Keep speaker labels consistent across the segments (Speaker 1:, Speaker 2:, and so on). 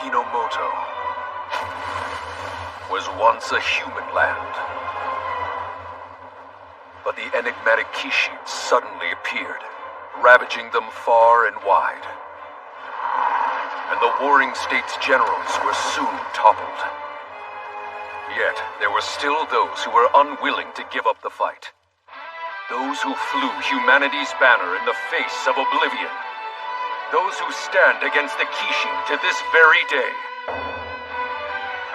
Speaker 1: Hinomoto was once a human land. But the enigmatic Kishin suddenly appeared, ravaging them far and wide. And the warring states' generals were soon toppled. Yet, there were still those who were unwilling to give up the fight. Those who flew humanity's banner in the face of oblivion. Those who stand against the Kishin to this very day.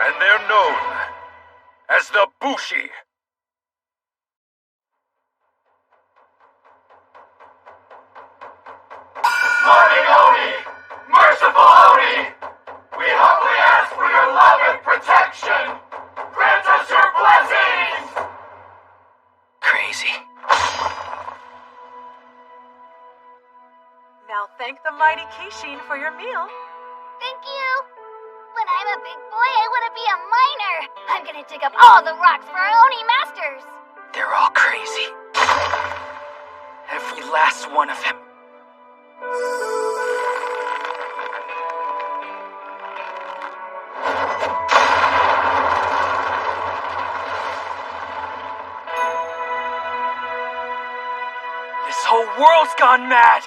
Speaker 1: And they're known as the Bushi.
Speaker 2: Loving Oni! Merciful Oni! We humbly ask for your love and protection! Grant us your blessings!
Speaker 3: Crazy.
Speaker 4: Now thank the mighty Kishin for your meal.
Speaker 5: Thank you. When I'm a big boy, I want to be a miner. I'm gonna dig up all the rocks for our Oni masters.
Speaker 3: They're all crazy. Every last one of them. This whole world's gone mad!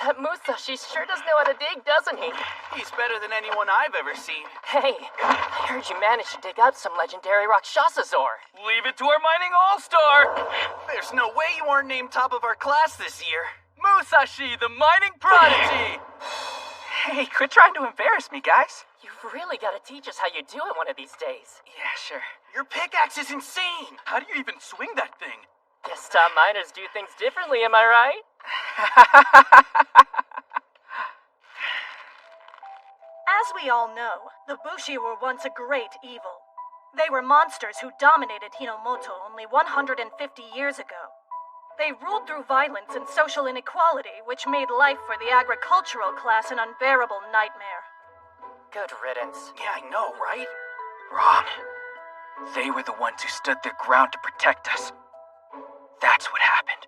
Speaker 6: That Musashi sure does know how to dig, doesn't he?
Speaker 3: He's better than anyone I've ever seen.
Speaker 6: Hey, I heard you managed to dig up some legendary Rakshasa ore.
Speaker 3: Leave it to our mining all-star! There's no way you aren't named top of our class this year. Musashi, the mining prodigy! Hey, quit trying to embarrass me, guys.
Speaker 6: You've really got to teach us how you do it one of these days.
Speaker 3: Yeah, sure. Your pickaxe is insane! How do you even swing that thing?
Speaker 6: Guess top miners do things differently, am I right?
Speaker 4: As we all know, the Bushi were once a great evil. They were monsters who dominated Hinomoto only 150 years ago. They ruled through violence and social inequality, which made life for the agricultural class an unbearable nightmare.
Speaker 6: Good riddance.
Speaker 3: Yeah, I know, right? Wrong. They were the ones who stood their ground to protect us. That's what happened.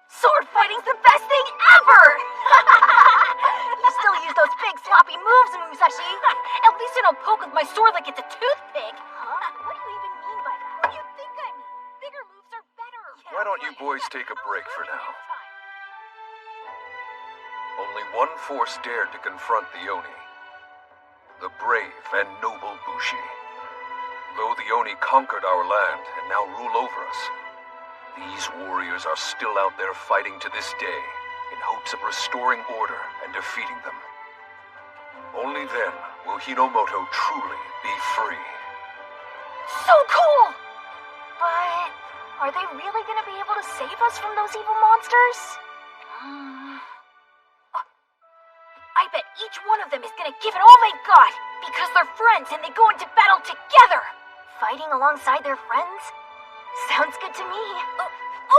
Speaker 5: Sword fighting's the best thing ever! You still use those big sloppy moves, Musashi. At least I don't poke with my sword like it's a toothpick. Huh? What do you even mean by that? What do you think I mean? Bigger moves are better.
Speaker 1: Why don't you boys take a break for now? Only one force dared to confront the Oni. The brave and noble Bushi. Though the Oni conquered our land and now rule over us, these warriors are still out there fighting to this day in hopes of restoring order and defeating them. Only then will Hinomoto truly be free.
Speaker 5: So cool! But are they really gonna be able to save us from those evil monsters? I bet each one of them is gonna give it all they got because they're friends and they go into battle together. Fighting alongside their friends? Sounds good to me.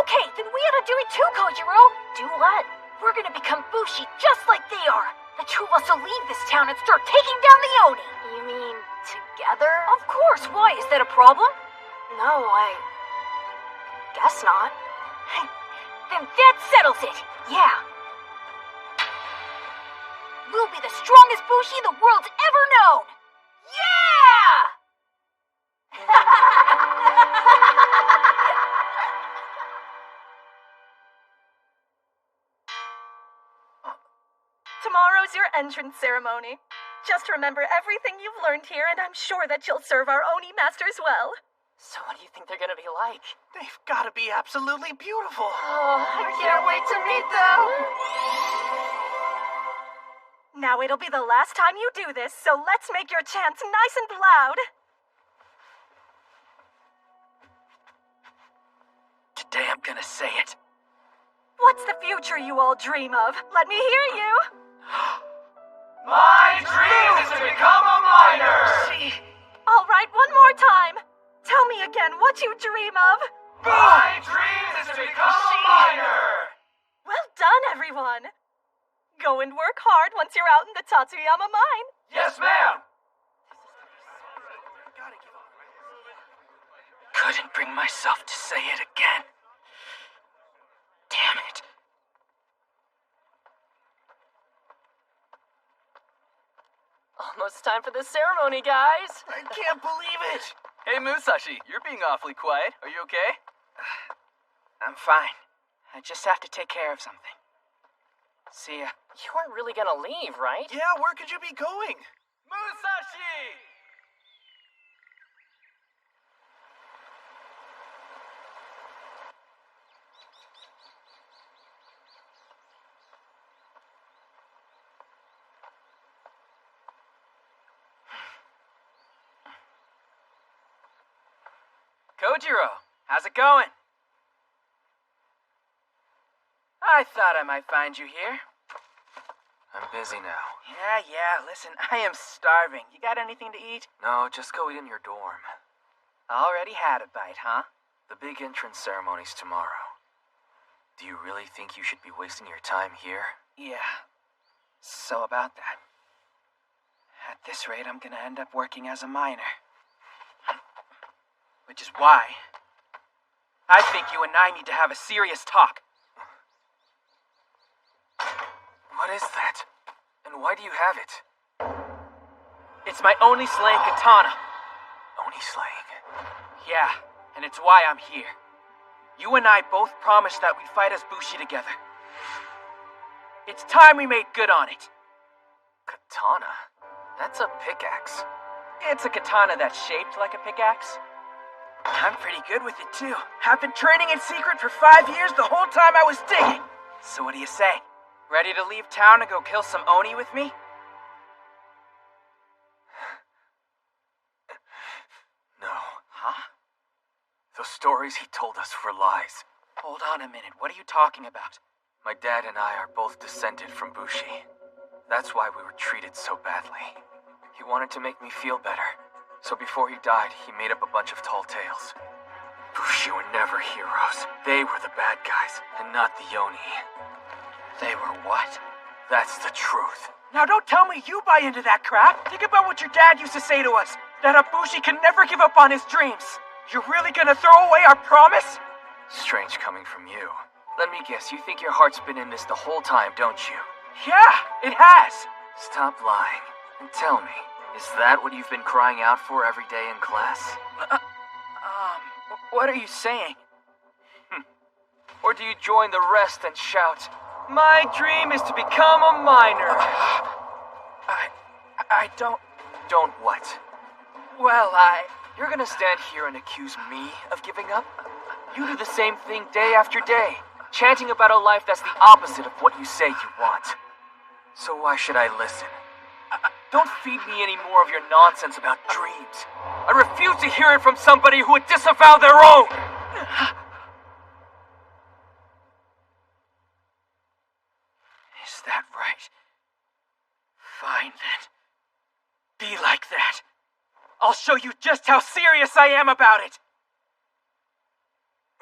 Speaker 5: Okay, then we ought to do it too, Kojiro. Do what? We're gonna become Bushi just like they are. The two of us will leave this town and start taking down the Oni. You mean together? Of course. Why? Is that a problem? No, I guess not. Then that settles it. Yeah. We'll be the strongest Bushi the world's ever known. Yeah!
Speaker 4: Tomorrow's your entrance ceremony. Just remember everything you've learned here, and I'm sure that you'll serve our Oni masters well.
Speaker 6: So what do you think they're gonna be like?
Speaker 3: They've got to be absolutely beautiful.
Speaker 6: Oh,
Speaker 5: I can't wait to meet them.
Speaker 4: Now it'll be the last time you do this, so let's make your chants nice and loud.
Speaker 3: Today I'm gonna say it.
Speaker 4: What's the future you all dream of? Let me hear you.
Speaker 2: My dream is to become a miner!
Speaker 4: All right, one more time. Tell me again what you dream of.
Speaker 2: My dream is to become a miner!
Speaker 4: Well done, everyone. Go and work hard once you're out in the Tatsuyama mine.
Speaker 2: Yes, ma'am!
Speaker 3: Couldn't bring myself to say it again. Damn it.
Speaker 6: Almost time for the ceremony, guys.
Speaker 3: I can't believe it. Hey, Musashi, you're being awfully quiet. Are you okay? I'm fine. I just have to take care of something. See ya.
Speaker 6: You weren't really gonna leave, right?
Speaker 3: Yeah, where could you be going? Musashi! Kojiro, how's it going? I thought I might find you here.
Speaker 7: I'm busy now.
Speaker 3: Yeah, listen, I am starving. You got anything to eat?
Speaker 7: No, just go eat in your dorm.
Speaker 3: Already had a bite, huh?
Speaker 7: The big entrance ceremony's tomorrow. Do you really think you should be wasting your time here?
Speaker 3: Yeah. So about that. At this rate, I'm gonna end up working as a miner. Which is why I think you and I need to have a serious talk.
Speaker 7: What is that? And why do you have it?
Speaker 3: It's my Oni slaying katana.
Speaker 7: Oni slaying?
Speaker 3: Yeah, and it's why I'm here. You and I both promised that we'd fight as Bushi together. It's time we made good on it.
Speaker 7: Katana? That's a pickaxe.
Speaker 3: It's a katana that's shaped like a pickaxe. I'm pretty good with it, too. I've been training in secret for 5 years the whole time I was digging. So what do you say? Ready to leave town and go kill some Oni with me?
Speaker 7: No.
Speaker 3: Huh?
Speaker 7: Those stories he told us were lies.
Speaker 3: Hold on a minute. What are you talking about?
Speaker 7: My dad and I are both descended from Bushi. That's why we were treated so badly. He wanted to make me feel better. So before he died, he made up a bunch of tall tales. Bushi were never heroes. They were the bad guys, and not the Oni.
Speaker 3: They were what?
Speaker 7: That's the truth.
Speaker 3: Now don't tell me you buy into that crap. Think about what your dad used to say to us. That Ibushi can never give up on his dreams. You're really gonna throw away our promise?
Speaker 7: Strange coming from you. Let me guess, you think your heart's been in this the whole time, don't you?
Speaker 3: Yeah, it has.
Speaker 7: Stop lying and tell me, is that what you've been crying out for every day in class?
Speaker 3: What are you saying? Or do you join the rest and shout, "My dream is to become a miner"? I don't...
Speaker 7: Don't what?
Speaker 3: Well,
Speaker 7: You're gonna stand here and accuse me of giving up? You do the same thing day after day, chanting about a life that's the opposite of what you say you want. So why should I listen? Don't feed me any more of your nonsense about dreams. I refuse to hear it from somebody who would disavow their own!
Speaker 3: Is that right? Fine then. Be like that. I'll show you just how serious I am about it.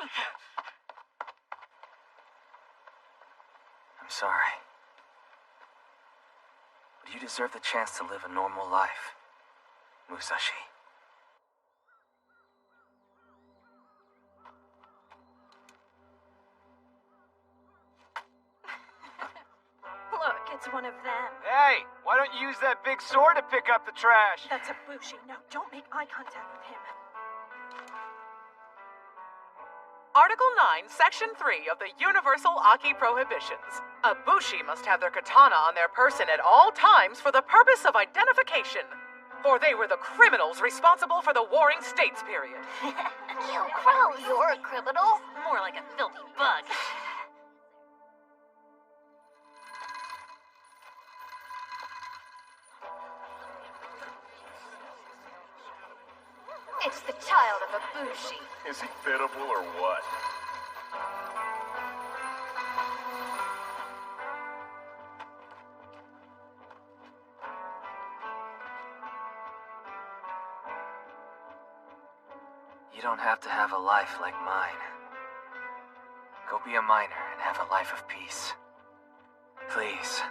Speaker 7: I'm sorry. But you deserve the chance to live a normal life, Musashi.
Speaker 4: Look, it's one of them.
Speaker 3: Hey, why don't you use that big sword to pick up the trash?
Speaker 4: That's Ibushi. Now, don't make eye contact with him.
Speaker 8: Article 9, Section 3 of the Universal Aki Prohibitions. A Bushi must have their katana on their person at all times for the purpose of identification. For they were the criminals responsible for the Warring States period.
Speaker 5: Ew, gross. You're a criminal? More like a filthy bug. It's the child of a Bushi.
Speaker 2: Is he pitiful or what?
Speaker 7: You don't have to have a life like mine. Go be a miner and have a life of peace. Please.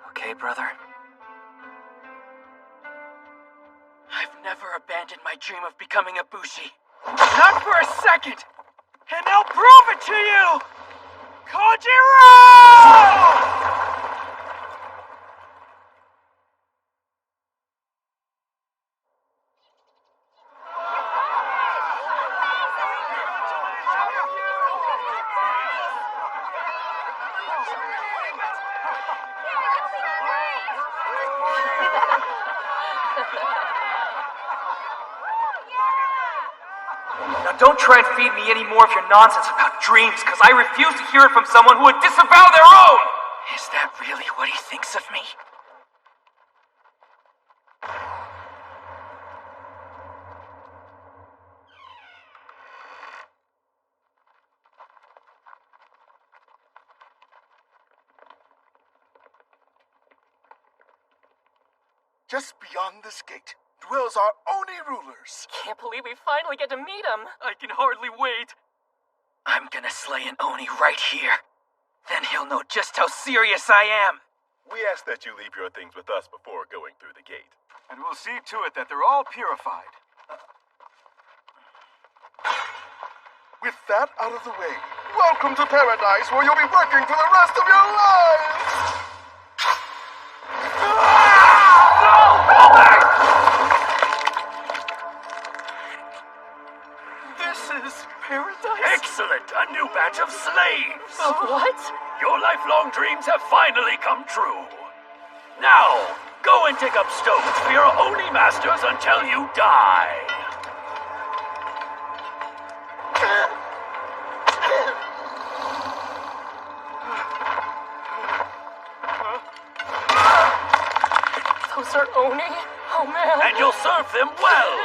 Speaker 7: Okay, brother?
Speaker 3: I've never abandoned my dream of becoming a Bushi. Not for a second! And I'll prove it to you! Kojiro!
Speaker 7: Now don't try and feed me any more of your nonsense about dreams, because I refuse to hear it from someone who would disavow their own!
Speaker 3: Is that really what he thinks of me?
Speaker 2: Just beyond this gate dwells our Oni rulers.
Speaker 6: Can't believe we finally get to meet him.
Speaker 7: I can hardly wait.
Speaker 3: I'm gonna slay an Oni right here. Then he'll know just how serious I am.
Speaker 2: We ask that you leave your things with us before going through the gate.
Speaker 1: And we'll see to it that they're all purified.
Speaker 2: With that out of the way, welcome to paradise where you'll be working for the rest of your lives!
Speaker 7: This is paradise?
Speaker 1: Excellent! A new batch of slaves!
Speaker 6: What?
Speaker 1: Your lifelong dreams have finally come true. Now, go and dig up stones for your Oni masters until you die.
Speaker 6: Those are Oni? Oh man.
Speaker 1: And you'll serve them well.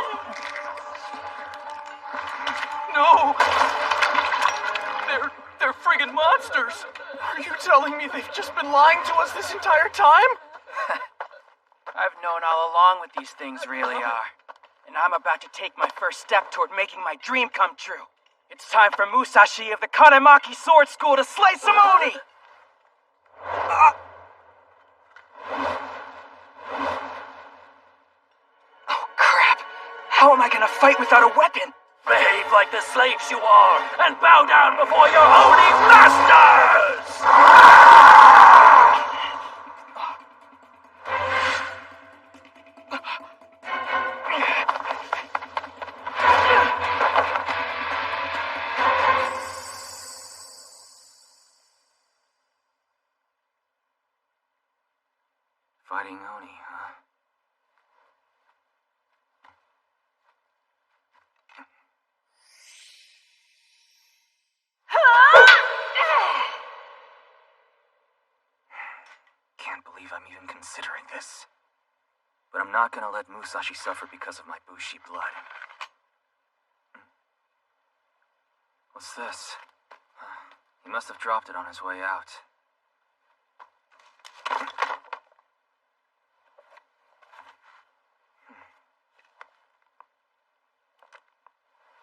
Speaker 7: No! They're friggin' monsters!
Speaker 3: Are you telling me they've just been lying to us this entire time? I've known all along what these things really are. And I'm about to take my first step toward making my dream come true. It's time for Musashi of the Kanemaki Sword School to slay some Oni! Oh crap! How am I gonna fight without a weapon?
Speaker 1: Behave like the slaves you are, and bow down before your Oni masters!
Speaker 7: Fighting Oni, huh? Can't believe I'm even considering this. But I'm not gonna let Musashi suffer because of my Bushi blood. What's this? He must have dropped it on his way out.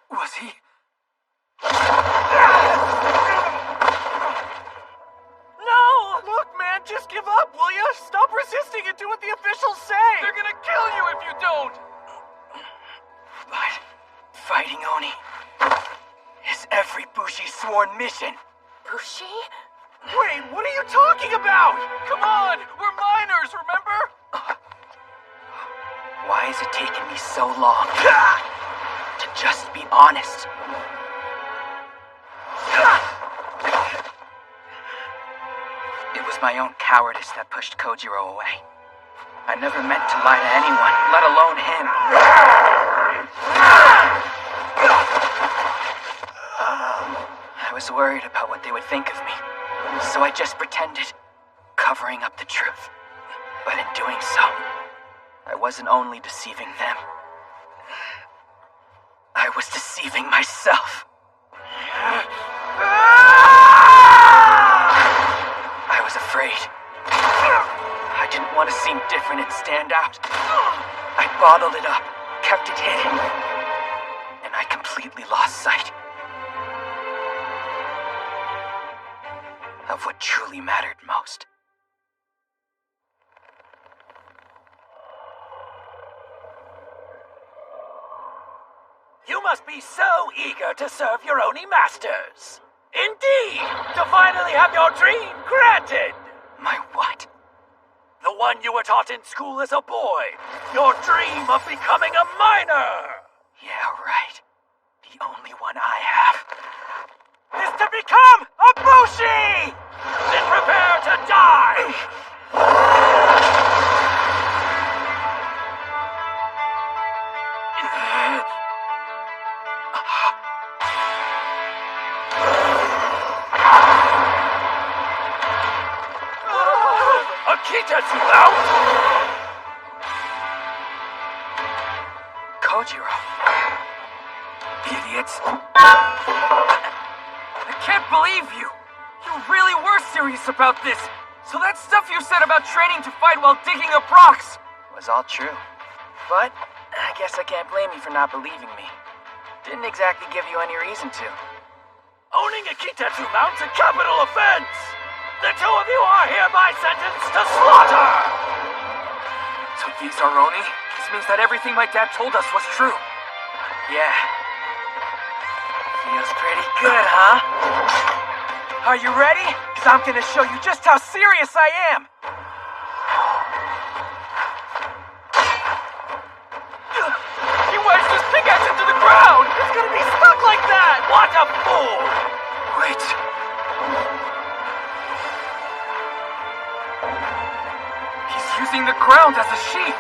Speaker 7: Was he?
Speaker 3: No! Look, man, just give up, will you? Stop resisting and do what the officials say!
Speaker 7: They're gonna kill you if you don't!
Speaker 3: But fighting Oni is every Bushi's sworn mission.
Speaker 6: Bushi?
Speaker 3: Wait, what are you talking about?
Speaker 7: Come on! We're miners, remember?
Speaker 3: Why is it taking me so long to just be honest? It was my own cowardice that pushed Kojiro away. I never meant to lie to anyone, let alone him. I was worried about what they would think of me, so I just pretended, covering up the truth. But in doing so, I wasn't only deceiving them, bottled it up, kept it hidden, and I completely lost sight of what truly mattered most.
Speaker 9: You must be so eager to serve your Oni masters. Indeed, to finally have your dream granted.
Speaker 3: My what?
Speaker 9: The one you were taught in school as a boy. Your dream of becoming a miner.
Speaker 3: Yeah, right. The only one I have.
Speaker 9: Is to become a Bushi! Then prepare to die! Akitetsu out!
Speaker 3: Kojiro. Idiots. I can't believe you! You really were serious about this! So that stuff you said about training to fight while digging up rocks was all true. But I guess I can't blame you for not believing me. Didn't exactly give you any reason to.
Speaker 9: Owning a Kitetsu mount's a capital offense! The two of you are hereby sentenced to slaughter!
Speaker 3: So these are Oni? This means that everything my dad told us was true. Yeah. Feels pretty good, huh? Are you ready? Because I'm gonna show you just how serious I am!
Speaker 9: He wedged his pickaxe into the ground! It's gonna be stuck like that! What a fool!
Speaker 3: Wait. He's using the ground as a sheath.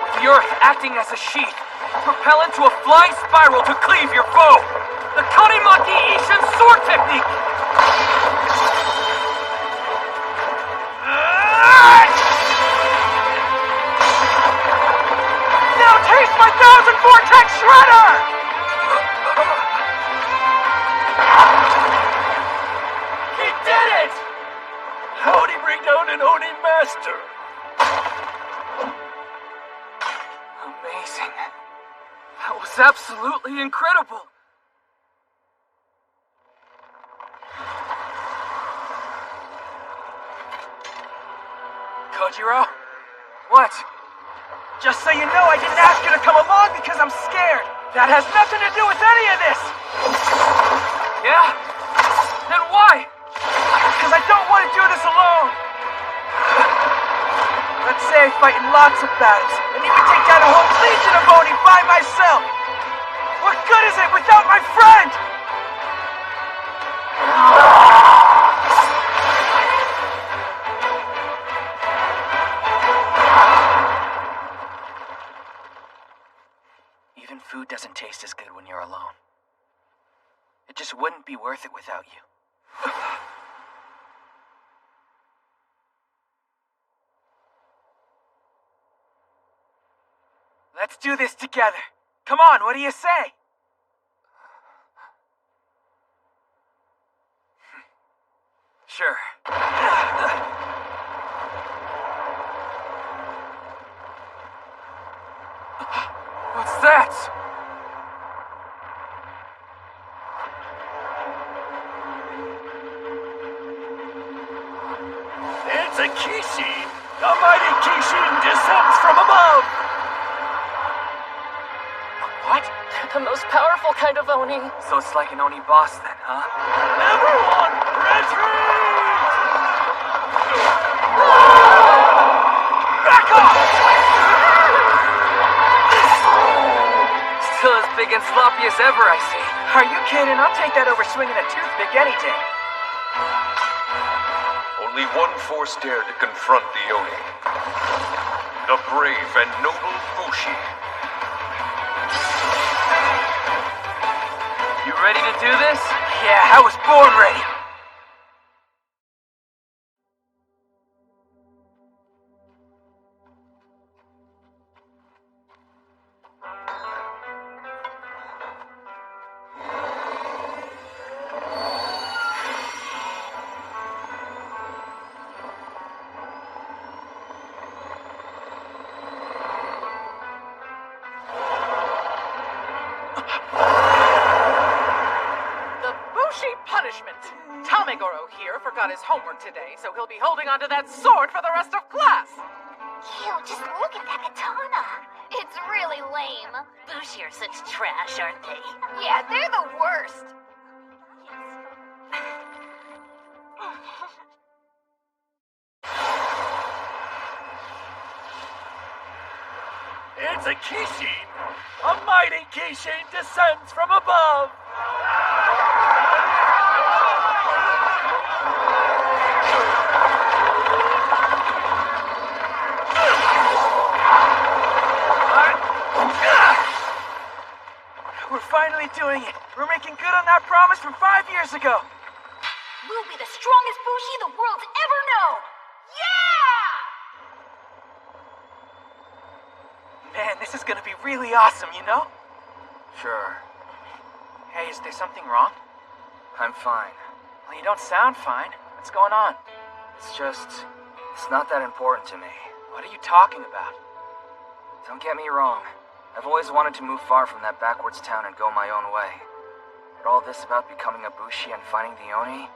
Speaker 3: With the earth acting as a sheath, propel into a flying spiral to cleave your foe. The Kanimaki Ishin sword technique!
Speaker 9: Now taste my 1000 Vortex Shredder! He did it! How'd he bring down an Oni master?
Speaker 3: Amazing. That was absolutely incredible. Kojiro? What? Just so you know, I didn't ask you to come along because I'm scared. That has nothing to do with any of this. Yeah? Then why? Because I don't want to do this alone. Let's say I fight in lots of battles, and even take down a whole legion of Oni by myself. What good is it without my friend? Even food doesn't taste as good when you're alone. It just wouldn't be worth it without you. Let's do this together. Come on, what do you say? Sure. What's that?
Speaker 9: It's a Kishin! The mighty Kishin descends from above!
Speaker 3: What?
Speaker 6: The most powerful kind of Oni.
Speaker 3: So it's like an Oni boss then, huh?
Speaker 9: Everyone, retreat! Back off!
Speaker 3: Still as big and sloppy as ever, I see. Are you kidding? I'll take that over swinging a toothpick any day.
Speaker 1: Only one force dared to confront the Oni. The brave and noble Bushi.
Speaker 3: You ready to do this? Yeah, I was born ready.
Speaker 8: forgot his homework today, so he'll be holding onto that sword for the rest of class.
Speaker 5: Ew, just look at that katana. It's really lame.
Speaker 10: Bushi are such trash, aren't they?
Speaker 5: Yeah, they're the worst.
Speaker 9: It's a Kishin! A mighty Kishin descends from above!
Speaker 3: We're finally doing it. We're making good on that promise from 5 years ago.
Speaker 5: We'll be the strongest Bushi the world's ever known. Yeah!
Speaker 3: Man, this is gonna be really awesome, you know?
Speaker 7: Sure.
Speaker 3: Hey, is there something wrong?
Speaker 7: I'm fine.
Speaker 3: Well, you don't sound fine. What's going on?
Speaker 7: It's not that important to me.
Speaker 3: What are you talking about?
Speaker 7: Don't get me wrong. I've always wanted to move far from that backwards town and go my own way. But all this about becoming a Bushi and finding the Oni,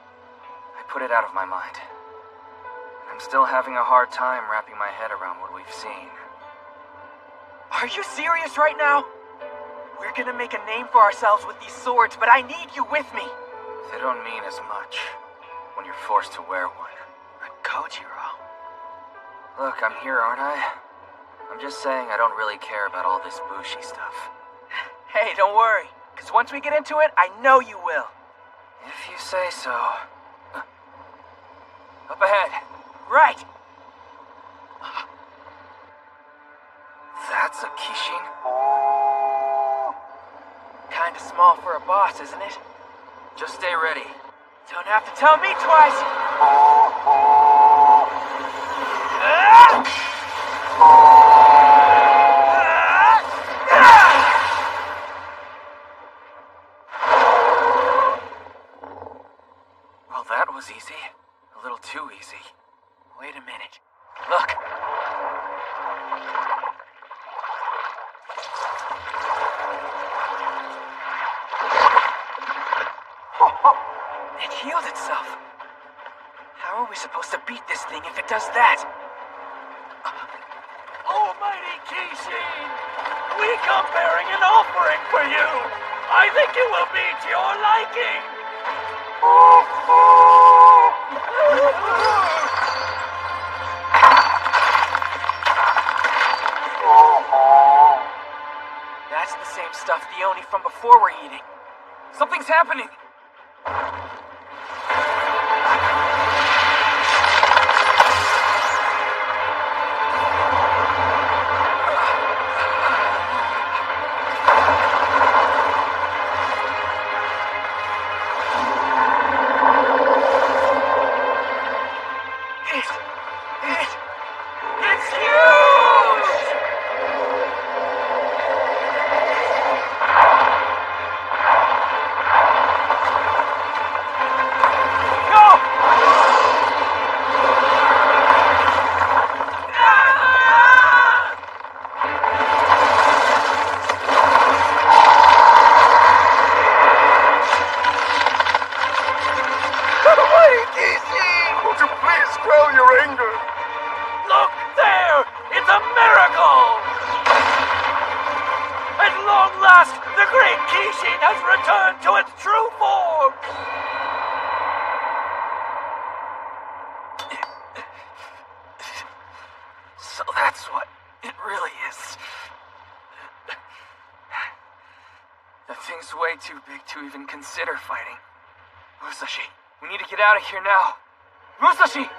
Speaker 7: I put it out of my mind. And I'm still having a hard time wrapping my head around what we've seen.
Speaker 3: Are you serious right now? We're gonna make a name for ourselves with these swords, but I need you with me.
Speaker 7: They don't mean as much when you're forced to wear one.
Speaker 3: Kojiro.
Speaker 7: Look, I'm here, aren't I? I'm just saying I don't really care about all this Bushi stuff.
Speaker 3: Hey, don't worry, because once we get into it, I know you will.
Speaker 7: If you say so. Up ahead.
Speaker 3: Right.
Speaker 7: That's a Kishin?
Speaker 3: Kinda small for a boss, isn't it?
Speaker 7: Just stay ready.
Speaker 3: Don't have to tell me twice.
Speaker 7: Well, that was easy. A little too easy.
Speaker 3: Wait a minute.
Speaker 7: Look.
Speaker 3: It healed itself. How are we supposed to beat this thing if it does that?
Speaker 9: Almighty Kishin! We come bearing an offering for you! I think it will be to your liking!
Speaker 3: That's the same stuff the Oni from before were eating.
Speaker 7: Something's happening!
Speaker 3: It's huge!
Speaker 2: Would you please quell your anger?
Speaker 9: Look there! It's a miracle! At long last, the great Kishin has returned to its true form!
Speaker 7: So that's what it really is. That thing's way too big to even consider fighting. Musashi, we need to get out of here now. Musashi!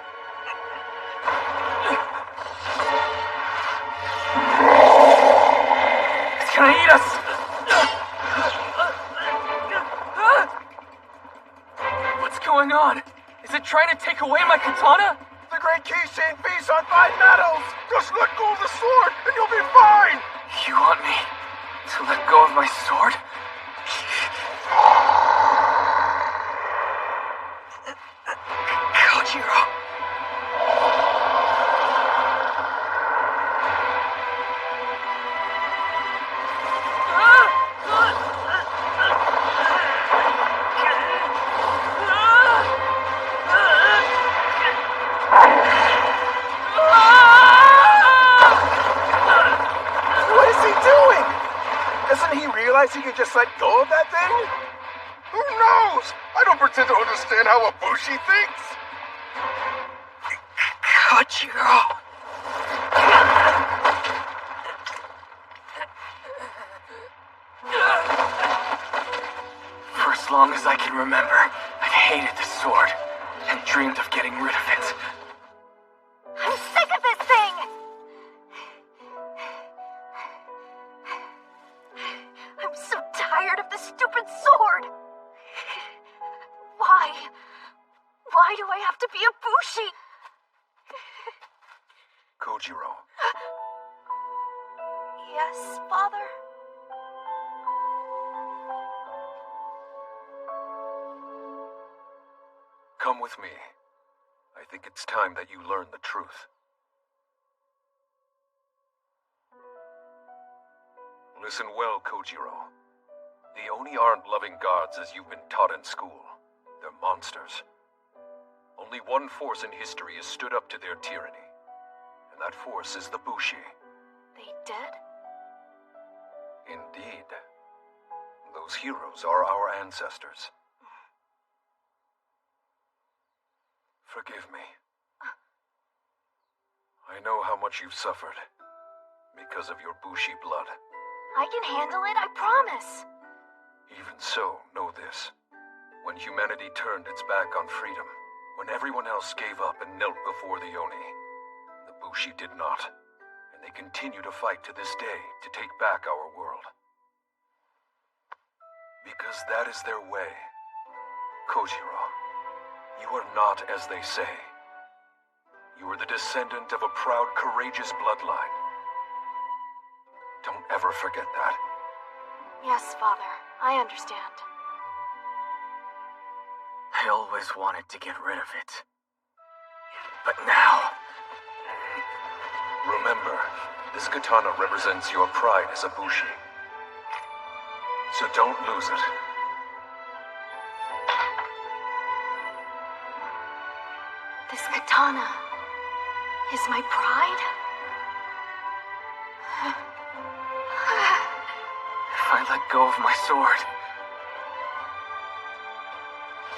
Speaker 7: It's gonna eat us! What's going on? Is it trying to take away my katana?
Speaker 2: The great Kishin feasts on 5 metals! Just let go of the sword and you'll be fine!
Speaker 7: You want me to let go of my sword? Kojiro.
Speaker 11: realize he can just let go of that thing?
Speaker 2: Who knows? I don't pretend to understand how a Bushi thinks.
Speaker 3: Kojiro. For as long as I can remember, I've hated the sword and dreamed of getting rid of it.
Speaker 5: I'm sick of this thing! I'm so tired of this stupid sword! Why? Why do I have to be a Bushi?
Speaker 1: Kojiro,
Speaker 5: Yes, Father?
Speaker 1: come with me. I think it's time that you learn the truth. Listen well, Kojiro. The Oni aren't loving gods as you've been taught in school. They're monsters. Only one force in history has stood up to their tyranny, and that force is the Bushi.
Speaker 5: They dead?
Speaker 1: Indeed. Those heroes are our ancestors. Forgive me. I know how much you've suffered because of your Bushi blood.
Speaker 5: I can handle it, I promise.
Speaker 1: Even so, know this. When humanity turned its back on freedom, when everyone else gave up and knelt before the Oni, the Bushi did not, and they continue to fight to this day to take back our world. Because that is their way. Kojiro, you are not as they say. You are the descendant of a proud, courageous bloodline. Don't ever forget that.
Speaker 5: Yes, Father, I understand.
Speaker 3: I always wanted to get rid of it. But now...
Speaker 1: Remember, this katana represents your pride as a Bushi. So don't lose it.
Speaker 5: This katana is my pride?
Speaker 3: If I let go of my sword...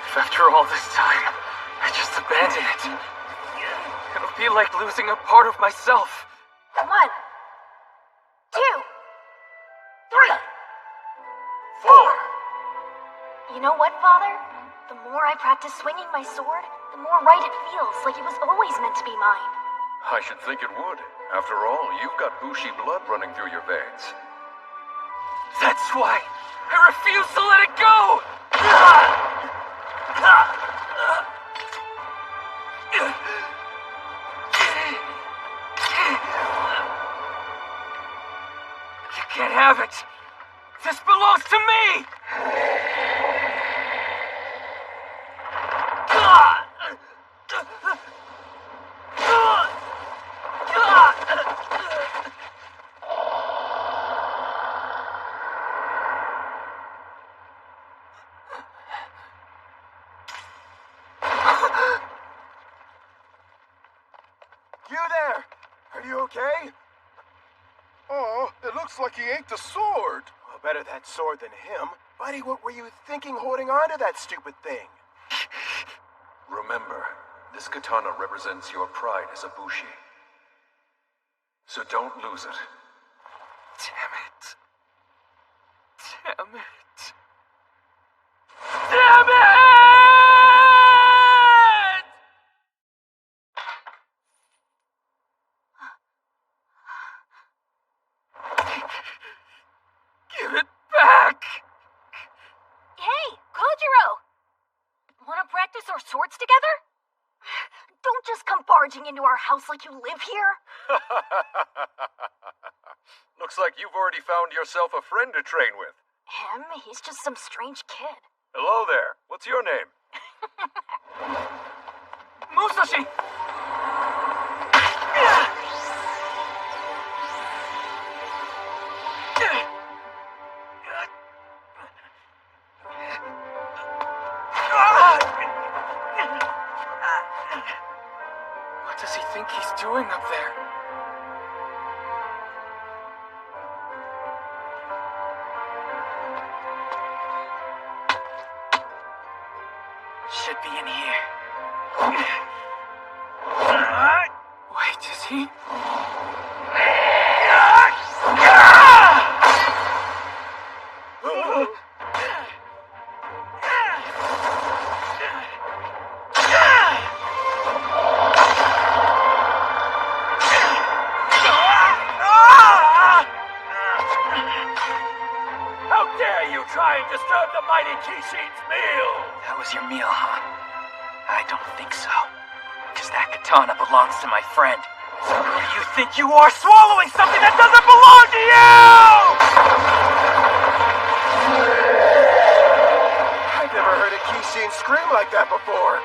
Speaker 3: If after all this time, I just abandon it... It'll be like losing a part of myself.
Speaker 5: 1, 2,
Speaker 2: 3, 4.
Speaker 5: You know what, Father? The more I practice swinging my sword, the more right it feels, like it was always meant to be mine.
Speaker 1: I should think it would. After all, you've got Bushi blood running through your veins.
Speaker 3: That's why I refuse to let it go! You can't have it! This belongs to me!
Speaker 11: You there! Are you okay?
Speaker 2: Oh, it looks like he ate the sword.
Speaker 11: Well, better that sword than him. Buddy, what were you thinking holding on to that stupid thing?
Speaker 1: Remember, this katana represents your pride as a Bushi. So don't lose it.
Speaker 3: Damn it. Damn it. Damn it! Give it back!
Speaker 5: Hey, Kojiro! Wanna practice our swords together? Don't just come barging into our house like you live here.
Speaker 1: Looks like you've already found yourself a friend to train with.
Speaker 5: Him? He's just some strange kid.
Speaker 1: Hello there. What's your name?
Speaker 3: Musashi! What does he think he's doing up there? might be in here. Wait, is he?
Speaker 9: How dare you try and disturb the mighty Kishin's meal!
Speaker 3: That was your meal, huh? I don't think so. Because that katana belongs to my friend. So who do you think you are, swallowing something that doesn't belong to you?!
Speaker 11: I've never heard a Kishin scream like that before.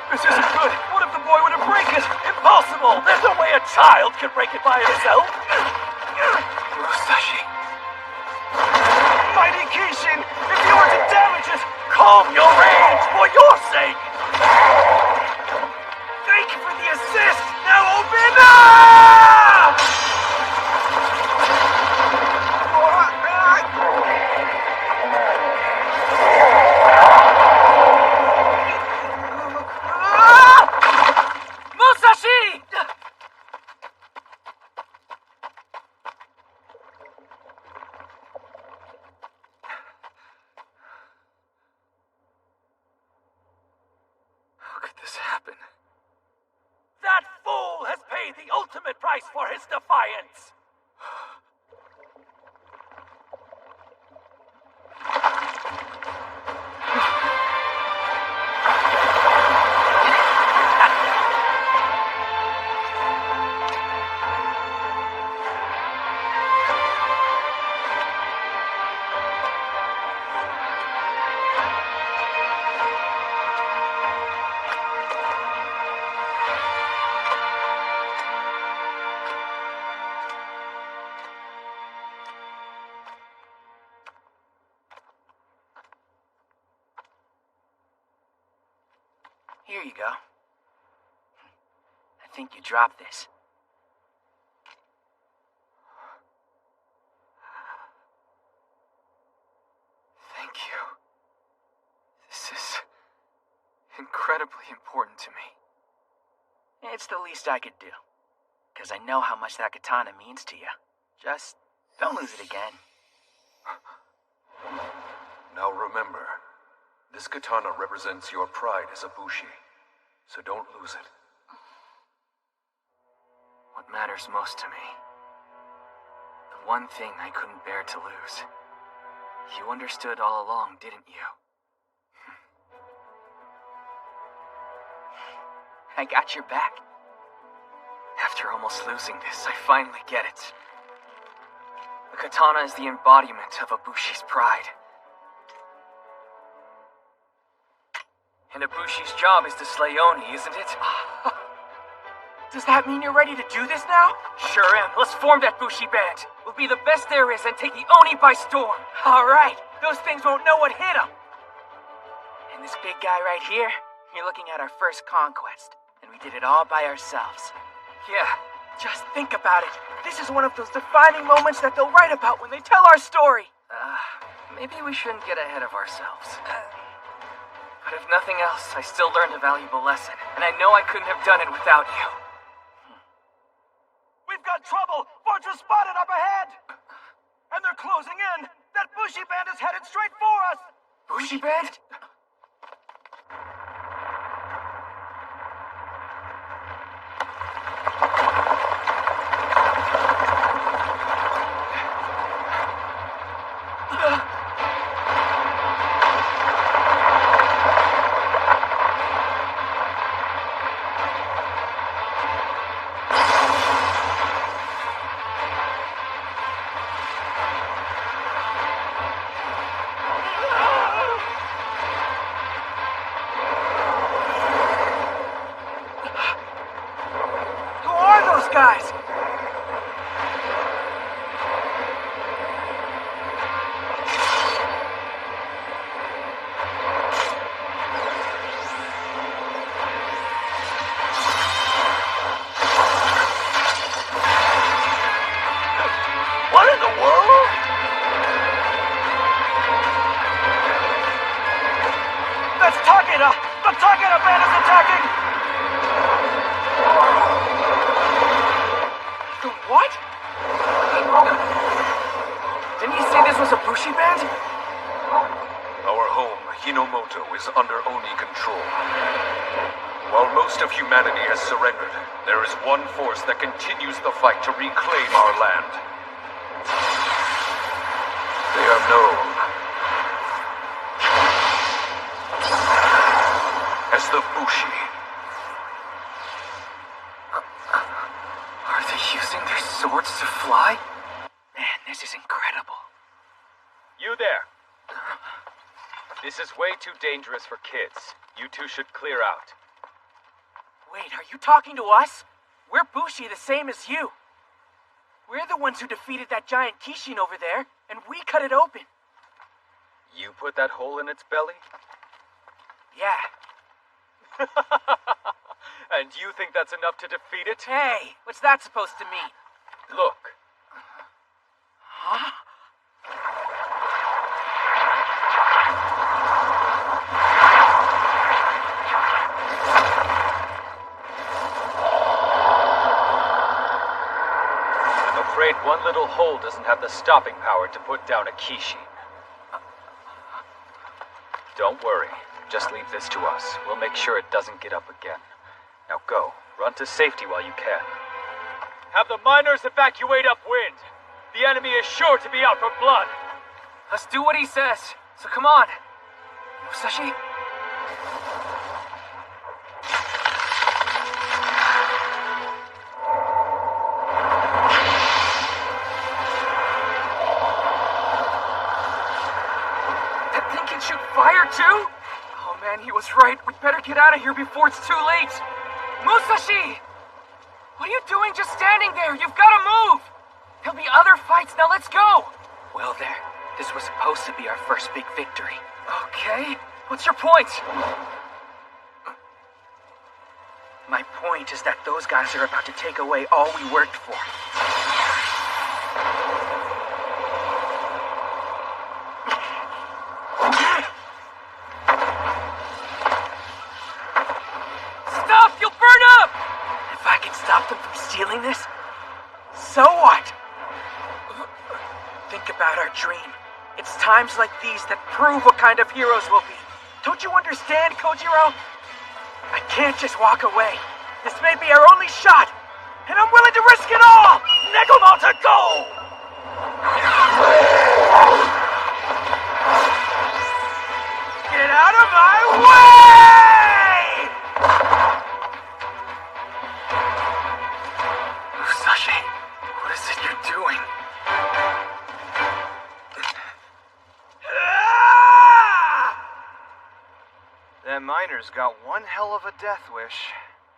Speaker 9: This isn't good. What if the boy were to break it? Impossible! There's no way a child can break it by himself.
Speaker 3: Musashi.
Speaker 9: Mighty Kishin, if you were to damage it, calm your rage for your sake! Thank you for the assist! Now open up!
Speaker 3: Musashi!
Speaker 9: How could this happen? That fool has paid the ultimate price for his defiance!
Speaker 3: Here you go. I think you dropped this.
Speaker 7: Thank you. This is incredibly important to me.
Speaker 3: It's the least I could do. Because I know how much that katana means to you. Just don't lose it again.
Speaker 1: Now remember, this katana represents your pride as a Bushi, so don't lose it.
Speaker 7: What matters most to me, the one thing I couldn't bear to lose. You understood all along, didn't you?
Speaker 3: I got your back.
Speaker 7: After almost losing this, I finally get it. The katana is the embodiment of a Bushi's pride. And a Bushi's job is to slay Oni, isn't it?
Speaker 3: Does that mean you're ready to do this now?
Speaker 7: Sure am. Let's form that Bushi band. We'll be the best there is and take the Oni by storm.
Speaker 3: Alright, those things won't know what hit them. And this big guy right here, you're looking at our first conquest. And we did it all by ourselves.
Speaker 7: Yeah.
Speaker 3: Just think about it. This is one of those defining moments that they'll write about when they tell our story.
Speaker 7: Maybe we shouldn't get ahead of ourselves. But if nothing else, I still learned a valuable lesson. And I know I couldn't have done it without you.
Speaker 9: We've got trouble! Fortress spotted up ahead! And they're closing in! That Bushi band is headed straight for us!
Speaker 7: Bushi band?
Speaker 3: Guys!
Speaker 9: What in the world?
Speaker 1: humanity has surrendered, there is one force that continues the fight to reclaim our land. They are known as the Bushi.
Speaker 7: Are they using their swords to fly? Man, this is incredible.
Speaker 12: You there. This is way too dangerous for kids. You two should clear out.
Speaker 3: Wait, are you talking to us? We're Bushi the same as you. We're the ones who defeated that giant Kishin over there, and we cut it open.
Speaker 12: You put that hole in its belly?
Speaker 3: Yeah.
Speaker 12: And you think that's enough to defeat it?
Speaker 3: Hey, what's that supposed to mean?
Speaker 12: Look.
Speaker 3: Huh?
Speaker 12: I'm afraid one little hole doesn't have the stopping power to put down a Kishin. Don't worry. Just leave this to us. We'll make sure it doesn't get up again. Now go. Run to safety while you can. Have the miners evacuate upwind. The enemy is sure to be out for blood.
Speaker 7: Let's do what he says. So come on. Musashi? That thing can shoot fire too? Oh man, he was right. We better get out of here before it's too late. Musashi! What are you doing just standing there? You've got to move! There'll be other fights. Now let's go!
Speaker 3: Well, there. This was supposed to be our first big victory.
Speaker 7: Okay. What's your point?
Speaker 3: My point is that those guys are about to take away all we worked for.
Speaker 7: Stop! You'll burn up!
Speaker 3: If I can stop them from stealing this, so what? Think about our dream. It's times like these that prove what kind of heroes we'll be. Don't you understand, Kojiro? I can't just walk away. This may be our only shot, and I'm willing to risk it all! Nekomoto, go! Get out of my way!
Speaker 7: Musashi, what is it you're doing?
Speaker 11: Them miners got one hell of a death wish.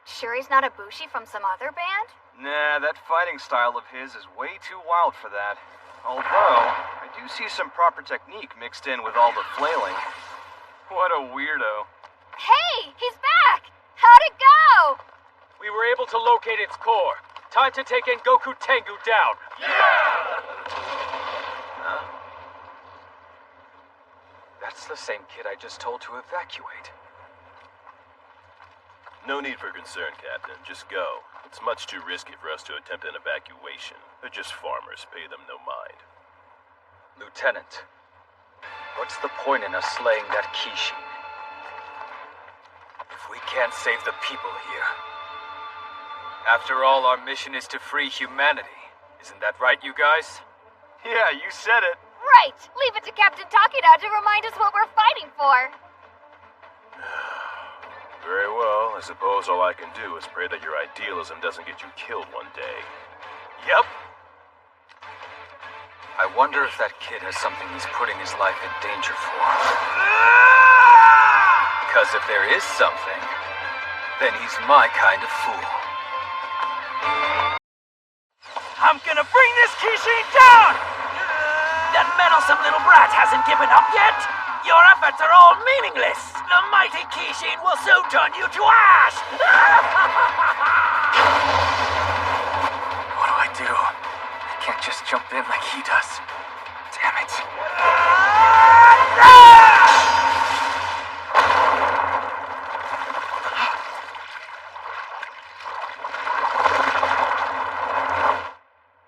Speaker 5: Sure he's not a Bushi from some other band?
Speaker 11: Nah, that fighting style of his is way too wild for that. Although, I do see some proper technique mixed in with all the flailing. What a weirdo.
Speaker 5: Hey, he's back! How'd it go?
Speaker 12: We were able to locate its core. Time to take Engoku Tengu down. Huh? That's the same kid I just told to evacuate.
Speaker 13: No need for concern, Captain. Just go. It's much too risky for us to attempt an evacuation. They're just farmers. Pay them no mind.
Speaker 12: Lieutenant, what's the point in us slaying that Kishin? If we can't save the people here. After all, our mission is to free humanity. Isn't that right, you guys?
Speaker 11: Yeah, you said it.
Speaker 5: Right! Leave it to Captain Takeda to remind us what we're fighting for.
Speaker 13: Very well. I suppose all I can do is pray that your idealism doesn't get you killed one day.
Speaker 12: Yep. I wonder if that kid has something he's putting his life in danger for. Because if there is something, then he's my kind of fool.
Speaker 9: I'm gonna bring this Kishin down! That meddlesome little brat hasn't given up yet! Your efforts are all meaningless! The mighty Kishin will soon turn you to ash!
Speaker 7: What do I do? I can't just jump in like he does. Damn it.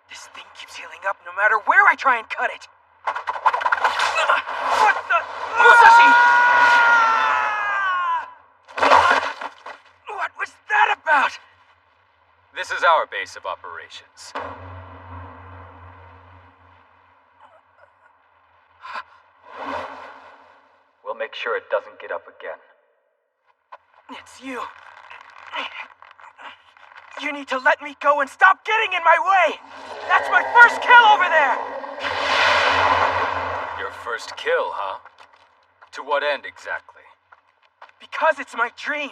Speaker 3: This thing keeps healing up no matter where I try and cut it. What the? Musashi! What was that
Speaker 12: our base of operations. We'll make sure it doesn't get up again.
Speaker 3: It's you. You need to let me go and stop getting in my way! That's my first kill over there!
Speaker 12: Your first kill, huh? To what end exactly?
Speaker 3: Because it's my dream.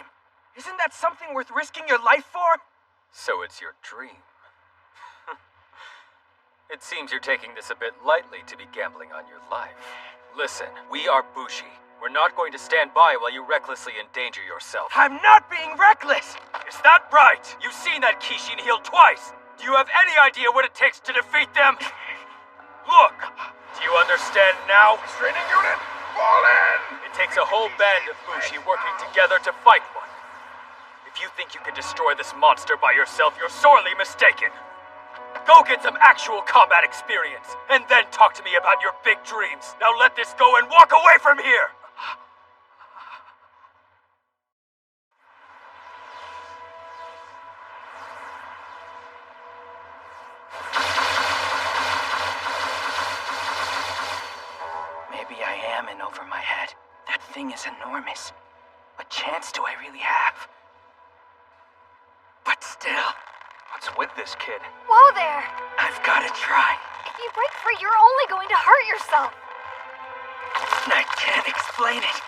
Speaker 3: Isn't that something worth risking your life for?
Speaker 12: So it's your dream. It seems you're taking this a bit lightly to be gambling on your life. Listen, we are Bushi. We're not going to stand by while you recklessly endanger yourself.
Speaker 3: I'm not being reckless!
Speaker 12: Is that right? You've seen that Kishin heal twice! Do you have any idea what it takes to defeat them? Look! Do you understand now?
Speaker 2: Training unit, fall in!
Speaker 12: It takes a whole band of Bushi working together to fight one. If you think you can destroy this monster by yourself, you're sorely mistaken. Go get some actual combat experience, and then talk to me about your big dreams. Now let this go and walk away from here!
Speaker 3: Maybe I am in over my head. That thing is enormous. What chance do I really have? But still...
Speaker 11: What's with this kid?
Speaker 5: Whoa there!
Speaker 3: I've gotta try.
Speaker 5: If you break free, you're only going to hurt yourself.
Speaker 3: I can't explain it.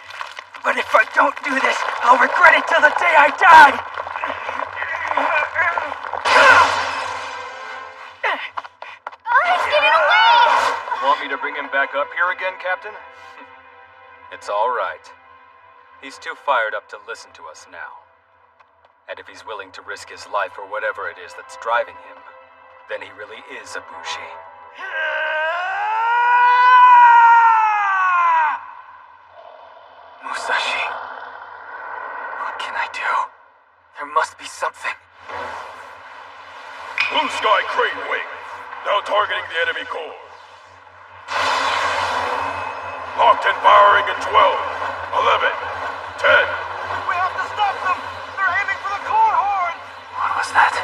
Speaker 3: But if I don't do this, I'll regret it till the day I die!
Speaker 5: He's getting away!
Speaker 11: Want me to bring him back up here again, Captain?
Speaker 12: It's all right. He's too fired up to listen to us now. And if he's willing to risk his life for whatever it is that's driving him, then he really is a Bushi.
Speaker 3: Musashi, what can I do? There must be something.
Speaker 2: Blue Sky Crane Wing, now targeting the enemy core. Locked and firing in 12, 11, 10.
Speaker 3: We have to stop them! They're aiming for the core horn! What was that?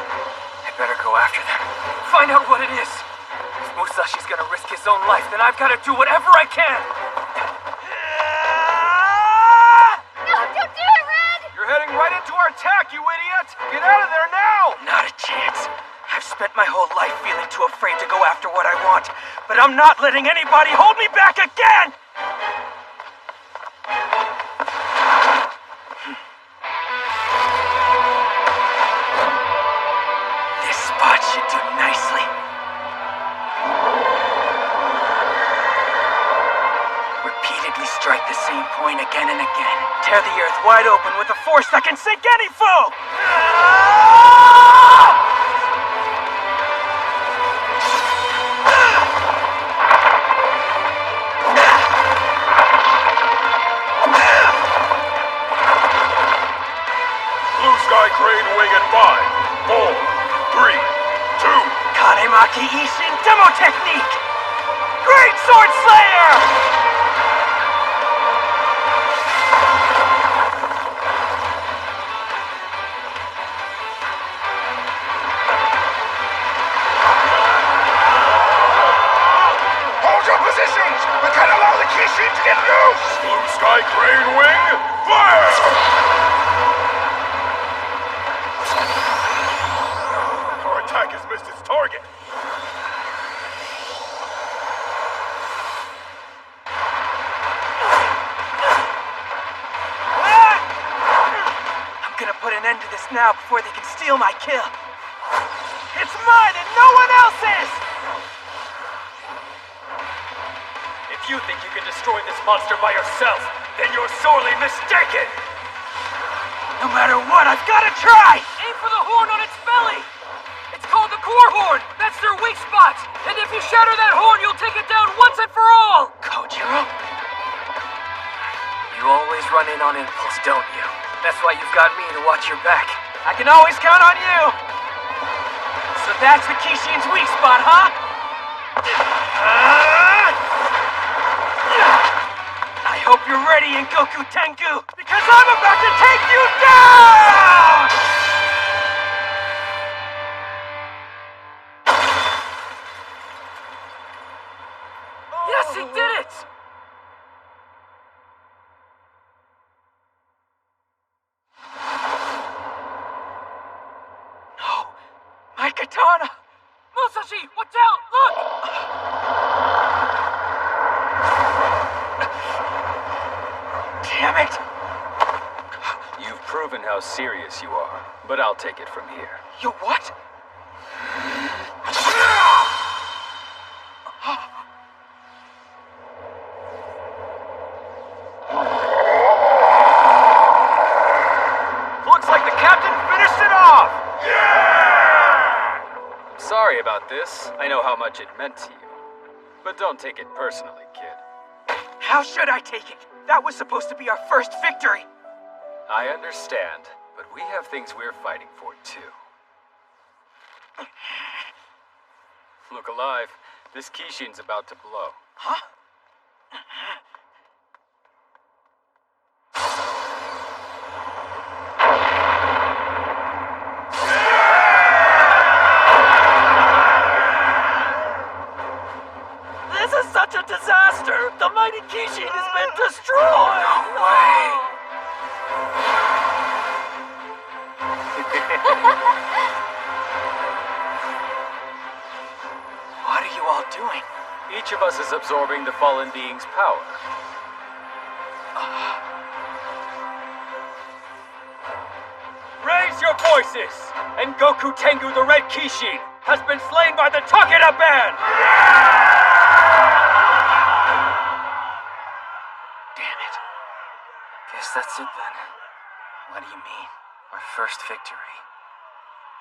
Speaker 3: I better go after them. Find out what it is. If Musashi's gonna risk his own life, then I've gotta do whatever I can!
Speaker 5: No, don't do it, Red!
Speaker 11: You're heading right into our attack, you idiot! Get out of there now!
Speaker 3: Not a chance. I've spent my whole life feeling too afraid to go after what I want, but I'm not letting anybody hold me back again! This spot should do nicely. Repeatedly strike the same point again and again. Tear the earth wide open with a force that can sink any foe!
Speaker 2: Blue Sky Crane Wing in 5, 4, 3, 2.
Speaker 3: Kanemaki Ishin Demo Technique! Great Sword Slayer!
Speaker 2: Hold your positions! We can't allow the Kishin to get loose! Blue Sky Crane Wing, fire! Our attack has missed its target.
Speaker 3: I'm gonna put an end to this now before they can steal my kill. It's mine and no one else's!
Speaker 12: If you think you can destroy this monster by yourself, then you're sorely mistaken!
Speaker 3: No matter what, I've gotta try!
Speaker 7: Aim for the horn on its belly! It's called the core horn! That's their weak spot! And if you shatter that horn, you'll take it down once and for all!
Speaker 3: Kojiro?
Speaker 7: You always run in on impulse, don't you? That's why you've got me to watch your back.
Speaker 3: I can always count on you! So that's the Kishin's weak spot, huh? I hope you're ready, Goku Tengu, because I'm about to take you down! Yes, he did it! No! My katana! Musashi, watch out! Look! Damn it!
Speaker 12: You've proven how serious you are, but I'll take it from here.
Speaker 3: You what?
Speaker 11: Looks like the captain finished it off!
Speaker 12: I'm sorry about this. I know how much it meant to you. But don't take it personally, kid.
Speaker 3: How should I take it? That was supposed to be our first victory.
Speaker 12: I understand, but we have things we're fighting for, too. Look alive. This Kishin's about to blow.
Speaker 3: Huh?
Speaker 9: This is such a disaster! The mighty Kishin has been destroyed!
Speaker 3: No way! What are you all doing?
Speaker 12: Each of us is absorbing the fallen being's power. Raise your voices! And Goku Tengu the Red Kishin has been slain by the Takeda Band!
Speaker 3: Damn it. Guess that's it then. What do you mean? Our first victory.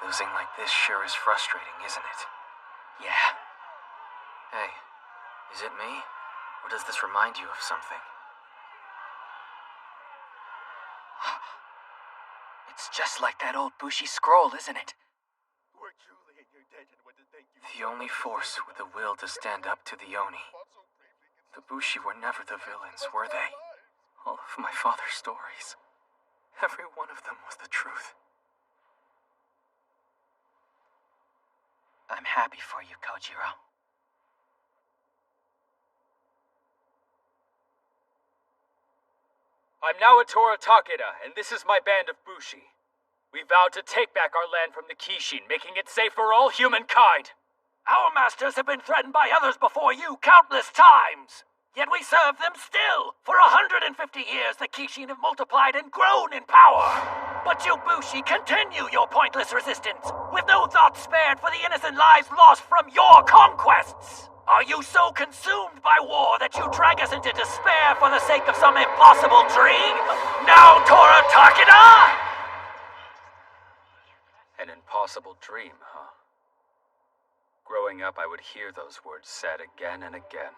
Speaker 3: Losing like this sure is frustrating, isn't it? Yeah. Hey, is it me? Or does this remind you of something? It's just like that old Bushi scroll, isn't it?
Speaker 2: We're truly in your debt and want to thank you.
Speaker 3: The only force with the will to stand up to the Oni. The Bushi were never the villains, were they? All of my father's stories. Every one of them was the truth. I'm happy for you, Kojiro.
Speaker 12: I'm Naotora Takeda, and this is my band of Bushi. We vowed to take back our land from the Kishin, making it safe for all humankind.
Speaker 9: Our masters have been threatened by others before you countless times. Yet we serve them still. For 150 years, the Kishin have multiplied and grown in power. But you Bushi continue your pointless resistance, with no thought spared for the innocent lives lost from your conquests. Are you so consumed by war that you drag us into despair for the sake of some impossible dream? Now, Tora Takeda!
Speaker 12: An impossible dream, huh? Growing up, I would hear those words said again and again.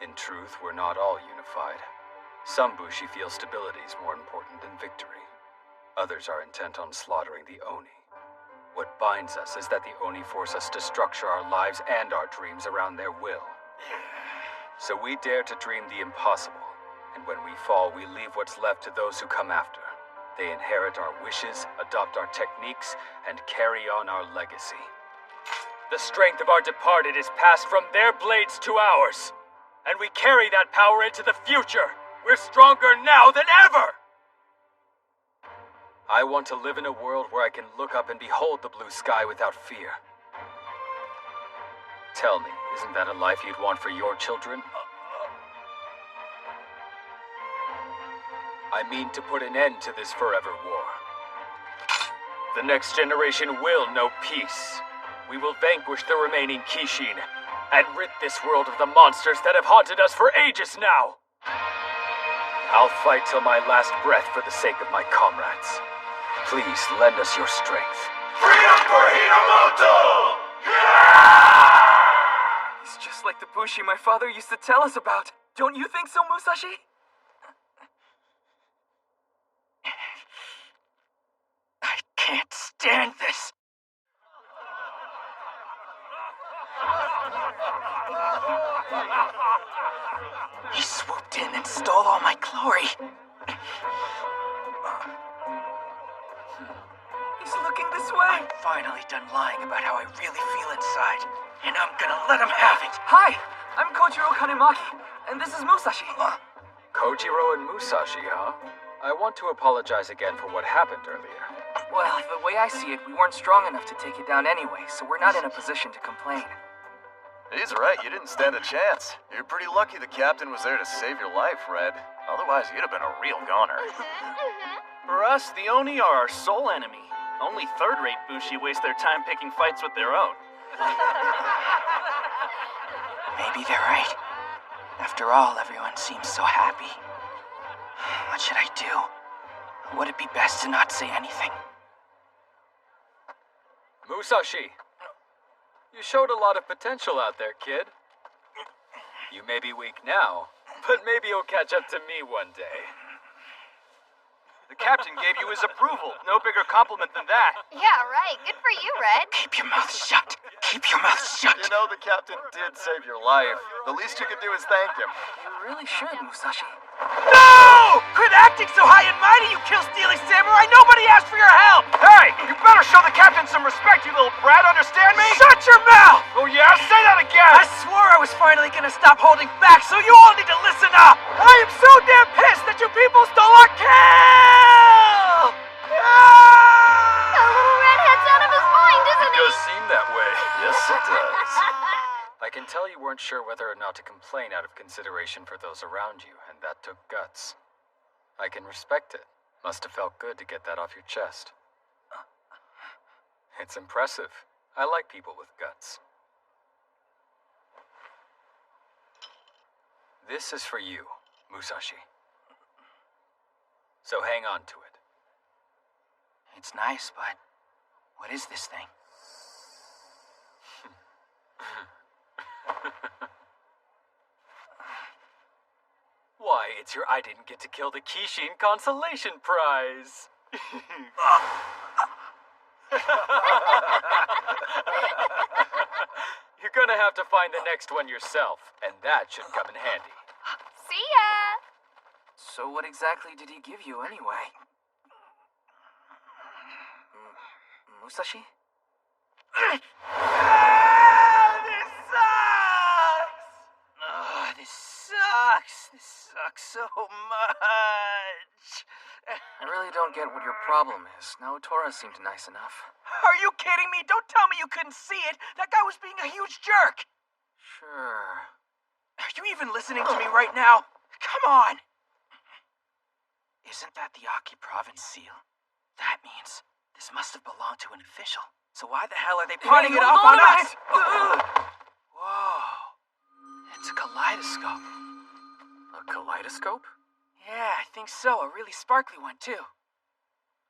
Speaker 12: In truth, we're not all unified. Some Bushi feel stability is more important than victory. Others are intent on slaughtering the Oni. What binds us is that the Oni force us to structure our lives and our dreams around their will. So we dare to dream the impossible, and when we fall, we leave what's left to those who come after. They inherit our wishes, adopt our techniques, and carry on our legacy. The strength of our departed is passed from their blades to ours, and we carry that power into the future. We're stronger now than ever! I want to live in a world where I can look up and behold the blue sky without fear. Tell me, isn't that a life you'd want for your children? I mean to put an end to this forever war. The next generation will know peace. We will vanquish the remaining Kishin and rid this world of the monsters that have haunted us for ages now. I'll fight till my last breath for the sake of my comrades. Please lend us your strength.
Speaker 2: Freedom for Hinomoto!
Speaker 3: He's just like the Bushi my father used to tell us about. Don't you think so, Musashi? I can't stand this. He swooped in and stole all my glory. He's looking this way. I'm finally done lying about how I really feel inside, and I'm gonna let him have it. Hi,
Speaker 7: I'm Kojiro Kanemaki, and this is Musashi.
Speaker 12: Kojiro and Musashi, huh? I want to apologize again for what happened earlier.
Speaker 7: Well, the way I see it, we weren't strong enough to take it down anyway, so we're not in a position to complain.
Speaker 14: He's right, you didn't stand a chance. You're pretty lucky the captain was there to save your life, Red. Otherwise, you'd have been a real goner.
Speaker 15: For us, the Oni are our sole enemy. Only third-rate Bushi waste their time picking fights with their own.
Speaker 3: Maybe they're right. After all, everyone seems so happy. What should I do? Would it be best to not say anything?
Speaker 12: Musashi, you showed a lot of potential out there, kid. You may be weak now, but maybe you'll catch up to me one day.
Speaker 11: The captain gave you his approval. No bigger compliment than that.
Speaker 5: Yeah, right. Good for you, Red.
Speaker 3: Keep your mouth shut. Keep your mouth shut.
Speaker 14: You know the captain did save your life. The least you could do is thank him.
Speaker 7: You really should, Musashi.
Speaker 9: No! Quit acting so high and mighty, you kill-stealing samurai! Nobody asked for your help!
Speaker 11: Hey, you better show the captain some respect, you little brat, understand me?
Speaker 9: Shut your mouth!
Speaker 11: Oh yeah? Say that again!
Speaker 9: I swore I was finally gonna stop holding back, so you all need to listen up! I am so damn pissed that you people stole our kill!
Speaker 5: That little redhead's out of his mind, isn't he?
Speaker 12: It does seem that way.
Speaker 14: Yes, it does.
Speaker 12: I can tell you weren't sure whether or not to complain out of consideration for those around you, and that took guts. I can respect it. Must have felt good to get that off your chest. It's impressive. I like people with guts. This is for you, Musashi. So hang on to it.
Speaker 3: It's nice, but what is this thing?
Speaker 12: Why, it's your I didn't get to kill the Kishin consolation prize. You're gonna have to find the next one yourself, and that should come in handy.
Speaker 5: See ya!
Speaker 7: So what exactly did he give you anyway? Musashi?
Speaker 9: This sucks! Oh, this sucks. This sucks so much.
Speaker 7: I really don't get what your problem is. Naotora seemed nice enough.
Speaker 9: Are you kidding me? Don't tell me you couldn't see it. That guy was being a huge jerk.
Speaker 7: Sure.
Speaker 9: Are you even listening to me right now? Come on.
Speaker 3: Isn't that the Aki province seal? That means this must have belonged to an official. So why the hell are they pawning it off on us? Whoa. It's a kaleidoscope.
Speaker 7: A kaleidoscope?
Speaker 3: Yeah, I think so. A really sparkly one, too.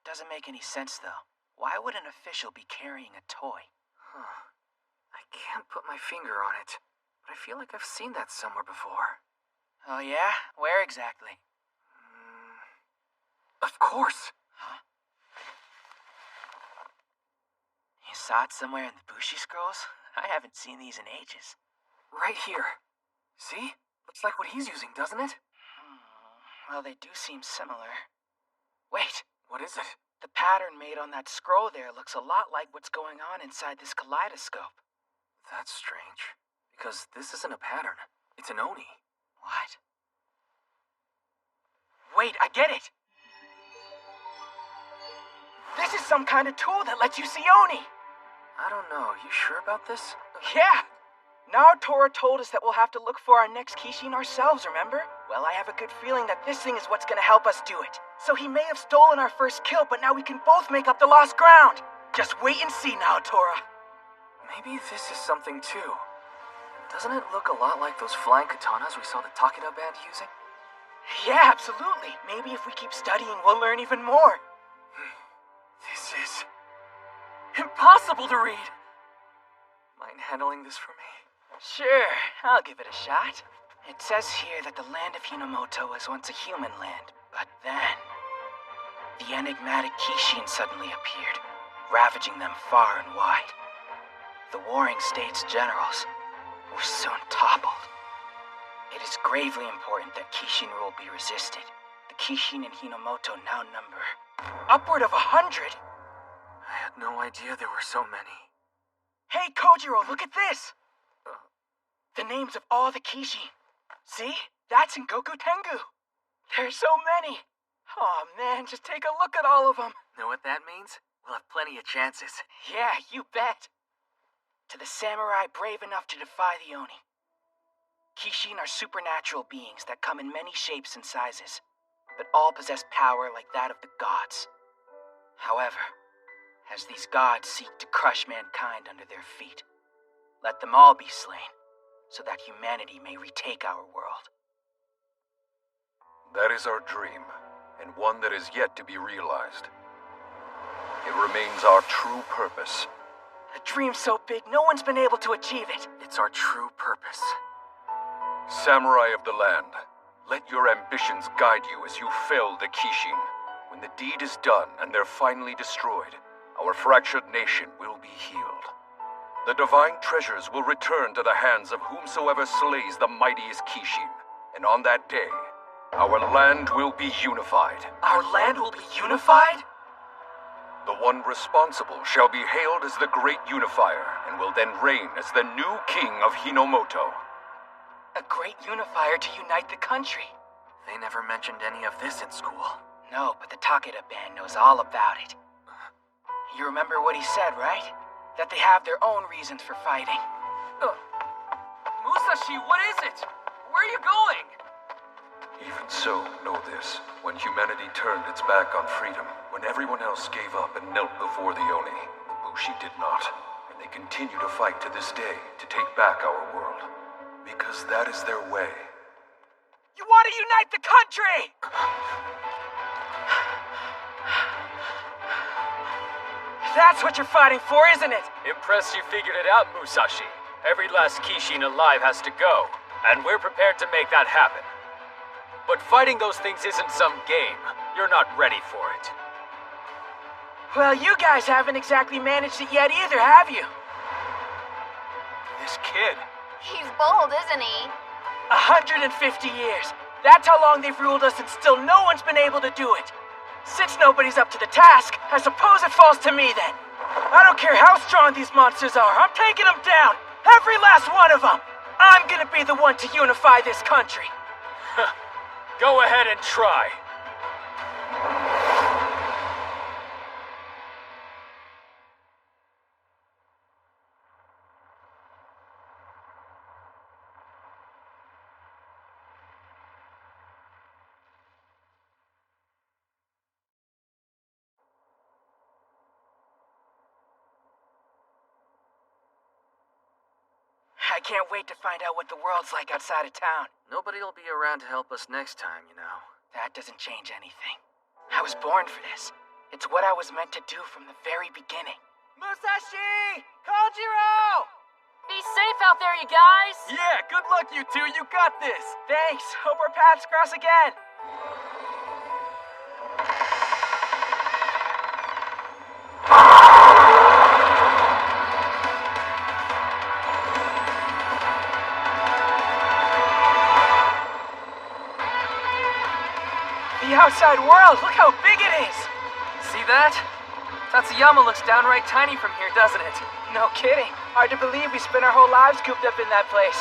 Speaker 3: Doesn't make any sense, though. Why would an official be carrying a toy?
Speaker 7: Huh. I can't put my finger on it, but I feel like I've seen that somewhere before.
Speaker 3: Oh, yeah? Where exactly?
Speaker 7: Of course.
Speaker 3: Huh? You saw it somewhere in the Bushi Scrolls? I haven't seen these in ages.
Speaker 7: Right here. See? Looks like what he's using, doesn't it?
Speaker 3: Well, they do seem similar. Wait.
Speaker 7: What is it?
Speaker 3: The pattern made on that scroll there looks a lot like what's going on inside this kaleidoscope.
Speaker 7: That's strange. Because this isn't a pattern. It's an Oni.
Speaker 3: What? Wait, I get it! This is some kind of tool that lets you see Oni!
Speaker 7: I don't know. You sure about this?
Speaker 3: Yeah! Naotora told us that we'll have to look for our next Kishin ourselves, remember? Well, I have a good feeling that this thing is what's gonna help us do it. So he may have stolen our first kill, but now we can both make up the lost ground. Just wait and see, Naotora.
Speaker 7: Maybe this is something too. Doesn't it look a lot like those flying katanas we saw the Takeda band using?
Speaker 3: Yeah, absolutely. Maybe if we keep studying, we'll learn even more.
Speaker 7: This is impossible to read. Mind handling this for me?
Speaker 3: Sure, I'll give it a shot. It says here that the land of Hinomoto was once a human land, but then the enigmatic Kishin suddenly appeared, ravaging them far and wide. The warring states' generals were soon toppled. It is gravely important that Kishin rule be resisted. The Kishin in Hinomoto now number upward of 100.
Speaker 7: I had no idea there were so many.
Speaker 3: Hey, Kojiro, look at this! The names of all the Kishin. See? That's in Goku Tengu. There's so many. Oh man, just take a look at all of them.
Speaker 7: Know what that means? We'll have plenty of chances.
Speaker 3: Yeah, you bet. To the samurai brave enough to defy the Oni. Kishin are supernatural beings that come in many shapes and sizes, but all possess power like that of the gods. However, as these gods seek to crush mankind under their feet, let them all be slain, so that humanity may retake our world.
Speaker 1: That is our dream, and one that is yet to be realized. It remains our true purpose.
Speaker 3: A dream so big, no one's been able to achieve it.
Speaker 7: It's our true purpose.
Speaker 1: Samurai of the land, let your ambitions guide you as you fell the Kishin. When the deed is done and they're finally destroyed, our fractured nation will be healed. The divine treasures will return to the hands of whomsoever slays the mightiest Kishin, and on that day, our land will be unified.
Speaker 3: Our land will be unified?
Speaker 1: The one responsible shall be hailed as the Great Unifier, and will then reign as the new king of Hinomoto.
Speaker 3: A great unifier to unite the country.
Speaker 7: They never mentioned any of this in school.
Speaker 3: No, but the Takeda band knows all about it. You remember what he said, right? That they have their own reasons for fighting.
Speaker 7: Musashi, what is it? Where are you going?
Speaker 1: Even so, know this. When humanity turned its back on freedom, when everyone else gave up and knelt before the Oni, the Bushi did not. And they continue to fight to this day to take back our world. Because that is their way.
Speaker 3: You want to unite the country! That's what you're fighting for, isn't it?
Speaker 12: Impressed you figured it out, Musashi. Every last Kishin alive has to go, and we're prepared to make that happen. But fighting those things isn't some game. You're not ready for it.
Speaker 3: Well, you guys haven't exactly managed it yet either, have you?
Speaker 11: This kid.
Speaker 5: He's bold, isn't he?
Speaker 3: 150 years. That's how long they've ruled us, and still no one's been able to do it. Since nobody's up to the task, I suppose it falls to me then. I don't care how strong these monsters are, I'm taking them down! Every last one of them! I'm gonna be the one to unify this country!
Speaker 12: Go ahead and try.
Speaker 3: I can't wait to find out what the world's like outside of town.
Speaker 7: Nobody'll be around to help us next time, you know.
Speaker 3: That doesn't change anything. I was born for this. It's what I was meant to do from the very beginning. Musashi! Kojiro!
Speaker 6: Be safe out there, you guys!
Speaker 3: Yeah, good luck, you two. You got this. Thanks. Hope our paths cross again. The outside world, look how big it is!
Speaker 7: See that? Tatsuyama looks downright tiny from here, doesn't it?
Speaker 3: No kidding. Hard to believe we spent our whole lives cooped up in that place.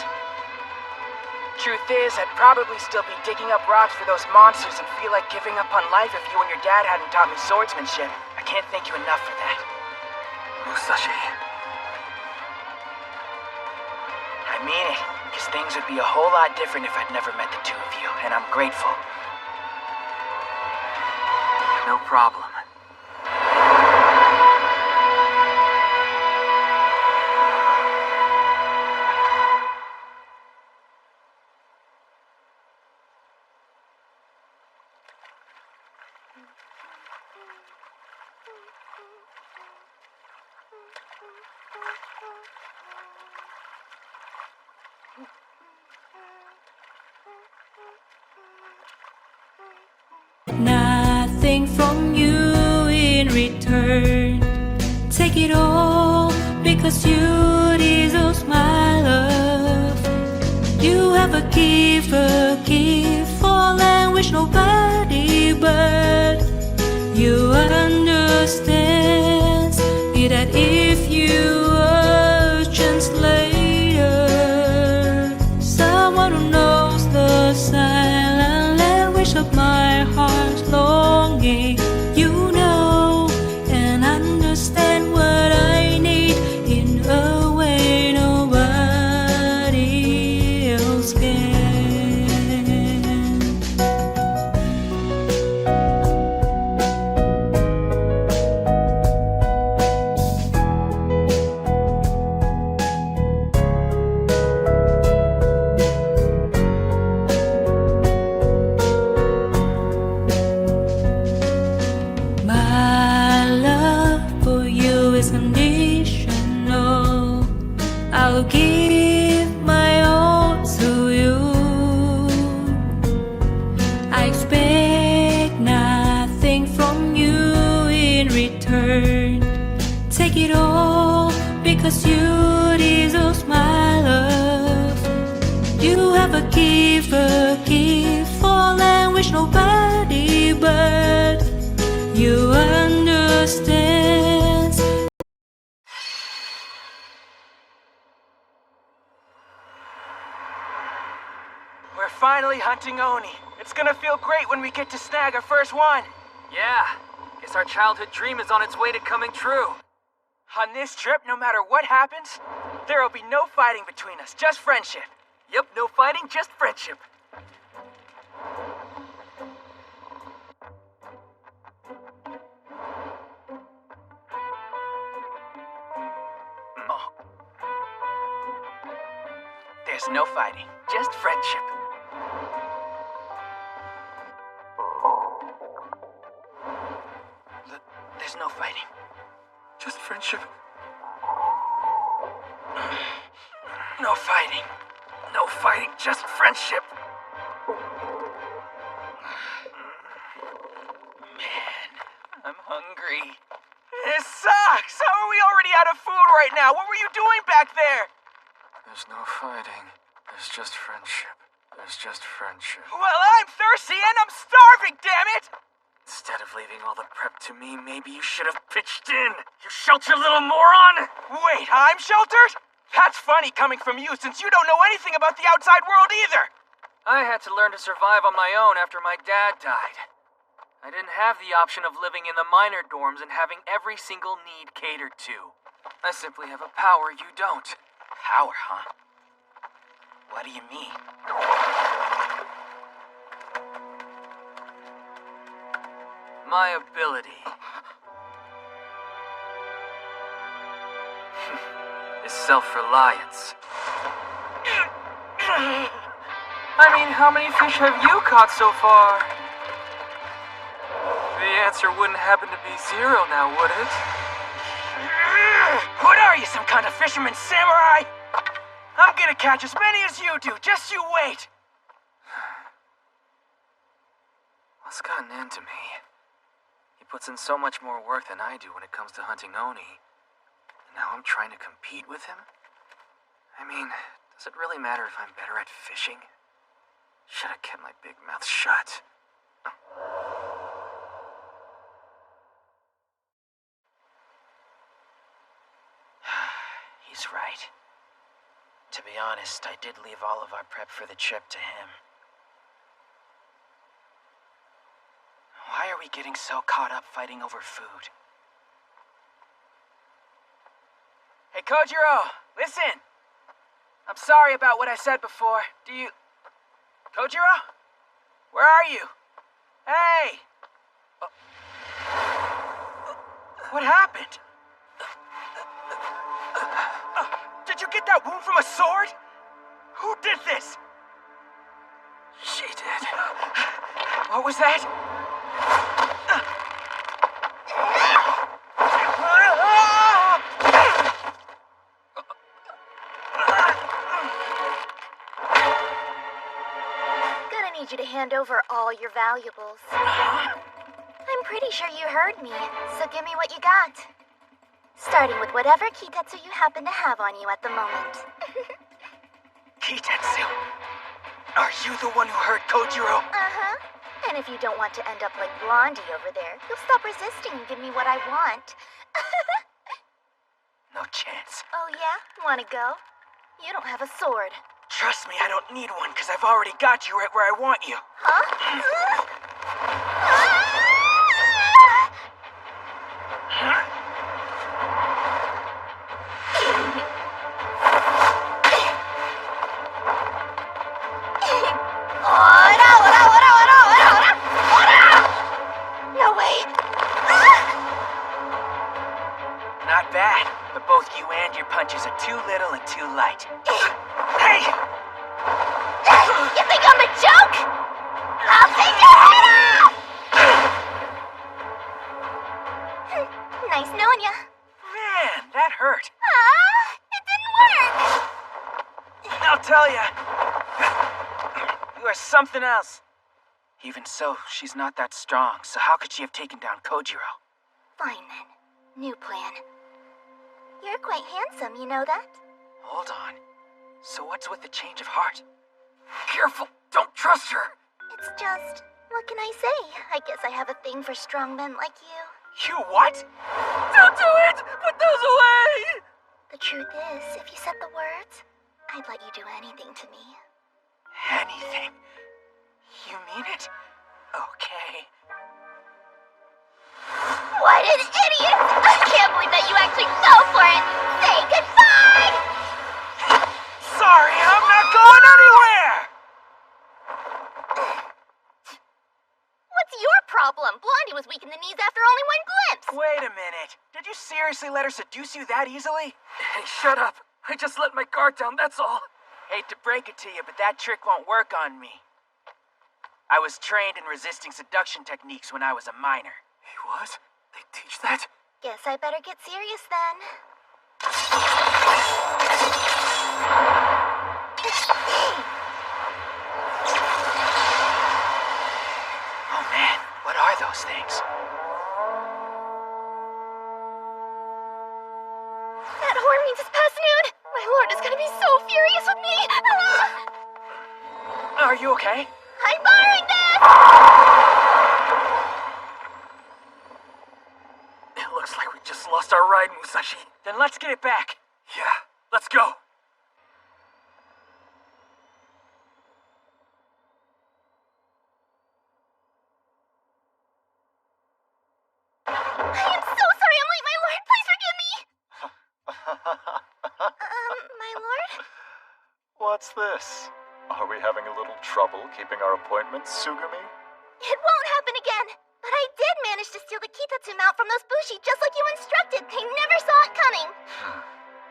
Speaker 3: Truth is, I'd probably still be digging up rocks for those monsters and feel like giving up on life if you and your dad hadn't taught me swordsmanship. I can't thank you enough for that.
Speaker 7: Musashi.
Speaker 3: I mean it, because things would be a whole lot different if I'd never met the two of you, and I'm grateful.
Speaker 7: No problem.
Speaker 16: Nothing from you in return. Take it all because you deserve my love. You have a gift for language nobody but you understands that if you were translator. will give my all to you. I expect nothing from you in return. Take it all because you deserve my love. You have a gift for language nobody but you understands.
Speaker 3: We're finally hunting Oni. It's gonna feel great when we get to snag our first one.
Speaker 7: Yeah, guess our childhood dream is on its way to coming true.
Speaker 3: On this trip, no matter what happens, there will be no fighting between us, just friendship.
Speaker 7: Yep, no fighting, just friendship.
Speaker 3: There's no fighting, just friendship. There's no fighting, just friendship. No fighting. No fighting, just friendship. Man, I'm hungry. This sucks! How are we already out of food right now? What were you doing back there?
Speaker 12: There's no fighting. There's just friendship. There's just friendship.
Speaker 3: Well, I'm thirsty and I'm starving, damn it!
Speaker 7: Instead of leaving all the prep to me, maybe you should have pitched in. You sheltered little moron!
Speaker 3: Wait, I'm sheltered? That's funny coming from you since you don't know anything about the outside world either!
Speaker 7: I had to learn to survive on my own after my dad died. I didn't have the option of living in the minor dorms and having every single need catered to. I simply have a power you don't.
Speaker 3: Power, huh? What do you mean?
Speaker 7: My ability is self-reliance. I mean, how many fish have you caught so far? The answer wouldn't happen to be 0 now, would it?
Speaker 3: What are you, some kind of fisherman samurai? I'm gonna catch as many as you do, just you wait!
Speaker 7: What's gotten into me? He puts in so much more work than I do when it comes to hunting Oni. Now I'm trying to compete with him? I mean, does it really matter if I'm better at fishing? Should have kept my big mouth shut.
Speaker 3: He's right. To be honest, I did leave all of our prep for the trip to him. Why are we getting so caught up fighting over food? Hey, Kojiro, listen! I'm sorry about what I said before. Do you... Kojiro? Where are you? Hey! What happened? Did you get that wound from a sword? Who did this?
Speaker 7: She did.
Speaker 3: What was that?
Speaker 5: Gonna need you to hand over all your valuables. I'm pretty sure you heard me, so give me what you got. Starting with whatever Kitetsu you happen to have on you at the moment.
Speaker 3: Kitetsu? Are you the one who hurt Kojiro?
Speaker 5: Uh-huh. And if you don't want to end up like Blondie over there, you'll stop resisting and give me what I want.
Speaker 3: No chance.
Speaker 5: Oh yeah? Wanna go? You don't have a sword.
Speaker 3: Trust me, I don't need one, because I've already got you right where I want you.
Speaker 5: Huh? No way!
Speaker 3: Not bad, but both you and your punches are too little and too light. Hey!
Speaker 5: You think I'm a joke? I'll take your head off! Nice knowing ya.
Speaker 3: Man, that hurt.
Speaker 5: It didn't work.
Speaker 3: tell ya. You are something else. Even so, she's not that strong, so how could she have taken down Kojiro?
Speaker 5: Fine then. New plan. You're quite handsome, you know that?
Speaker 3: Hold on. So what's with the change of heart?
Speaker 7: Careful! Don't trust her!
Speaker 5: It's just, what can I say? I guess I have a thing for strong men like you.
Speaker 3: You what?
Speaker 7: Don't do it! Put those away!
Speaker 5: The truth is, if you said the words, I'd let you do anything to me.
Speaker 3: Anything? You mean it? Okay.
Speaker 5: What an idiot! I can't believe that you actually fell for it! Say goodbye!
Speaker 3: Sorry, I'm not going anywhere!
Speaker 5: What's your problem? Blondie was weak in the knees after only one glimpse!
Speaker 3: Wait a minute. Did you seriously let her seduce you that easily?
Speaker 7: Hey, shut up. I just let my guard down, that's all.
Speaker 3: Hate to break it to you, but that trick won't work on me. I was trained in resisting seduction techniques when I was a minor.
Speaker 7: He was? They teach that?
Speaker 5: Guess I better get serious then.
Speaker 3: Oh man, what are those things?
Speaker 5: That horn means it's past noon! My lord is gonna be so furious with me!
Speaker 3: Are you okay?
Speaker 5: I'm borrowing this!
Speaker 7: It looks like we just lost our ride, Musashi.
Speaker 3: Then let's get it back.
Speaker 7: Yeah, let's go.
Speaker 5: I am so sorry I'm late, my lord! Please forgive me! My lord?
Speaker 14: What's this? Are we having a little trouble keeping our appointments, Sugumi?
Speaker 5: It won't happen again! But I did manage to steal the Kitatsu mount from those Bushi just like you instructed. They never saw it coming.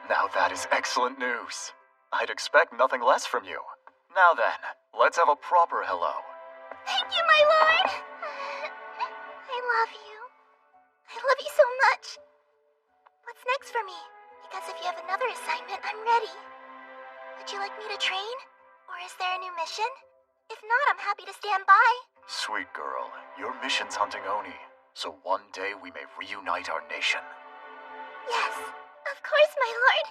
Speaker 14: Now that is excellent news. I'd expect nothing less from you. Now then, let's have a proper hello.
Speaker 5: Thank you, my lord! I love you. I love you so much. What's next for me? Because if you have another assignment, I'm ready. Would you like me to train? Or is there a new mission? If not, I'm happy to stand by.
Speaker 14: Sweet girl, your mission's hunting Oni, so one day we may reunite our nation.
Speaker 5: Yes, of course, my lord.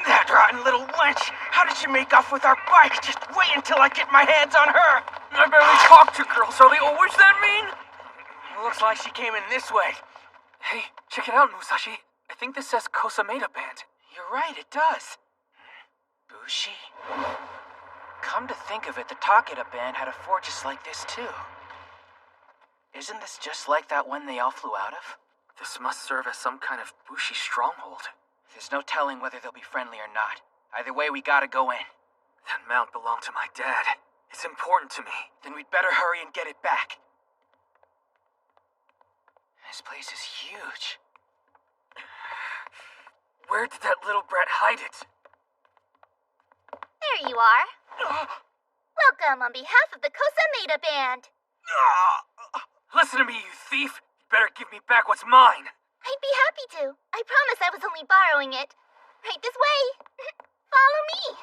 Speaker 3: That rotten little wench! How did she make off with our bike? Just wait until I get my hands on her!
Speaker 7: I barely talked to girls. Are they always that mean?
Speaker 3: Looks like she came in this way.
Speaker 7: Hey, check it out, Musashi. I think this says Kosameda Band.
Speaker 3: You're right, it does. Bushi? Come to think of it, the Takeda band had a fort just like this too. Isn't this just like that one they all flew out of?
Speaker 7: This must serve as some kind of Bushi stronghold.
Speaker 3: There's no telling whether they'll be friendly or not. Either way, we gotta go in.
Speaker 7: That mount belonged to my dad. It's important to me.
Speaker 3: Then we'd better hurry and get it back. This place is huge.
Speaker 7: Where did that little brat hide it?
Speaker 5: There you are. Welcome on behalf of the Kosameda Band.
Speaker 7: Listen to me, you thief. You better give me back what's mine.
Speaker 5: I'd be happy to. I promise I was only borrowing it. Right this way. Follow me.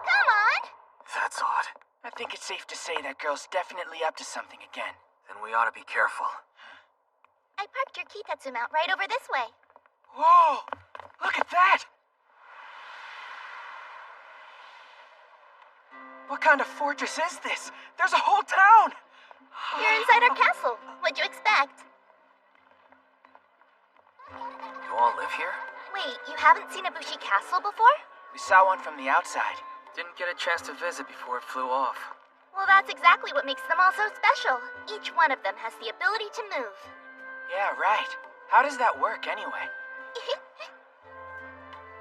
Speaker 5: Come on.
Speaker 7: That's odd.
Speaker 3: I think it's safe to say that girl's definitely up to something again.
Speaker 7: Then we ought to be careful.
Speaker 5: I parked your Kitatsu mount right over this way.
Speaker 3: Whoa! Look at that! What kind of fortress is this? There's a whole town!
Speaker 5: You're inside our castle. What'd you expect?
Speaker 7: You all live here?
Speaker 5: Wait, you haven't seen a Bushi castle before?
Speaker 3: We saw one from the outside.
Speaker 7: Didn't get a chance to visit before it flew off.
Speaker 5: Well, that's exactly what makes them all so special. Each one of them has the ability to move.
Speaker 3: Yeah, right. How does that work anyway?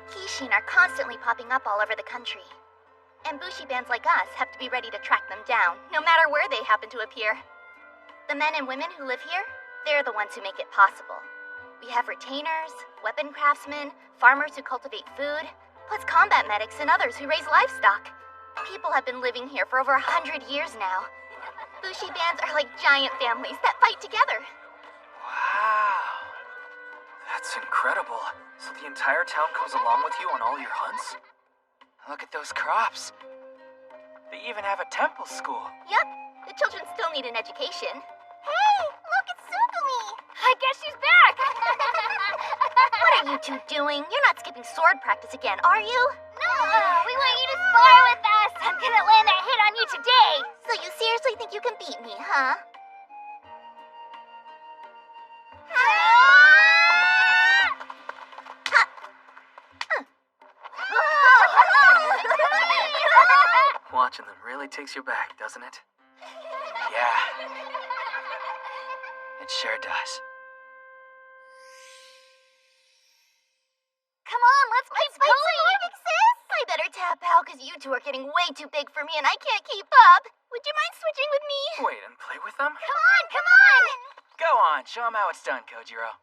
Speaker 5: Kishin are constantly popping up all over the country. And Bushi bands like us have to be ready to track them down, no matter where they happen to appear. The men and women who live here, they're the ones who make it possible. We have retainers, weapon craftsmen, farmers who cultivate food, plus combat medics and others who raise livestock. People have been living here for over 100 years now. Bushi bands are like giant families that fight together.
Speaker 3: Wow.
Speaker 7: That's incredible. So the entire town comes along with you on all your hunts?
Speaker 3: Look at those crops. They even have a temple school.
Speaker 5: Yep, the children still need an education. Hey, look, it's Sugumi! I guess she's back! What are you two doing? You're not skipping sword practice again, are you? No, we want you to spar with us! I'm gonna land that hit on you today! So you seriously think you can beat me, huh?
Speaker 7: Watching them really takes you back, doesn't it?
Speaker 3: Yeah. It sure does.
Speaker 5: Come on, let's keep going! Sis! I better tap out because you two are getting way too big for me and I can't keep up. Would you mind switching with me?
Speaker 7: Wait, and play with them?
Speaker 5: Come on, come on!
Speaker 3: Go on, show them how it's done, Kojiro.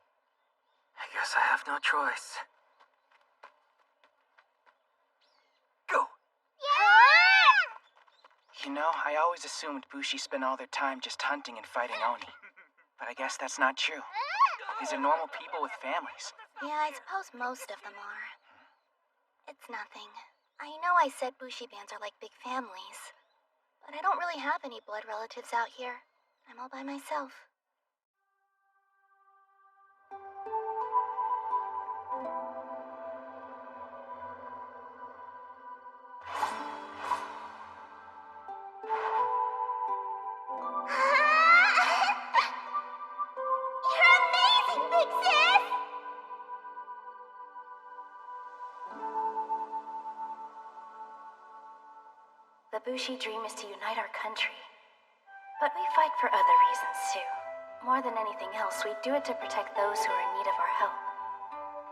Speaker 7: I guess I have no choice.
Speaker 3: Go!
Speaker 5: Yeah!
Speaker 3: You know, I always assumed Bushi spent all their time just hunting and fighting Oni. But I guess that's not true. These are normal people with families.
Speaker 5: Yeah, I suppose most of them are. It's nothing. I know I said Bushi bands are like big families, but I don't really have any blood relatives out here. I'm all by myself. You're amazing, big sis! The Bushi dream is to unite our country. But we fight for other reasons too. More than anything else, we do it to protect those who are in need of our help.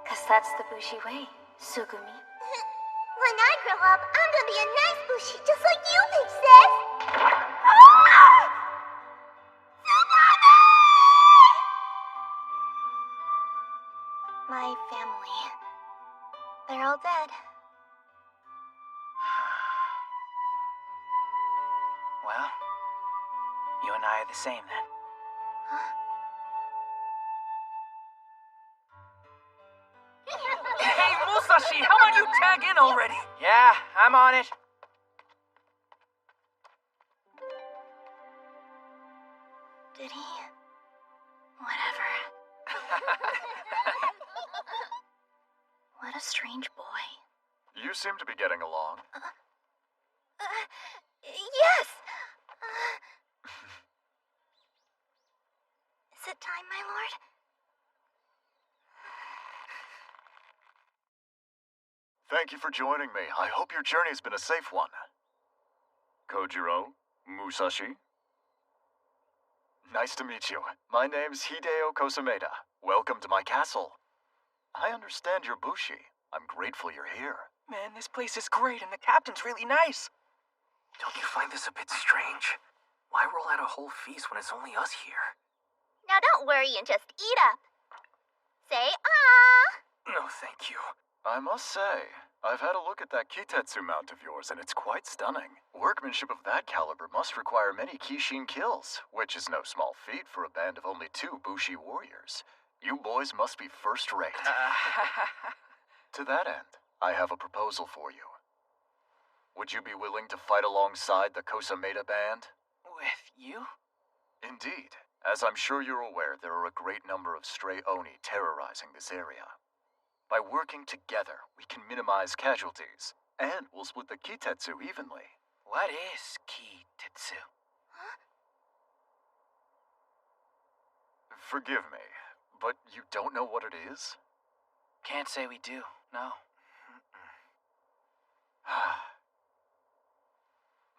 Speaker 5: 'Cause that's the Bushi way, Sugumi. When I grow up, I'm gonna be a nice Bushi just like you, big sis! My family. They're all dead.
Speaker 3: Well, you and I are the same then.
Speaker 7: Hey, Musashi, how about you tag in already?
Speaker 3: Yeah, I'm on it.
Speaker 5: Did he? Whatever. What a strange boy.
Speaker 14: You seem to be getting along.
Speaker 5: Yes! Is it time, my lord?
Speaker 14: Thank you for joining me. I hope your journey's been a safe one. Kojiro, Musashi. Nice to meet you. My name's Hideo Kosameda. Welcome to my castle. I understand you're Bushi. I'm grateful you're here.
Speaker 3: Man, this place is great and the captain's really nice.
Speaker 7: Don't you find this a bit strange? Why roll out a whole feast when it's only us here?
Speaker 5: Now don't worry and just eat up. Say ah!
Speaker 7: No, thank you.
Speaker 14: I must say, I've had a look at that Kitetsu mount of yours and it's quite stunning. Workmanship of that caliber must require many Kishin kills, which is no small feat for a band of only 2 Bushi warriors. You boys must be first rate. To that end, I have a proposal for you. Would you be willing to fight alongside the Kosameda band?
Speaker 3: With you?
Speaker 14: Indeed. As I'm sure you're aware, there are a great number of stray Oni terrorizing this area. By working together, we can minimize casualties, and we'll split the Kitetsu evenly.
Speaker 3: What is Kitetsu?
Speaker 14: Forgive me, but you don't know what it is?
Speaker 3: Can't say we do, no.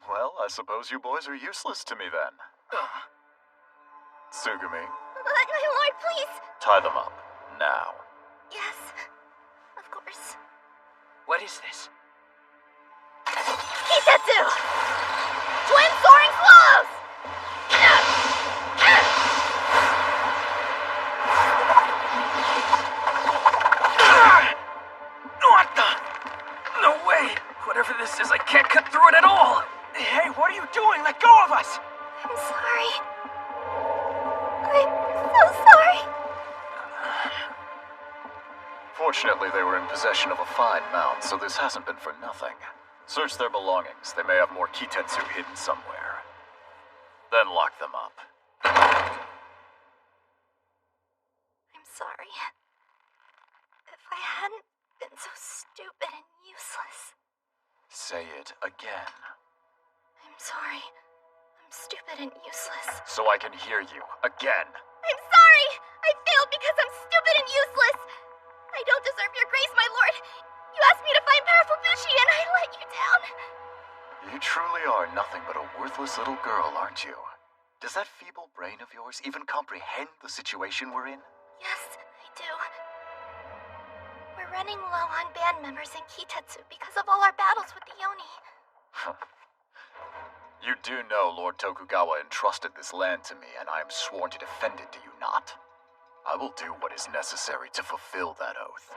Speaker 14: Well, I suppose you boys are useless to me then. Sugumi,
Speaker 5: My lord, please!
Speaker 14: tie them up, now.
Speaker 5: Yes, of course.
Speaker 3: What is this?
Speaker 5: Kitetsu! Twin soaring swallows!
Speaker 7: What the? No way! Whatever this is, I can't cut through it at all!
Speaker 3: Hey, what are you doing? Let go of us!
Speaker 5: I'm sorry. I'm so sorry.
Speaker 14: Fortunately, they were in possession of a fine mount, so this hasn't been for nothing. Search their belongings. They may have more Kitetsu hidden somewhere. Then lock them up.
Speaker 5: I'm sorry. If I hadn't been so stupid and useless.
Speaker 14: Say it again.
Speaker 5: I'm sorry. I'm stupid and useless.
Speaker 14: So I can hear you. Again.
Speaker 5: I'm sorry! I failed because I'm stupid and useless! I don't deserve your grace, my lord! You asked me to find powerful Bushi and I let you down!
Speaker 14: You truly are nothing but a worthless little girl, aren't you? Does that feeble brain of yours even comprehend the situation we're in?
Speaker 5: Yes, I do. We're running low on band members in Kitetsu because of all our battles with the Yoni.
Speaker 14: You do know Lord Tokugawa entrusted this land to me, and I am sworn to defend it, do you not? I will do what is necessary to fulfill that oath.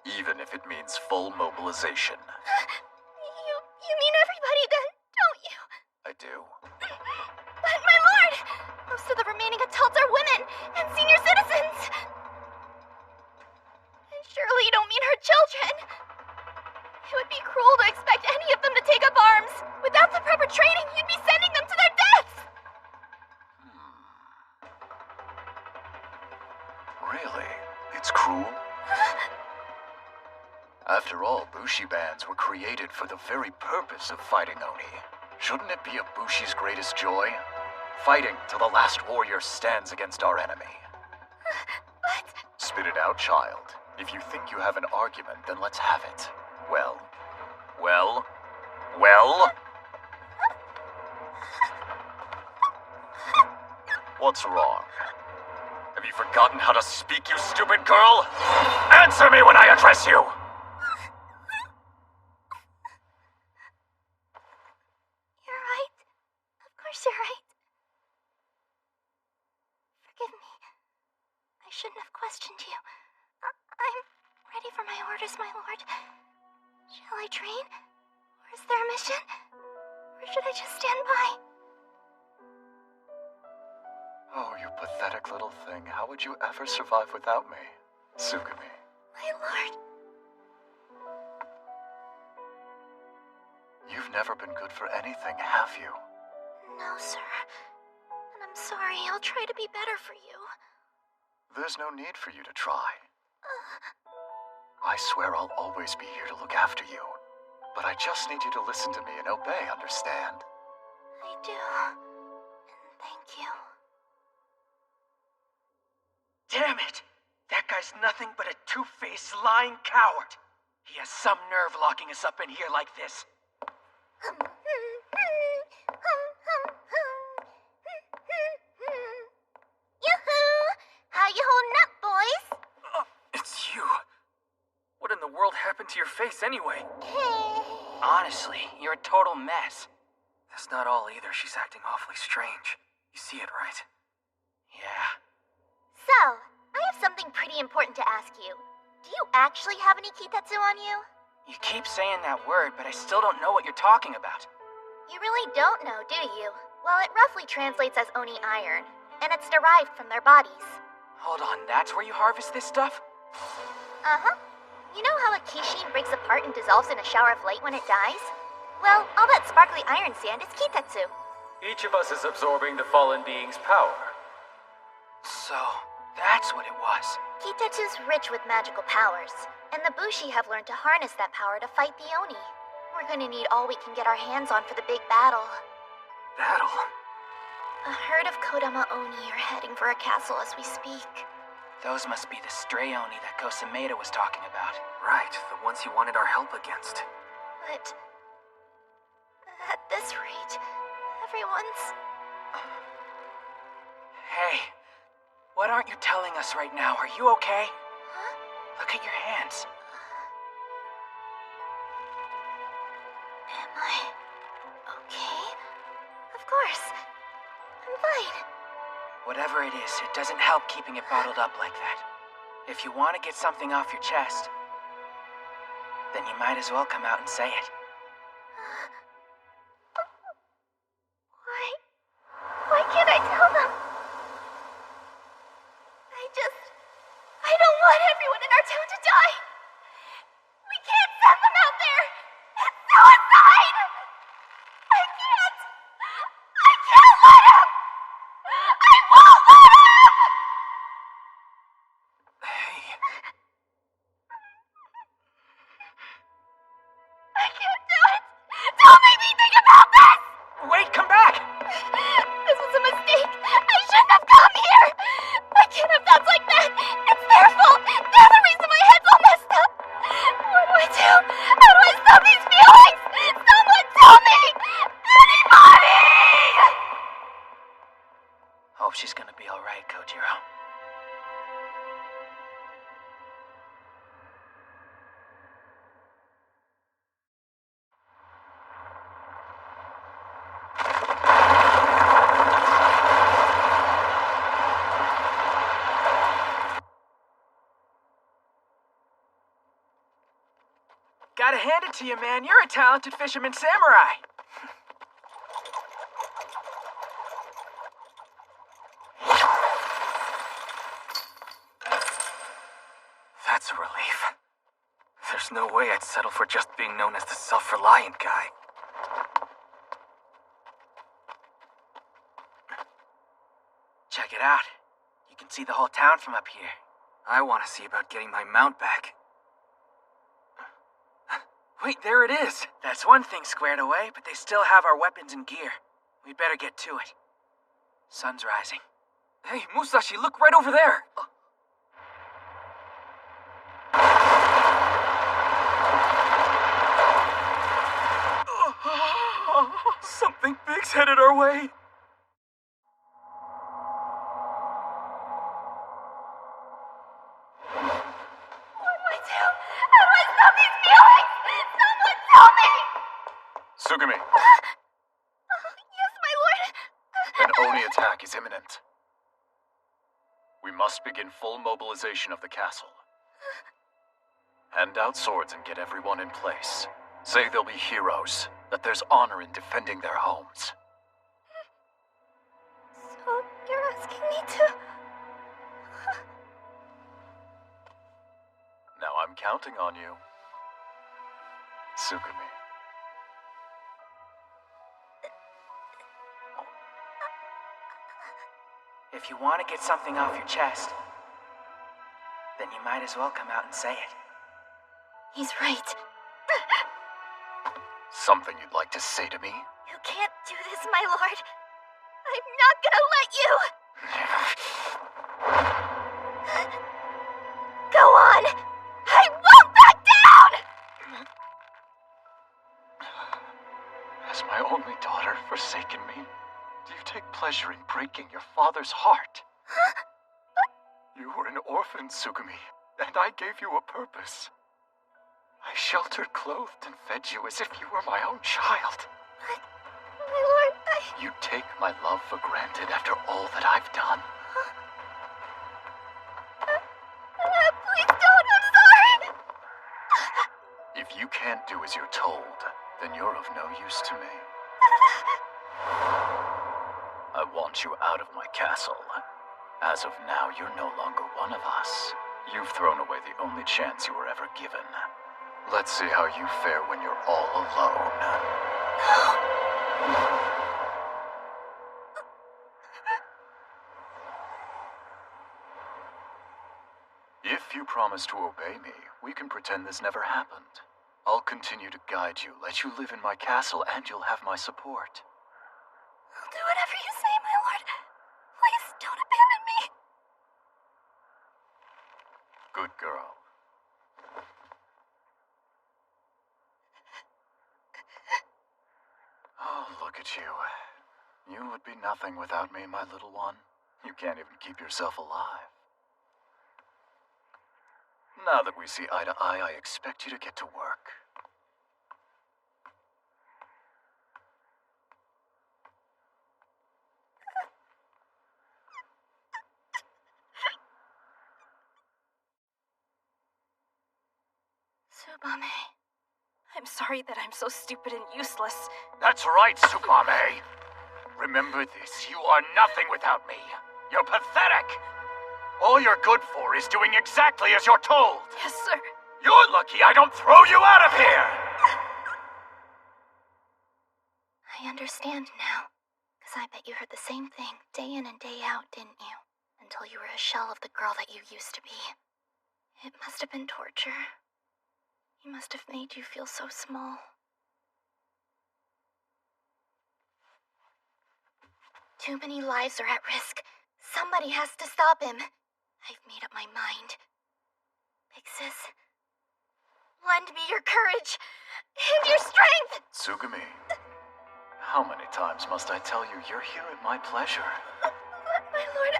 Speaker 14: Even if it means full mobilization.
Speaker 5: You mean everybody then, don't you?
Speaker 14: I do.
Speaker 5: But my lord! Most of the remaining adults are women and senior citizens! And surely you don't mean her children? It would be cruel to expect any of them to take up arms. Without the proper training, you'd be sending them to their deaths!
Speaker 14: Really? It's cruel? After all, Bushi bands were created for the very purpose of fighting Oni. Shouldn't it be a Bushi's greatest joy? Fighting till the last warrior stands against our enemy.
Speaker 5: But...
Speaker 14: Spit it out, child. If you think you have an argument, then let's have it. Well? What's wrong? Have you forgotten how to speak, you stupid girl? Answer me when I address you!
Speaker 5: You're right. Of course you're right. Forgive me. I shouldn't have questioned you. I'm ready for my orders, my lord. Shall I train? Or is there a mission? Or should I just stand by?
Speaker 14: Oh, you pathetic little thing. How would you ever survive without me? Tsugumi.
Speaker 5: My lord.
Speaker 14: You've never been good for anything, have you?
Speaker 5: No, sir. And I'm sorry. I'll try to be better for you.
Speaker 14: There's no need for you to try. I swear I'll always be here to look after you. But I just need you to listen to me and obey, understand?
Speaker 5: I do. And thank you.
Speaker 9: Damn it! That guy's nothing but a two-faced, lying coward. He has some nerve locking us up in here like this.
Speaker 5: Yoo-hoo! How you holding up, boys?
Speaker 7: It's you. What in the world happened to your face anyway?
Speaker 3: Honestly, you're a total mess.
Speaker 7: That's not all either. She's acting awfully strange. You see it, right?
Speaker 3: Yeah.
Speaker 5: So, I have something pretty important to ask you. Do you actually have any Kitetsu on you?
Speaker 3: You keep saying that word, but I still don't know what you're talking about.
Speaker 5: You really don't know, do you? Well, it roughly translates as Oni Iron, and it's derived from their bodies.
Speaker 3: Hold on, that's where you harvest this stuff?
Speaker 5: Uh-huh. You know how a Kishin breaks apart and dissolves in a shower of light when it dies? Well, all that sparkly iron sand is Kitetsu.
Speaker 12: Each of us is absorbing the fallen being's power.
Speaker 3: So, that's what it was.
Speaker 5: Kitetsu's rich with magical powers, and the Bushi have learned to harness that power to fight the Oni. We're gonna need all we can get our hands on for the big battle.
Speaker 7: Battle?
Speaker 5: A herd of Kodama Oni are heading for a castle as we speak.
Speaker 3: Those must be the stray Oni that Kosameda was talking about.
Speaker 7: Right, the ones he wanted our help against.
Speaker 5: But... at this rate, everyone's...
Speaker 3: Hey, what aren't you telling us right now? Are you okay?
Speaker 5: Huh?
Speaker 3: Look at your hands.
Speaker 5: Am I... okay? Of course. I'm fine.
Speaker 3: Whatever it is, it doesn't help keeping it bottled up like that. If you want to get something off your chest, then you might as well come out and say it.
Speaker 5: Why can't I tell them? I just going to die. We can't send them out there. It's suicide. I can't let him. I won't let him.
Speaker 3: Hey.
Speaker 5: I can't do it. Don't make me think about this.
Speaker 3: Wait, come back.
Speaker 5: This was a mistake. I shouldn't have come here. I can't have thoughts like that. It's their fault. They're the reason my head's all messed up. What do I do? How do I stop these feelings? Someone tell me! Anybody!
Speaker 3: Hope she's gonna be alright, Kojiro. Gotta hand it to you, man. You're a talented fisherman samurai. That's a relief. There's no way I'd settle for just being known as the self-reliant guy. Check it out. You can see the whole town from up here. I want to see about getting my mount back. Wait, there it is! That's one thing squared away, but they still have our weapons and gear. We'd better get to it. Sun's rising. Hey, Musashi, look right over there! Something big's headed our way!
Speaker 14: Tsugumi,
Speaker 5: Yes, my lord.
Speaker 14: an Oni attack is imminent. We must begin full mobilization of the castle. Hand out swords and get everyone in place. Say they'll be heroes, that there's honor in defending their homes.
Speaker 5: So, you're asking me to...
Speaker 14: Now I'm counting on you. Tsugumi.
Speaker 3: If you want to get something off your chest, then you might as well come out and say it.
Speaker 5: He's right.
Speaker 14: Something you'd like to say to me?
Speaker 5: You can't do this, my lord. I'm not gonna let you! Go on! I won't back down!
Speaker 14: Has my only daughter forsaken me? Do you take pleasure in breaking your father's heart? You were an orphan, Tsugumi, and I gave you a purpose. I sheltered, clothed, and fed you as if you were my own child.
Speaker 5: But, my lord,
Speaker 14: You take my love for granted after all that I've done.
Speaker 5: Please don't, I'm sorry!
Speaker 14: If you can't do as you're told, then you're of no use to me. I want you out of my castle. As of now, you're no longer one of us. You've thrown away the only chance you were ever given. Let's see how you fare when you're all alone. If you promise to obey me, we can pretend this never happened. I'll continue to guide you, let you live in my castle, and you'll have my support.
Speaker 5: I'll do whatever you say, my lord. Please don't abandon me.
Speaker 14: Good girl. Oh, look at you. You would be nothing without me, my little one. You can't even keep yourself alive. Now that we see eye to eye, I expect you to get to work.
Speaker 4: Tsubame, I'm sorry that I'm so stupid and useless.
Speaker 14: That's right, Tsubame. Remember this, you are nothing without me. You're pathetic. All you're good for is doing exactly as you're told.
Speaker 6: Yes, sir.
Speaker 14: You're lucky I don't throw you out of here!
Speaker 5: I understand now. Because I bet you heard the same thing day in and day out, didn't you? Until you were a shell of the girl that you used to be. It must have been torture. He must have made you feel so small. Too many lives are at risk. Somebody has to stop him. I've made up my mind. Big Sis, lend me your courage and your strength!
Speaker 14: Tsugumi, how many times must I tell you you're here at my pleasure?
Speaker 5: My lord,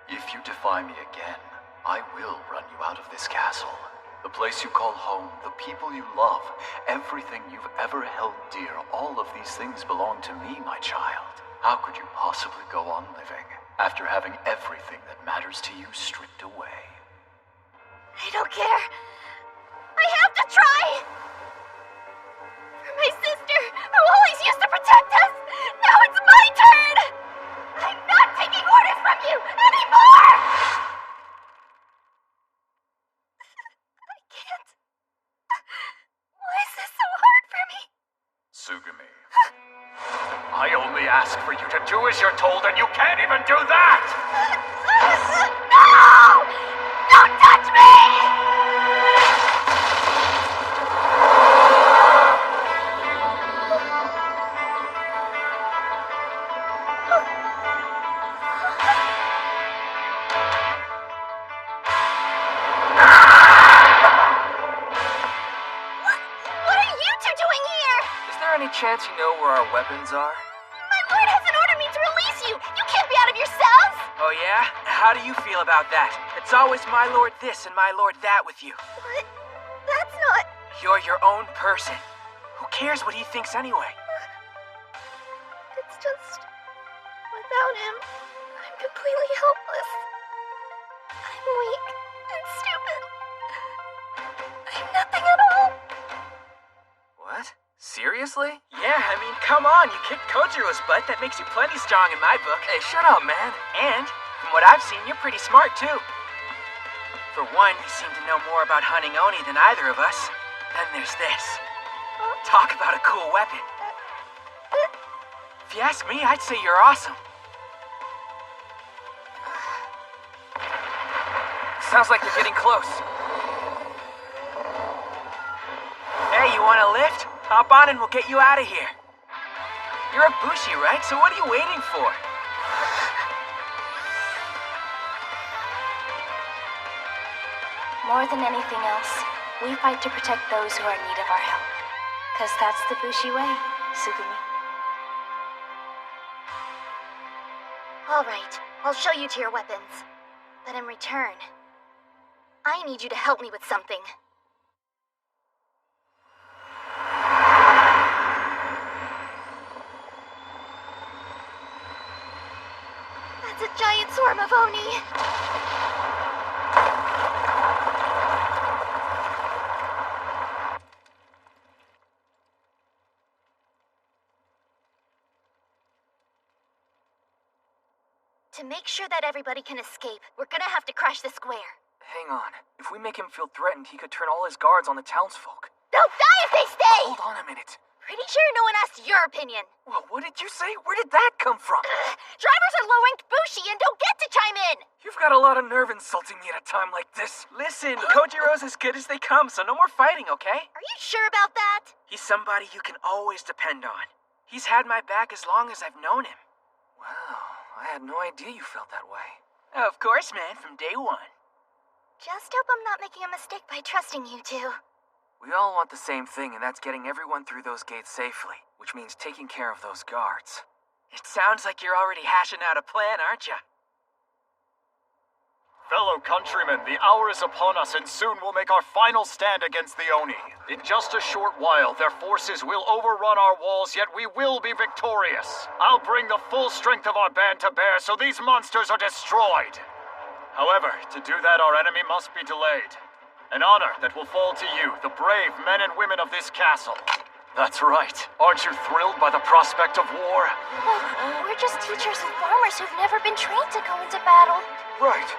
Speaker 14: If you defy me again, I will run you out of this castle. The place you call home, the people you love, everything you've ever held dear, all of these things belong to me, my child. How could you possibly go on living after having everything that matters to you stripped away?
Speaker 5: I don't care. I have to try! For my sister, who always used to protect us, now it's my turn! I'm not taking orders from you anymore! I can't. Why is this so hard for me?
Speaker 14: Tsugumi, I only ask for you to do as you're told, and you can't even do that!
Speaker 5: No! Don't touch me! What are you two doing here?
Speaker 7: Is there any chance you know where our weapons are?
Speaker 5: My lord hasn't ordered me to release you! You can't be out of your cells!
Speaker 3: Oh yeah? How do you feel about that? It's always my lord this and my lord that with you.
Speaker 5: What? That's not...
Speaker 3: You're your own person. Who cares what he thinks anyway?
Speaker 5: It's just... Without him, I'm completely helpless. I'm weak and stupid. I'm nothing at all.
Speaker 7: What? Seriously?
Speaker 3: Yeah, I mean, come on, you kicked Kojiro's butt. That makes you plenty strong in my book.
Speaker 7: Hey, shut up, man.
Speaker 3: And, from what I've seen, you're pretty smart, too. For one, you seem to know more about hunting Oni than either of us. Then there's this. Talk about a cool weapon. If you ask me, I'd say you're awesome.
Speaker 7: Sounds like you're getting close.
Speaker 3: Hey, you want a lift? Hop on and we'll get you out of here. You're a Bushi, right? So what are you waiting for?
Speaker 5: More than anything else, we fight to protect those who are in need of our help. 'Cause that's the Bushi way, Tsugumi. All right, I'll show you to your weapons. But in return, I need you to help me with something. That's a giant swarm of Oni. To make sure that everybody can escape, we're gonna have to crash the square.
Speaker 7: Hang on. If we make him feel threatened, he could turn all his guards on the townsfolk.
Speaker 5: They'll die if they stay!
Speaker 7: Hold on a minute.
Speaker 5: Pretty sure no one asked your opinion.
Speaker 7: Well, what did you say? Where did that come from?
Speaker 5: Drivers are low-ranked Bushi and don't get to chime in!
Speaker 7: You've got a lot of nerve insulting me at a time like this.
Speaker 3: Listen, Kojiro's as good as they come, so no more fighting, okay?
Speaker 5: Are you sure about that?
Speaker 3: He's somebody you can always depend on. He's had my back as long as I've known him.
Speaker 7: Wow, I had no idea you felt that way.
Speaker 3: Of course, man, from day one.
Speaker 5: Just hope I'm not making a mistake by trusting you two.
Speaker 7: We all want the same thing, and that's getting everyone through those gates safely, which means taking care of those guards.
Speaker 3: It sounds like you're already hashing out a plan, aren't you?
Speaker 14: Fellow countrymen, the hour is upon us, and soon we'll make our final stand against the Oni. In just a short while, their forces will overrun our walls, yet we will be victorious. I'll bring the full strength of our band to bear so these monsters are destroyed. However, to do that, our enemy must be delayed. An honor that will fall to you, the brave men and women of this castle. That's right. Aren't you thrilled by the prospect of war?
Speaker 5: But we're just teachers and farmers who've never been trained to go into battle.
Speaker 7: Right.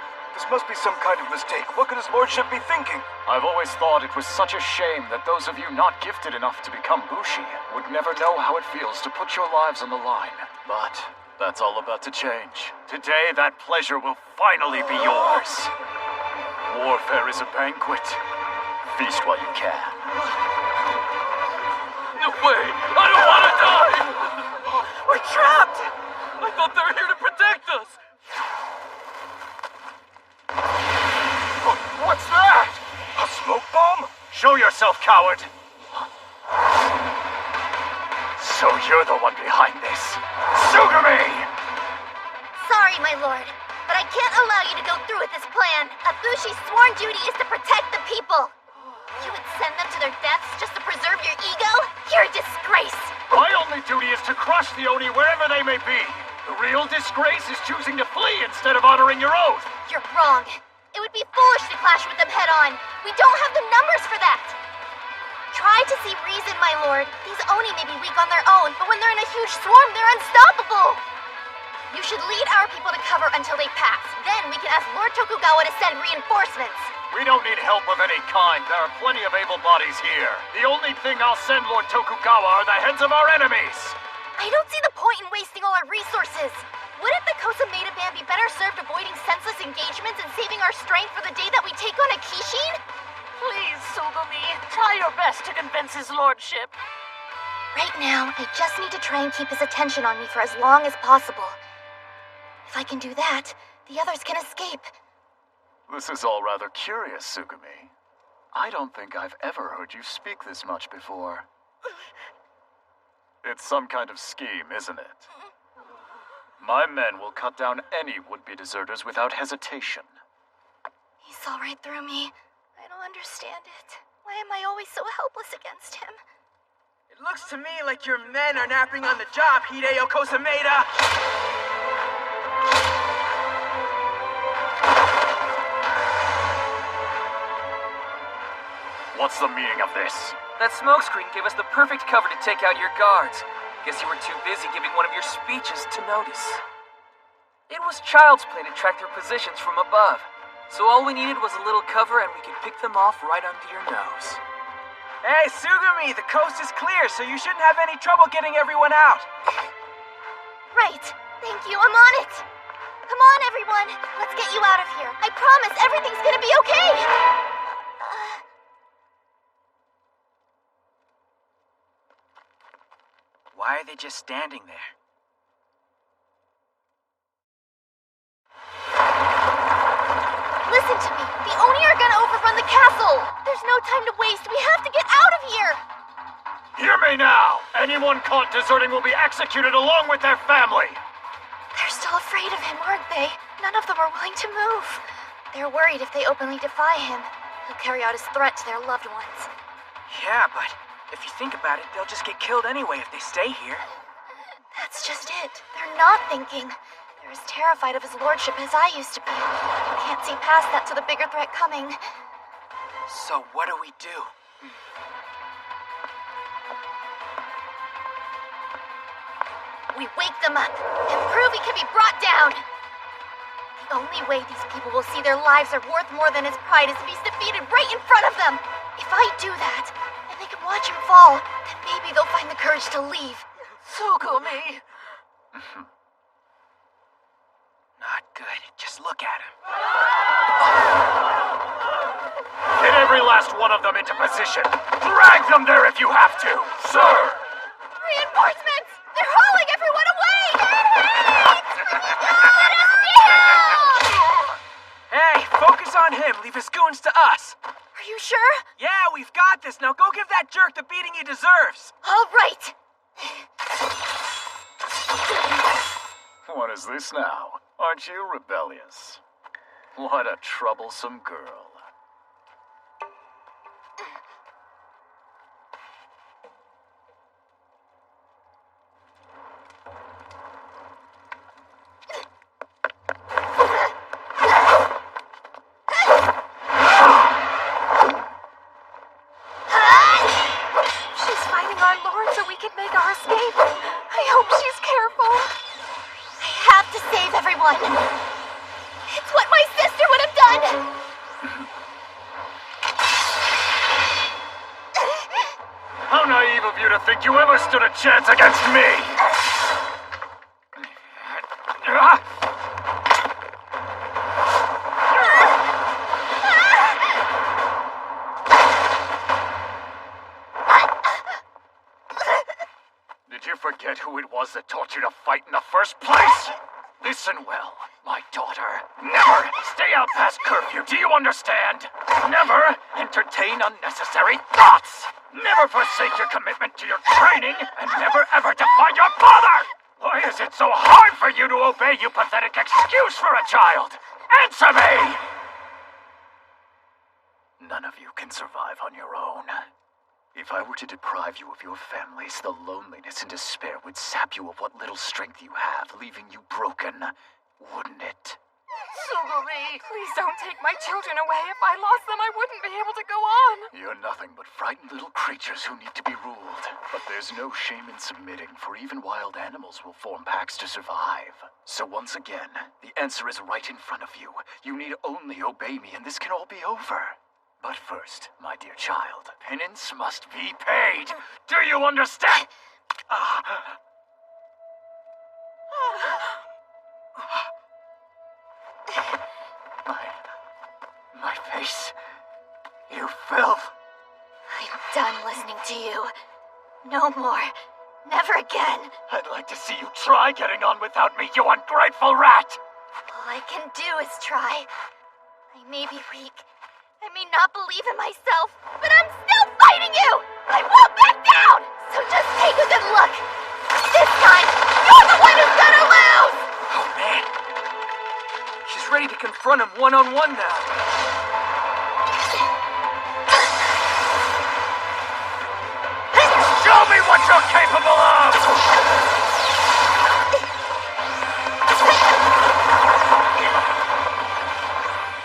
Speaker 17: must be some kind of mistake. What could his lordship be thinking?
Speaker 14: I've always thought it was such a shame that those of you not gifted enough to become Bushi would never know how it feels to put your lives on the line. But that's all about to change. Today, that pleasure will finally be yours. Warfare is a banquet. Feast while you can.
Speaker 2: No way! I don't want to die!
Speaker 3: We're trapped!
Speaker 2: I thought they were here to protect us!
Speaker 14: What's that?
Speaker 17: A smoke bomb?
Speaker 14: Show yourself, coward! So you're the one behind this. Sugumi!
Speaker 5: Sorry, my lord, but I can't allow you to go through with this plan. A Bushi's sworn duty is to protect the people. You would send them to their deaths just to preserve your ego? You're a disgrace!
Speaker 14: My only duty is to crush the Oni wherever they may be. The real disgrace is choosing to flee instead of honoring your oath.
Speaker 5: You're wrong. It would be foolish to clash with them head-on. We don't have the numbers for that. Try to see reason, my lord. These Oni may be weak on their own, but when they're in a huge swarm, they're unstoppable. You should lead our people to cover until they pass. Then we can ask Lord Tokugawa to send reinforcements.
Speaker 14: We don't need help of any kind. There are plenty of able bodies here. The only thing I'll send Lord Tokugawa are the heads of our enemies.
Speaker 5: I don't see the point in wasting all our resources. Wouldn't the Kosameda band be better served avoiding senseless engagements and saving our strength for the day that we take on a Kishin?
Speaker 6: Please, Sugumi, try your best to convince his lordship.
Speaker 5: Right now, I just need to try and keep his attention on me for as long as possible. If I can do that, the others can escape.
Speaker 14: This is all rather curious, Sugumi. I don't think I've ever heard you speak this much before. It's some kind of scheme, isn't it? My men will cut down any would-be deserters without hesitation.
Speaker 5: He saw right through me. I don't understand it. Why am I always so helpless against him?
Speaker 3: It looks to me like your men are napping on the job, Hideo Kosameda!
Speaker 14: What's the meaning of this?
Speaker 7: That smokescreen gave us the perfect cover to take out your guards. Guess you were too busy giving one of your speeches to notice. It was child's play to track their positions from above. So all we needed was a little cover and we could pick them off right under your nose.
Speaker 3: Hey, Sugumi, the coast is clear, so you shouldn't have any trouble getting everyone out.
Speaker 5: Right. Thank you, I'm on it. Come on, everyone. Let's get you out of here. I promise everything's gonna be okay.
Speaker 3: Why are they just standing there?
Speaker 5: Listen to me. The Oni are gonna overrun the castle. There's no time to waste. We have to get out of here.
Speaker 14: Hear me now! Anyone caught deserting will be executed along with their family!
Speaker 5: They're still afraid of him, aren't they? None of them are willing to move. They're worried if they openly defy him, he'll carry out his threat to their loved ones.
Speaker 3: Yeah, but if you think about it, they'll just get killed anyway if they stay here.
Speaker 5: That's just it. They're not thinking. They're as terrified of his lordship as I used to be. Can't see past that to the bigger threat coming.
Speaker 3: So what do we do?
Speaker 5: We wake them up and prove he can be brought down. The only way these people will see their lives are worth more than his pride is if he's defeated right in front of them. If I do that, and they can watch him fall, then maybe they'll find the courage to leave.
Speaker 6: Sugumi!
Speaker 3: Not good. Just look at him.
Speaker 14: Get every last one of them into position. Drag them there if you have to. Sir!
Speaker 5: Reinforcements! They're hauling everyone away!
Speaker 3: Hey, focus on him. Leave his goons to us.
Speaker 5: Are you sure?
Speaker 3: Yeah, we've got this. Now go give that jerk the beating he deserves.
Speaker 5: All right.
Speaker 14: What is this now? Aren't you rebellious? What a troublesome girl.
Speaker 5: She's fighting our lord so we can make our escape. I hope she's careful. I have to save everyone. It's what my sister would have done!
Speaker 14: stood a chance against me! Did you forget who it was that taught you to fight in the first place? Listen well, my daughter. Never stay out past curfew, do you understand? Never entertain unnecessary thoughts! Never forsake your commitment to your training, and never ever defy your father! Why is it so hard for you to obey, you pathetic excuse for a child? Answer me! None of you can survive on your own. If I were to deprive you of your families, the loneliness and despair would sap you of what little strength you have, leaving you broken, wouldn't it?
Speaker 6: Sugumi, please don't take my children away. If I lost them, I wouldn't be able to go on.
Speaker 14: You're nothing but frightened little creatures who need to be ruled. But there's no shame in submitting, for even wild animals will form packs to survive. So once again, the answer is right in front of you. You need only obey me and this can all be over. But first, my dear child, penance must be paid. Do you understand? My face. You filth.
Speaker 5: I'm done listening to you. No more. Never again.
Speaker 14: I'd like to see you try getting on without me, you ungrateful rat!
Speaker 5: All I can do is try. I may be weak. I may not believe in myself, but I'm still fighting you! I won't back down! So just take a good look. This time, you're the one who's gonna lose!
Speaker 3: Oh man. She's ready to confront him one-on-one now.
Speaker 14: Show me what you're capable of!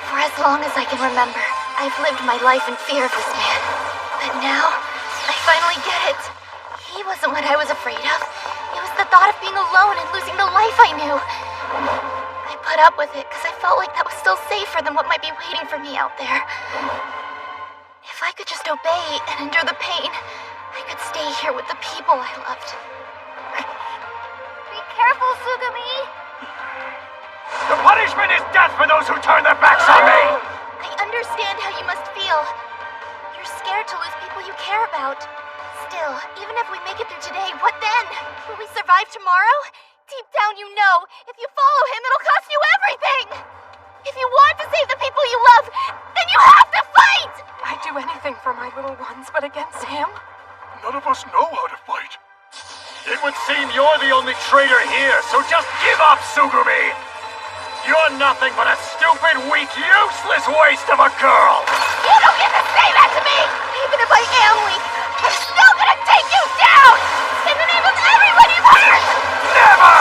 Speaker 5: For as long as I can remember, I've lived my life in fear of this man. But now, I finally get it. He wasn't what I was afraid of. It was the thought of being alone and losing the life I knew. I put up with it because I felt like that was still safer than what might be waiting for me out there. If I could just obey and endure the pain, I could stay here with the people I loved. Be careful, Sugumi!
Speaker 14: The punishment is death for those who turn their backs on me!
Speaker 5: I understand how you must feel. You're scared to lose people you care about. Still, even if we make it through today, what then? Will we survive tomorrow? Deep down you know, if you follow him, it'll cost you everything! If you want to save the people you love, then you have to fight!
Speaker 6: I'd do anything for my little ones, but against him?
Speaker 17: None of us know how to fight.
Speaker 14: It would seem you're the only traitor here, so just give up, Sugumi! You're nothing but a stupid, weak, useless waste of a girl!
Speaker 5: You don't get to say that to me! Even if I am weak, I'm still gonna take you down! In the name of everyone you've hurt!
Speaker 14: Never!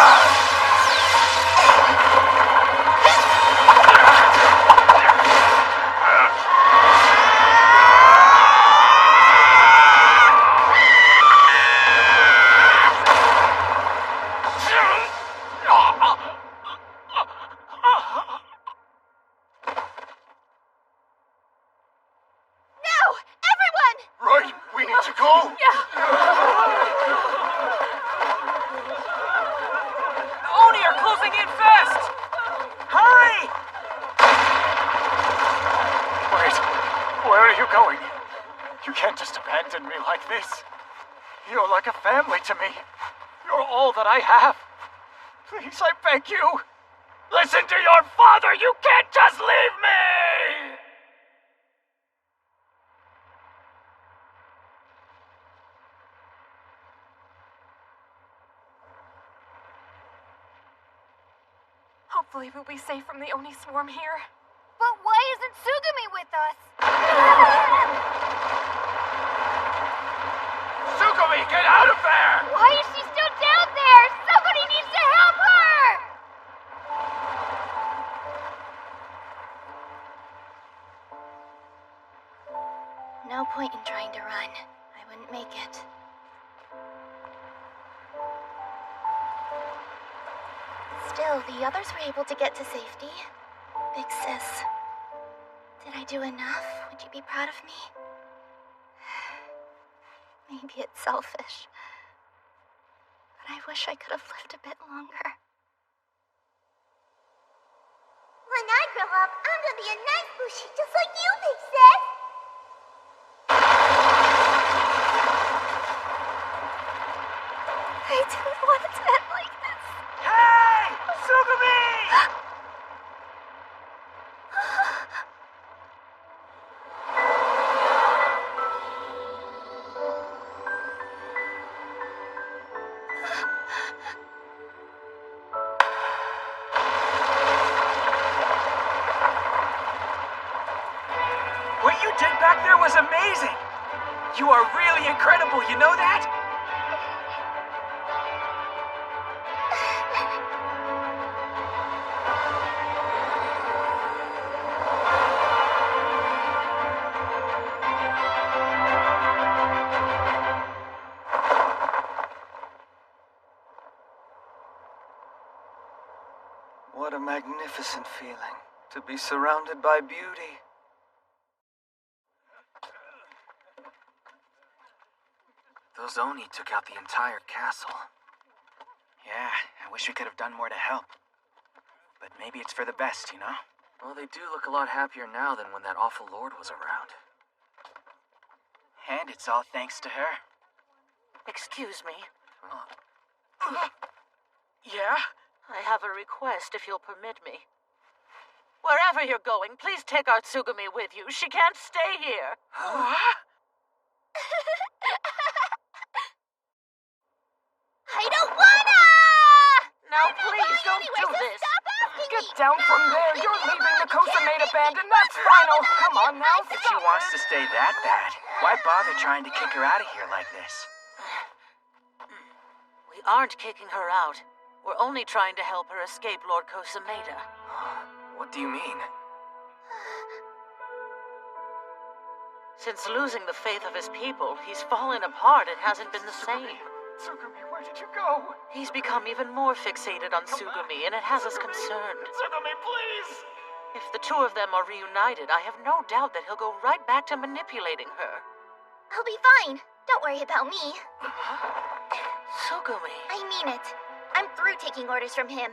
Speaker 14: You're like a family to me. You're all that I have. Please, I beg you. Listen to your father. You can't just leave me!
Speaker 6: Hopefully we'll be safe from the Oni swarm here.
Speaker 5: But why isn't Sugumi with us?
Speaker 14: Sugumi, get out of there!
Speaker 5: Why is she still down there? Somebody needs to help her! No point in trying to run. I wouldn't make it. Still, the others were able to get to safety. Big sis. Did I do enough? Would you be proud of me? Maybe it's selfish. but I wish I could have lived a bit longer. When I grow up, I'm gonna be a nice Bushi just like you, Big Sis! I didn't want it to end like this.
Speaker 9: Hey! Tsugumi! What you did back there was amazing! You are really incredible, you know that?
Speaker 3: What a magnificent feeling to be surrounded by beauty. Those Oni took out the entire castle. Yeah, I wish we could have done more to help. But maybe it's for the best, you know? Well, they do look a lot happier now than when that awful lord was around. And it's all thanks to her.
Speaker 18: Excuse me.
Speaker 8: Yeah?
Speaker 18: I have a request if you'll permit me. Wherever you're going, please take our Tsugumi with you. She can't stay here.
Speaker 5: I don't wanna!
Speaker 18: Now please don't do this.
Speaker 6: Get down from there. You're leaving the Kosameda band, and that's final. Come on now.
Speaker 3: If she wants to stay that bad, why bother trying to kick her out of here like this?
Speaker 18: We aren't kicking her out. We're only trying to help her escape Lord Kosameda.
Speaker 3: What do you mean?
Speaker 18: Since losing the faith of his people, he's fallen apart and hasn't been the same.
Speaker 9: Tsugumi, where did you go?
Speaker 18: He's become even more fixated on Tsugumi, and it has us concerned.
Speaker 9: Tsugumi, please!
Speaker 18: If the two of them are reunited, I have no doubt that he'll go right back to manipulating her.
Speaker 5: I'll be fine. Don't worry about me.
Speaker 18: Tsugumi.
Speaker 5: I mean it. I'm through taking orders from him.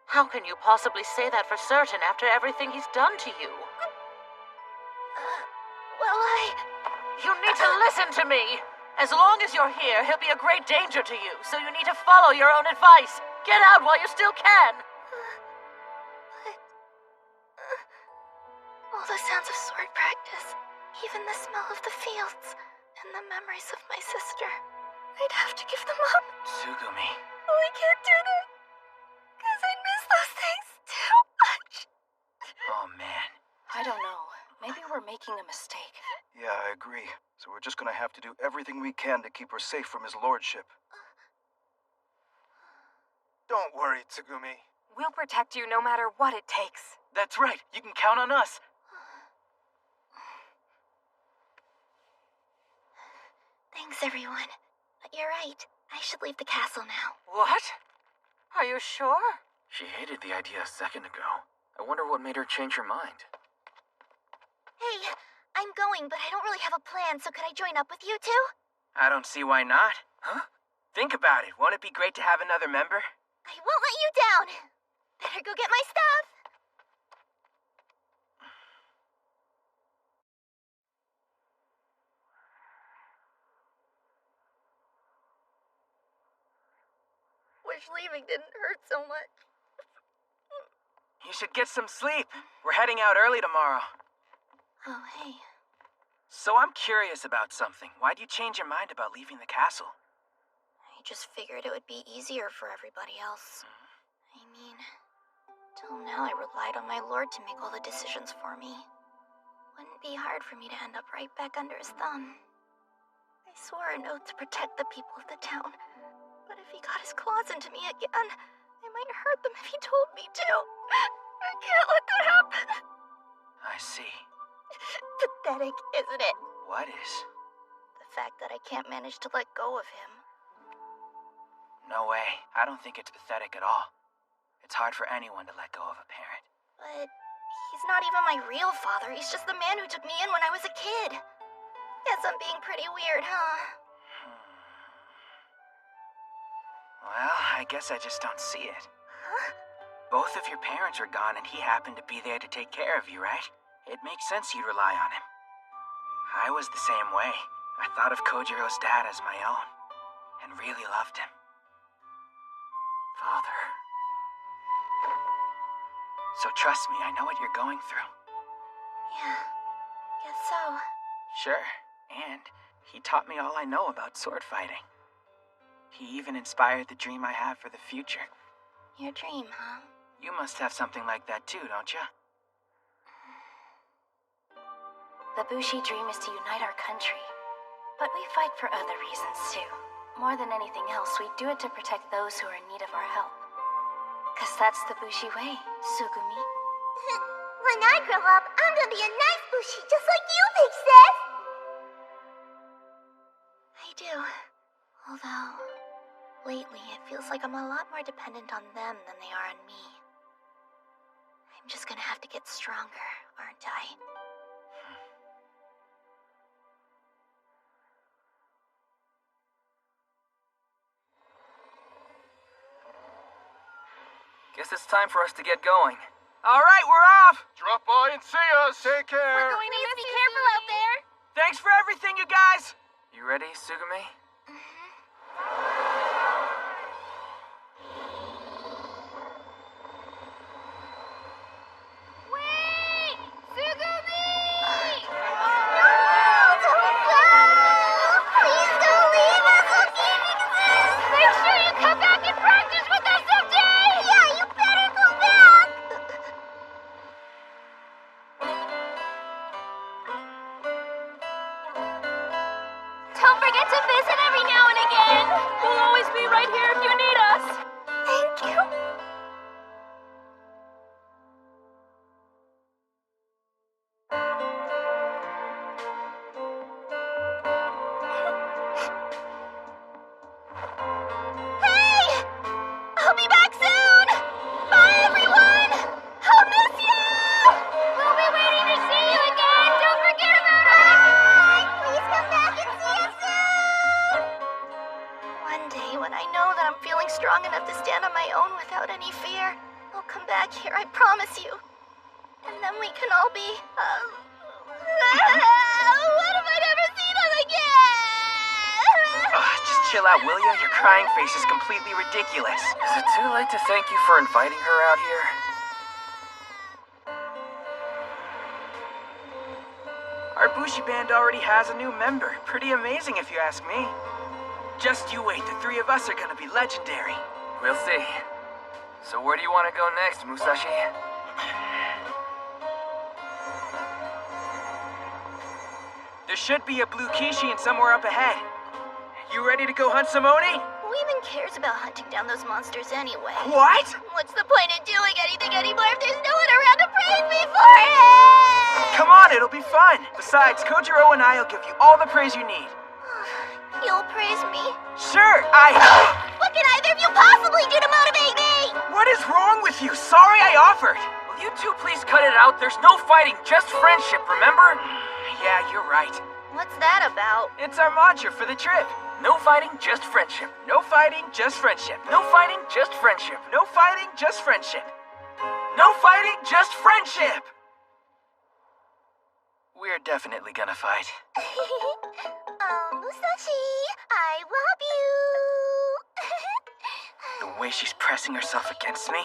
Speaker 18: How can you possibly say that for certain after everything he's done to you? You need to listen to me! As long as you're here, he'll be a great danger to you, so you need to follow your own advice. Get out while you still can!
Speaker 5: All the sounds of sword practice, even the smell of the fields, and the memories of my sister. I'd have to give them up.
Speaker 3: Tsugumi.
Speaker 5: Oh, I can't do that. Because I miss those things too much.
Speaker 3: Oh, man.
Speaker 4: I don't know. Maybe we're making a mistake.
Speaker 19: Yeah, I agree. So we're just gonna have to do everything we can to keep her safe from his lordship.
Speaker 9: Don't worry, Tsugumi.
Speaker 6: We'll protect you no matter what it takes.
Speaker 3: That's right. You can count on us.
Speaker 5: Thanks, everyone. But you're right. I should leave the castle now.
Speaker 18: What? Are you sure?
Speaker 3: She hated the idea a second ago. I wonder what made her change her mind.
Speaker 5: Hey, I'm going, but I don't really have a plan, so could I join up with you two?
Speaker 3: I don't see why not. Huh? Think about it. Won't it be great to have another member?
Speaker 5: I won't let you down. Better go get my stuff. Wish leaving didn't hurt so much.
Speaker 3: You should get some sleep. We're heading out early tomorrow.
Speaker 5: Oh, hey.
Speaker 3: So I'm curious about something. Why would you change your mind about leaving the castle?
Speaker 5: I just figured it would be easier for everybody else. I mean, till now I relied on my lord to make all the decisions for me. Wouldn't be hard for me to end up right back under his thumb. I swore an oath to protect the people of the town. But if he got his claws into me again, I might hurt them if he told me to. I can't let that happen.
Speaker 3: I see.
Speaker 5: Pathetic, isn't it?
Speaker 3: What is?
Speaker 5: The fact that I can't manage to let go of him.
Speaker 3: No way. I don't think it's pathetic at all. It's hard for anyone to let go of a parent.
Speaker 5: But he's not even my real father. He's just the man who took me in when I was a kid. Guess I'm being pretty weird, huh?
Speaker 3: Well, I guess I just don't see it. Both of your parents were gone and he happened to be there to take care of you, right? It makes sense you'd rely on him. I was the same way. I thought of Kojiro's dad as my own, and really loved him. Father. So trust me, I know what you're going through.
Speaker 5: Yeah, guess so.
Speaker 3: Sure, and he taught me all I know about sword fighting. He even inspired the dream I have for the future.
Speaker 5: Your dream, huh?
Speaker 3: You must have something like that too, don't you?
Speaker 5: The Bushi dream is to unite our country. But we fight for other reasons too. More than anything else, we do it to protect those who are in need of our help. 'Cause that's the Bushi way, Sugumi.
Speaker 20: When I grow up, I'm gonna be a nice Bushi just like you, Big Sis!
Speaker 5: I do. Although, lately it feels like I'm a lot more dependent on them than they are on me. I'm just gonna have to get stronger, aren't I?
Speaker 7: Guess it's time for us to get going.
Speaker 3: All right, we're off!
Speaker 17: Drop by and see us. Take care.
Speaker 5: We're going to miss you. Be careful out there.
Speaker 3: Thanks for everything, you guys!
Speaker 7: You ready, Sugumi?
Speaker 5: Wait! Sugumi!
Speaker 20: Please don't leave us, okay?
Speaker 5: Make sure you come back and practice with us someday!
Speaker 20: Yeah, you better come back!
Speaker 5: Don't forget to visit every now and again! We'll always be right here if you need us!
Speaker 20: Thank you. Hey! I'll be back soon! Bye, everyone! I'll miss you!
Speaker 5: We'll be waiting to see you again! Don't forget about us!
Speaker 20: Bye! Please come back and see us soon!
Speaker 5: One day, when I know that I'm feeling strong enough to stand on my own without any fear, I'll come back here, I promise you. And then we can all be,
Speaker 20: What if I never see them again?
Speaker 3: Just chill out, will ya? Your crying face is completely ridiculous.
Speaker 7: Is it too late to thank you for inviting her out here?
Speaker 3: Our Bushi band already has a new member. Pretty amazing if you ask me. Just you wait, the three of us are gonna be legendary.
Speaker 7: We'll see. So where do you want to go next, Musashi?
Speaker 3: There should be a blue Kishin somewhere up ahead. You ready to go hunt some Oni?
Speaker 5: Who even cares about hunting down those monsters anyway?
Speaker 3: What?
Speaker 20: What's the point in doing anything anymore if there's no one around to praise me for it?
Speaker 3: Come on, it'll be fun. Besides, Kojiro and I will give you all the praise you need.
Speaker 5: You'll praise me?
Speaker 3: Sure,
Speaker 20: What can either of you possibly do to motivate me?
Speaker 3: What is wrong with you? Sorry I offered.
Speaker 7: Will you two please cut it out? There's no fighting, just friendship, remember?
Speaker 3: Yeah, you're right.
Speaker 5: What's that about?
Speaker 3: It's our mantra for the trip.
Speaker 7: No fighting, just friendship.
Speaker 3: No fighting, just friendship.
Speaker 7: No fighting, just friendship.
Speaker 3: No fighting, just friendship. No fighting, just friendship. We're definitely gonna fight.
Speaker 20: Musashi, I love you.
Speaker 3: The way she's pressing herself against me,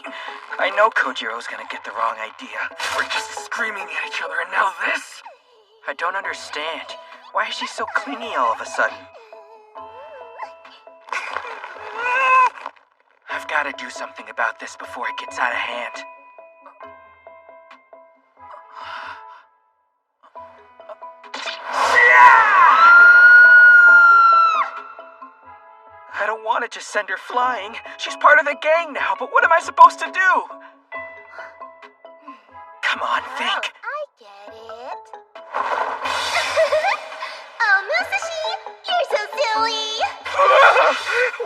Speaker 3: I know Kojiro's gonna get the wrong idea. We're just screaming at each other and now this? I don't understand. Why is she so clingy all of a sudden? I've gotta do something about this before it gets out of hand. I don't want to just send her flying. She's part of the gang now, but what am I supposed to do? Come on, think.
Speaker 20: I get it. Musashi, you're so silly.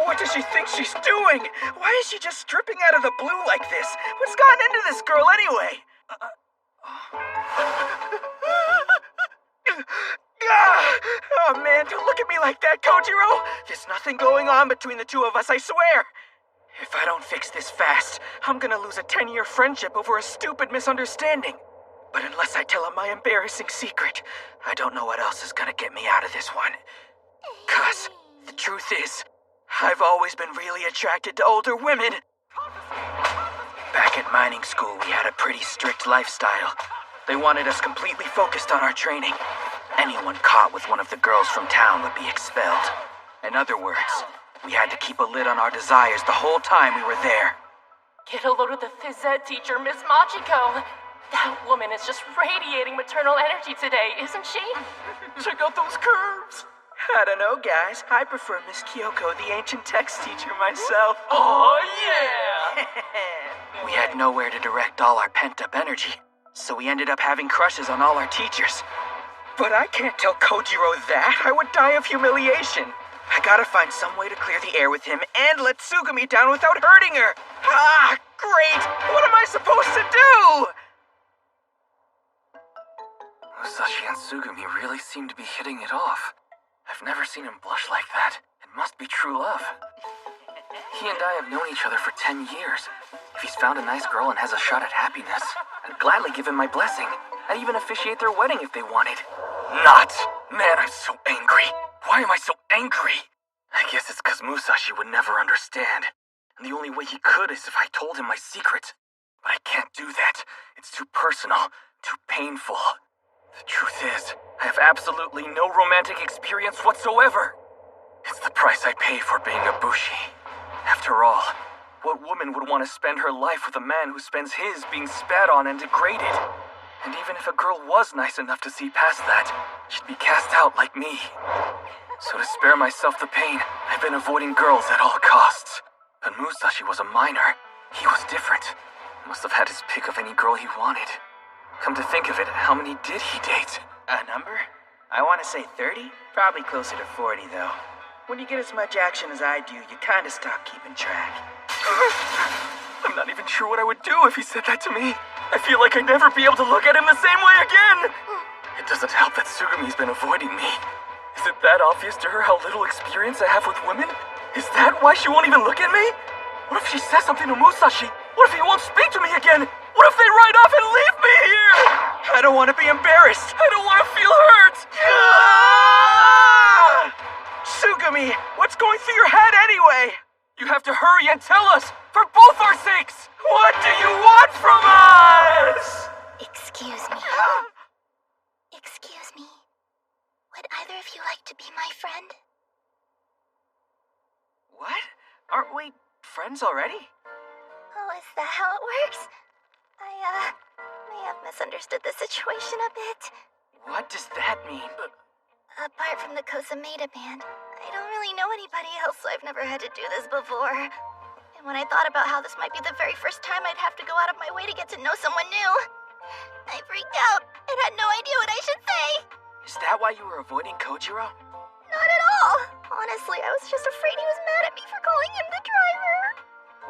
Speaker 3: What does she think she's doing? Why is she just stripping out of the blue like this? What's gotten into this girl anyway? Oh man, don't look at me like that, Kojiro! There's nothing going on between the two of us, I swear! If I don't fix this fast, I'm gonna lose a 10-year friendship over a stupid misunderstanding. But unless I tell him my embarrassing secret, I don't know what else is gonna get me out of this one. 'Cause the truth is, I've always been really attracted to older women. Back at mining school, we had a pretty strict lifestyle. They wanted us completely focused on our training. Anyone caught with one of the girls from town would be expelled. In other words, we had to keep a lid on our desires the whole time we were there.
Speaker 6: Get a load of the phys ed teacher, Miss Machiko. That woman is just radiating maternal energy today, isn't she?
Speaker 3: Check out those curves. I don't know, guys. I prefer Miss Kyoko, the ancient text teacher, myself.
Speaker 6: Oh, yeah!
Speaker 3: We had nowhere to direct all our pent-up energy, so we ended up having crushes on all our teachers. But I can't tell Kojiro that. I would die of humiliation. I gotta find some way to clear the air with him and let Tsugumi down without hurting her. Ah, great! What am I supposed to do?
Speaker 7: Musashi and Tsugumi really seem to be hitting it off. I've never seen him blush like that. It must be true love. He and I have known each other for 10 years. If he's found a nice girl and has a shot at happiness, I'd gladly give him my blessing. I'd even officiate their wedding if they wanted. Not! Man, I'm so angry. Why am I so angry? I guess it's because Musashi would never understand. And the only way he could is if I told him my secret. But I can't do that. It's too personal, too painful. The truth is, I have absolutely no romantic experience whatsoever. It's the price I pay for being a bushi. After all, what woman would want to spend her life with a man who spends his being spat on and degraded? And even if a girl was nice enough to see past that, she'd be cast out like me. So to spare myself the pain, I've been avoiding girls at all costs. But Musashi was a minor. He was different. Must have had his pick of any girl he wanted. Come to think of it, how many did he date?
Speaker 3: A number? I want to say 30? Probably closer to 40, though. When you get as much action as I do, you kind of stop keeping track.
Speaker 7: I'm not even sure what I would do if he said that to me. I feel like I'd never be able to look at him the same way again. It doesn't help that Tsugumi's been avoiding me. Is it that obvious to her how little experience I have with women? Is that why she won't even look at me? What if she says something to Musashi? What if he won't speak to me again? What if they ride off and leave me here?
Speaker 3: I don't want to be embarrassed.
Speaker 7: I don't want to feel hurt.
Speaker 3: Tsugumi, what's going through your head anyway?
Speaker 7: You have to hurry and tell us, for both our sakes.
Speaker 3: What do you want from us?
Speaker 20: Excuse me. Excuse me. Would either of you like to be my friend?
Speaker 3: What? Aren't we friends already?
Speaker 20: Oh, is that how it works? I may have misunderstood the situation a bit.
Speaker 3: What does that mean?
Speaker 20: Apart from the Kosameda band, I don't really know anybody else, so I've never had to do this before. And when I thought about how this might be the very first time I'd have to go out of my way to get to know someone new, I freaked out and had no idea what I should say.
Speaker 3: Is that why you were avoiding Kojiro?
Speaker 20: Not at all. Honestly, I was just afraid he was mad at me for calling him the driver.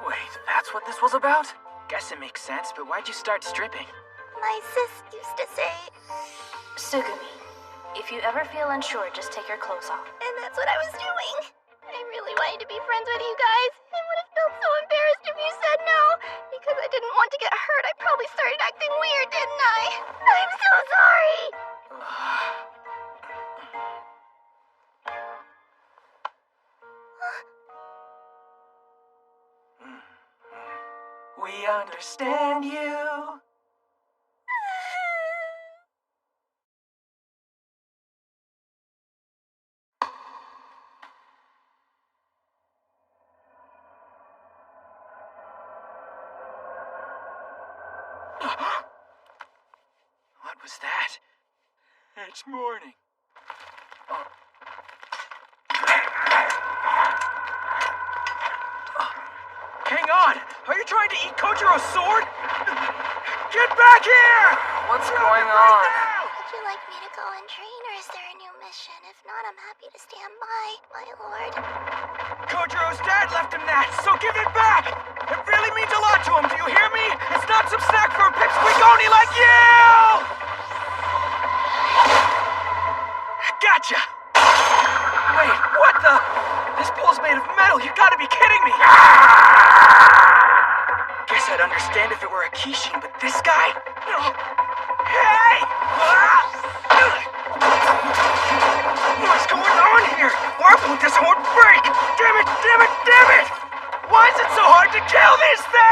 Speaker 3: Wait, that's what this was about? Guess it makes sense, but why'd you start stripping?
Speaker 20: My sis used to say...
Speaker 5: Tsugumi, if you ever feel unsure, just take your clothes off.
Speaker 20: And that's what I was doing. I really wanted to be friends with you guys. I would have felt so embarrassed if you said no. Because I didn't want to get hurt, I probably started acting weird, didn't I? I'm so sorry.
Speaker 3: We understand you. What was that? It's morning. Hang on! Are you trying to eat Kojiro's sword? Get back here!
Speaker 7: What's going on?
Speaker 20: Would you like me to go and train, or is there a new mission? If not, I'm happy to stand by, my lord.
Speaker 3: Kojiro's dad left him that, so give it back! It really means a lot to him, do you hear me? It's not some snack for a pipsqueak like you! Gotcha! This pole's made of metal. You gotta be kidding me. Guess I'd understand if it were a Kishin, but this guy? Hey! What's going on here? Why won't this horn break? Damn it, damn it, damn it! Why is it so hard to kill these things?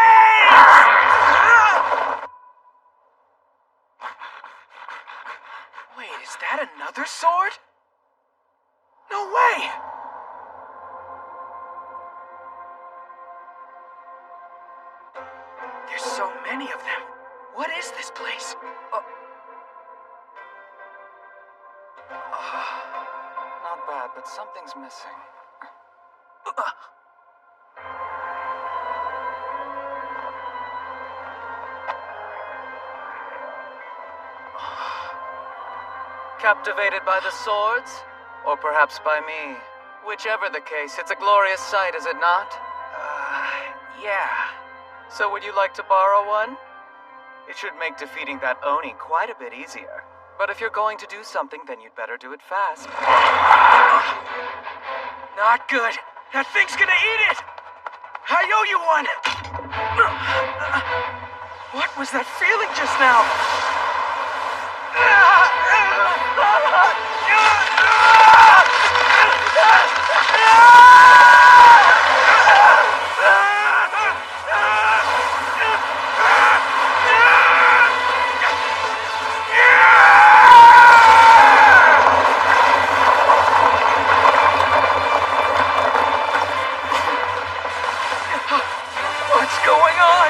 Speaker 3: Wait, is that another sword? No way! There's so many of them. What is this place?
Speaker 7: Not bad, but something's missing. Captivated by the swords? Or perhaps by me? Whichever the case, it's a glorious sight, is it not? Yeah. So would you like to borrow one? It should make defeating that Oni quite a bit easier. But if you're going to do something, then you'd better do it fast.
Speaker 3: Not good. That thing's gonna eat it! I owe you one! What was that feeling just now? What's going on?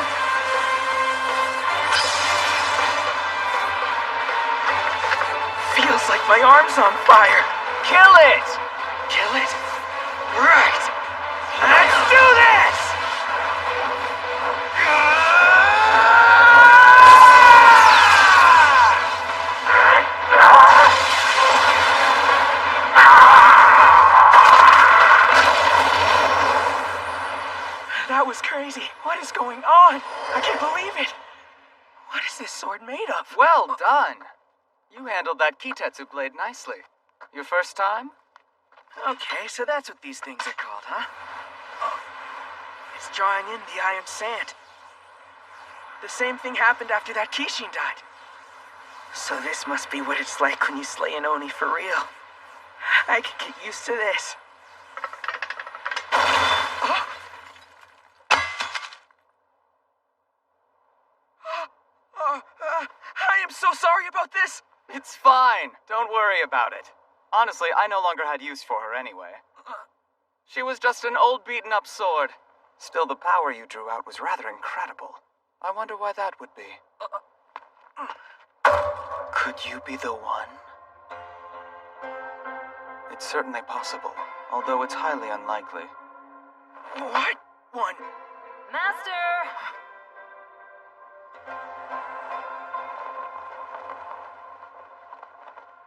Speaker 3: Feels like my arm's on fire. Kill it! Kill it? Right! Let's do this! That was crazy. What is going on? I can't believe it. What is this sword made of?
Speaker 7: Well done. You handled that Kitetsu blade nicely. Your first time?
Speaker 3: Okay, so that's what these things are called, huh? It's drawing in the iron sand. The same thing happened after that Kishin died. So this must be what it's like when you slay an Oni for real. I could get used to this. I am so sorry about this.
Speaker 7: It's fine. Don't worry about it. Honestly, I no longer had use for her anyway. She was just an old beaten-up sword. Still, the power you drew out was rather incredible. I wonder why that would be. Could you be the one? It's certainly possible, although it's highly unlikely.
Speaker 3: What one?
Speaker 6: Master!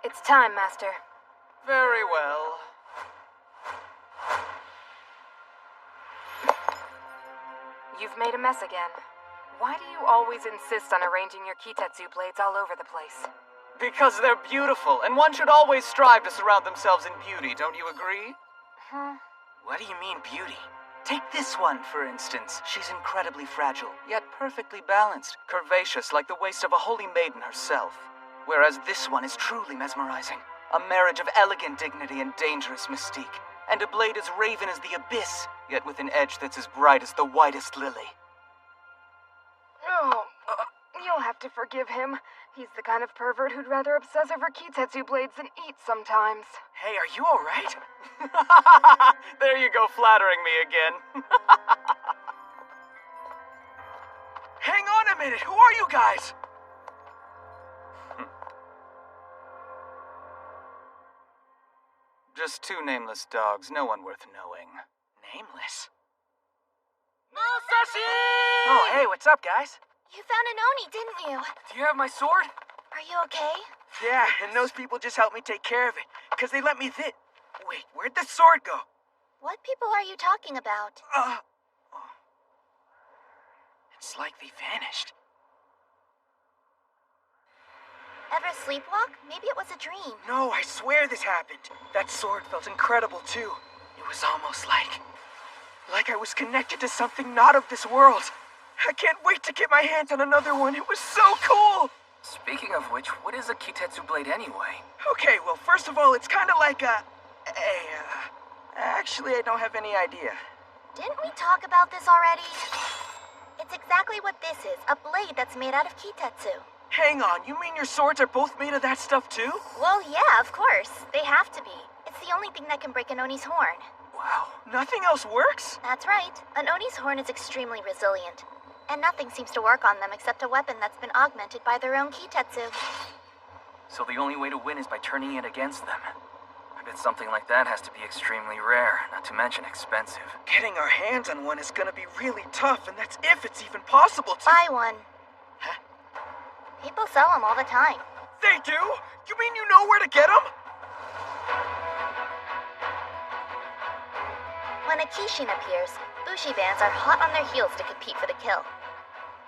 Speaker 5: It's time, Master.
Speaker 7: Very well.
Speaker 5: You've made a mess again. Why do you always insist on arranging your Kitetsu blades all over the place?
Speaker 7: Because they're beautiful, and one should always strive to surround themselves in beauty, don't you agree?
Speaker 3: What do you mean, beauty?
Speaker 7: Take this one, for instance. She's incredibly fragile, yet perfectly balanced, curvaceous like the waist of a holy maiden herself. Whereas this one is truly mesmerizing. A marriage of elegant dignity and dangerous mystique. And a blade as raven as the abyss, yet with an edge that's as bright as the whitest lily.
Speaker 5: Oh, you'll have to forgive him. He's the kind of pervert who'd rather obsess over Kitetsu blades than eat sometimes.
Speaker 3: Hey, are you alright?
Speaker 7: There you go, flattering me again.
Speaker 3: Hang on a minute, who are you guys?
Speaker 7: Just two nameless dogs, no one worth knowing.
Speaker 3: Nameless?
Speaker 6: Musashi!
Speaker 3: Oh, hey, what's up, guys?
Speaker 20: You found an Oni, didn't you?
Speaker 3: Do you have my sword?
Speaker 20: Are you okay?
Speaker 3: Yeah, and those people just helped me take care of it, because they let me Wait, where'd the sword go?
Speaker 20: What people are you talking about?
Speaker 3: It's like they vanished.
Speaker 20: Ever sleepwalk? Maybe it was a dream.
Speaker 3: No, I swear this happened. That sword felt incredible, too. It It was almost like I was connected to something not of this world. I can't wait to get my hands on another one. It was so cool!
Speaker 7: Speaking of which, what is a Kitetsu blade anyway?
Speaker 3: Okay, well, first of all, it's kind of like actually, I don't have any idea.
Speaker 20: Didn't we talk about this already? It's exactly what this is, a blade that's made out of Kitetsu.
Speaker 3: Hang on, you mean your swords are both made of that stuff too?
Speaker 20: Well, yeah, of course. They have to be. It's the only thing that can break an Oni's horn.
Speaker 3: Wow, nothing else works?
Speaker 20: That's right. An Oni's horn is extremely resilient. And nothing seems to work on them except a weapon that's been augmented by their own Kitetsu.
Speaker 7: So the only way to win is by turning it against them. I bet something like that has to be extremely rare, not to mention expensive.
Speaker 3: Getting our hands on one is gonna be really tough, and that's if it's even possible to—
Speaker 20: Buy one.
Speaker 3: Huh?
Speaker 20: People sell them all the time.
Speaker 3: They do? You mean you know where to get them?
Speaker 20: When a Kishin appears, Bushi bands are hot on their heels to compete for the kill.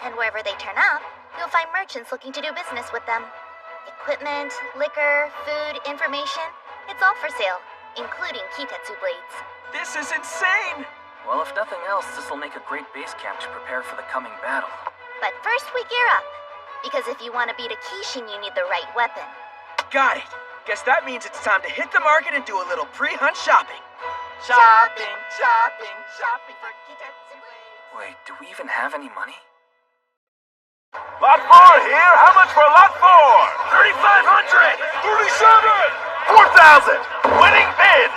Speaker 20: And wherever they turn up, you'll find merchants looking to do business with them. Equipment, liquor, food, information, it's all for sale, including Kitetsu blades.
Speaker 3: This is insane!
Speaker 7: Well, if nothing else, this will make a great base camp to prepare for the coming battle.
Speaker 20: But first we gear up, because if you want to beat a Kishin, you need the right weapon.
Speaker 3: Got it. Guess that means it's time to hit the market and do a little pre-hunt shopping.
Speaker 20: Shopping
Speaker 3: for Kitetsu blades.
Speaker 7: Wait, do we even have any money?
Speaker 2: Lot 4 here. How much for lot 4? 3,500. 37. 4,000. Winning bid.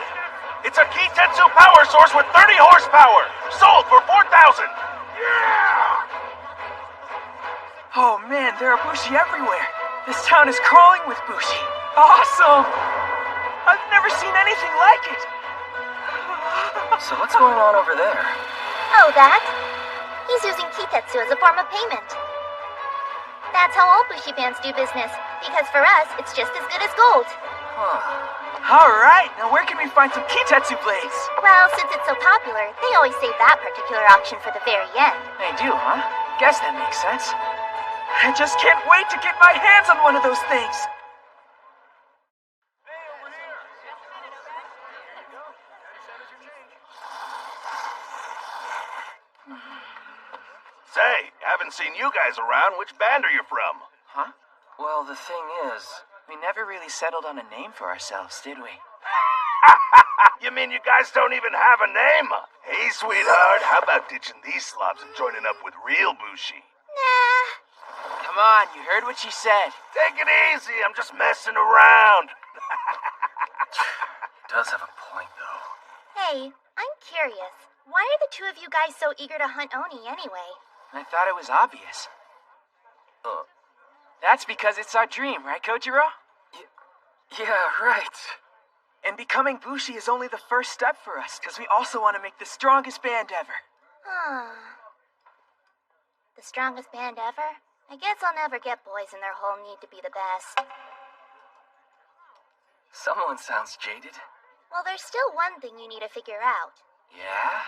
Speaker 2: It's a Kitetsu power source with 30 horsepower. Sold for 4,000. Yeah!
Speaker 3: Oh man, there are Bushi everywhere. This town is crawling with Bushi. Awesome! I've never seen anything like it.
Speaker 7: So what's going on over there?
Speaker 20: Oh, that? He's using Kitetsu as a form of payment. That's how all Bushi bands do business, because for us, it's just as good as gold.
Speaker 3: Alright, now where can we find some Kitetsu blades?
Speaker 20: Well, since it's so popular, they always save that particular auction for the very end.
Speaker 3: They do, huh? Guess that makes sense. I just can't wait to get my hands on one of those things.
Speaker 2: Say, haven't seen you guys around. Which band are you from?
Speaker 3: Huh? Well, the thing is, we never really settled on a name for ourselves, did we?
Speaker 2: You mean you guys don't even have a name? Hey, sweetheart, how about ditching these slobs and joining up with real Bushi?
Speaker 20: Nah.
Speaker 3: Come on, you heard what she said.
Speaker 2: Take it easy, I'm just messing around.
Speaker 7: Does have a point, though.
Speaker 20: Hey, I'm curious. Why are the two of you guys so eager to hunt Oni anyway?
Speaker 3: I thought it was obvious. That's because it's our dream, right, Kojiro?
Speaker 7: Yeah, right.
Speaker 3: And becoming Bushi is only the first step for us, because we also want to make the strongest band ever.
Speaker 20: The strongest band ever? I guess I'll never get boys in their whole need to be the best.
Speaker 7: Someone sounds jaded.
Speaker 20: Well, there's still one thing you need to figure out.
Speaker 7: Yeah?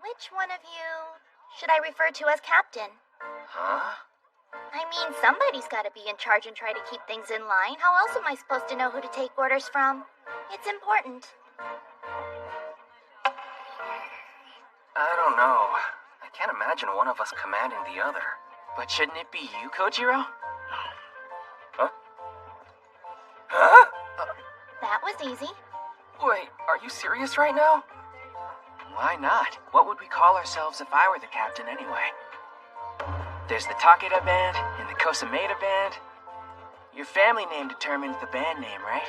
Speaker 20: Which one of you should I refer to as captain?
Speaker 7: Huh?
Speaker 20: I mean, somebody's got to be in charge and try to keep things in line. How else am I supposed to know who to take orders from? It's important.
Speaker 7: I don't know. I can't imagine one of us commanding the other.
Speaker 3: But shouldn't it be you, Kojiro?
Speaker 7: Huh? Huh?
Speaker 20: That was easy.
Speaker 7: Wait, are you serious right now?
Speaker 3: Why not? What would we call ourselves if I were the captain anyway? There's the Takeda band and the Kosameda band. Your family name determines the band name, right?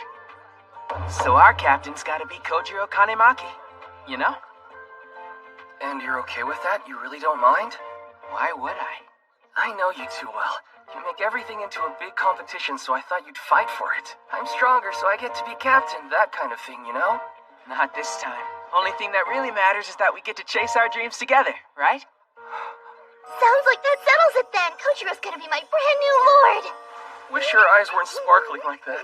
Speaker 3: So our captain's gotta be Kojiro Kanemaki, you know?
Speaker 7: And you're okay with that? You really don't mind?
Speaker 3: Why would I?
Speaker 7: I know you too well. You make everything into a big competition, so I thought you'd fight for it. I'm stronger, so I get to be captain, that kind of thing, you know?
Speaker 3: Not this time. Only thing that really matters is that we get to chase our dreams together, right?
Speaker 20: Sounds like that settles it then. Kojiro's gonna be my brand new lord.
Speaker 7: Wish your eyes weren't sparkling like that.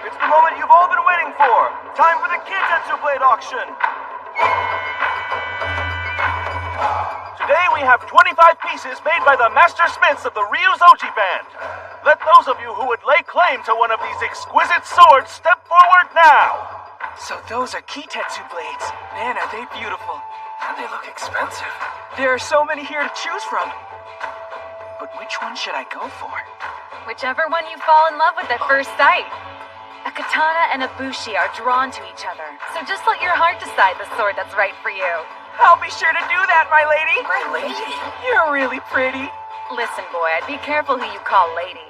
Speaker 15: It's the moment you've all been waiting for. Time for the Kitetsu blade auction. Today we have 25 pieces made by the master smiths of the Ryuzoji band. Let those of you who would lay claim to one of these exquisite swords step forward now.
Speaker 3: So those are Kitetsu blades. Man, are they beautiful.
Speaker 7: And they look expensive.
Speaker 3: There are so many here to choose from. But which one should I go for?
Speaker 21: Whichever one you fall in love with at first sight. A katana and a bushi are drawn to each other, so just let your heart decide the sword that's right for you.
Speaker 3: I'll be sure to do that, my lady.
Speaker 7: My lady?
Speaker 3: You're really pretty.
Speaker 21: Listen, boy, I'd be careful who you call lady.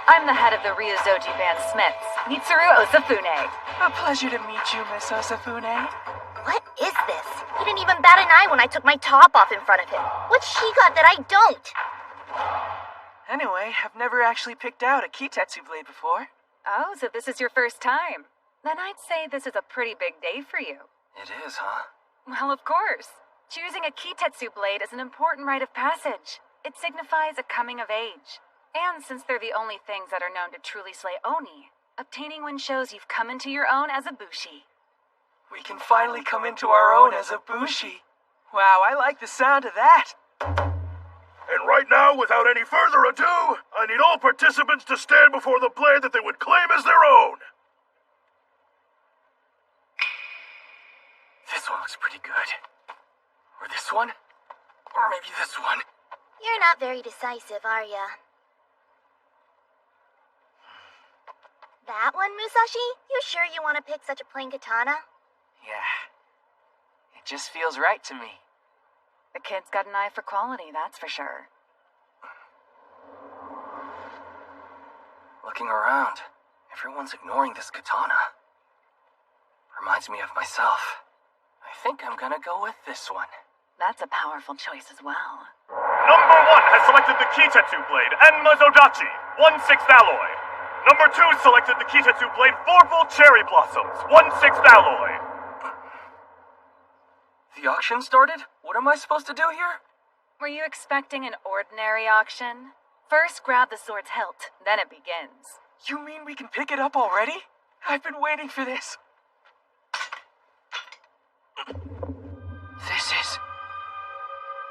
Speaker 21: I'm the head of the Ryuzoji Band Smiths, Mitsuru Osafune.
Speaker 3: A pleasure to meet you, Miss Osafune.
Speaker 20: What is this? He didn't even bat an eye when I took my top off in front of him. What's she got that I don't?
Speaker 3: Anyway, I've never actually picked out a Kitetsu blade before.
Speaker 21: Oh, so this is your first time. Then I'd say this is a pretty big day for you.
Speaker 7: It is, huh?
Speaker 21: Well, of course. Choosing a Kitetsu blade is an important rite of passage. It signifies a coming of age. And since they're the only things that are known to truly slay Oni, obtaining one shows you've come into your own as a bushi.
Speaker 3: We can finally come into our own as a bushi. Wow, I like the sound of that.
Speaker 17: And right now, without any further ado, I need all participants to stand before the blade that they would claim as their own.
Speaker 7: This one looks pretty good. Or this one? Or maybe this one.
Speaker 20: You're not very decisive, are ya? That one, Musashi? You sure you want to pick such a plain katana?
Speaker 3: Yeah. It just feels right to me.
Speaker 21: The kid's got an eye for quality, that's for sure.
Speaker 7: Looking around, everyone's ignoring this katana. Reminds me of myself. I think I'm gonna go with this one.
Speaker 21: That's a powerful choice as well.
Speaker 22: Number 1 has selected the Kitetsu blade, Enma Zodachi, 1/6 alloy. Number 2 selected the Kitetsu blade, Vorpal Cherry Blossoms, 1/6 alloy.
Speaker 7: The auction started? What am I supposed to do here?
Speaker 21: Were you expecting an ordinary auction? First, grab the sword's hilt, then it begins.
Speaker 3: You mean we can pick it up already? I've been waiting for this. This is...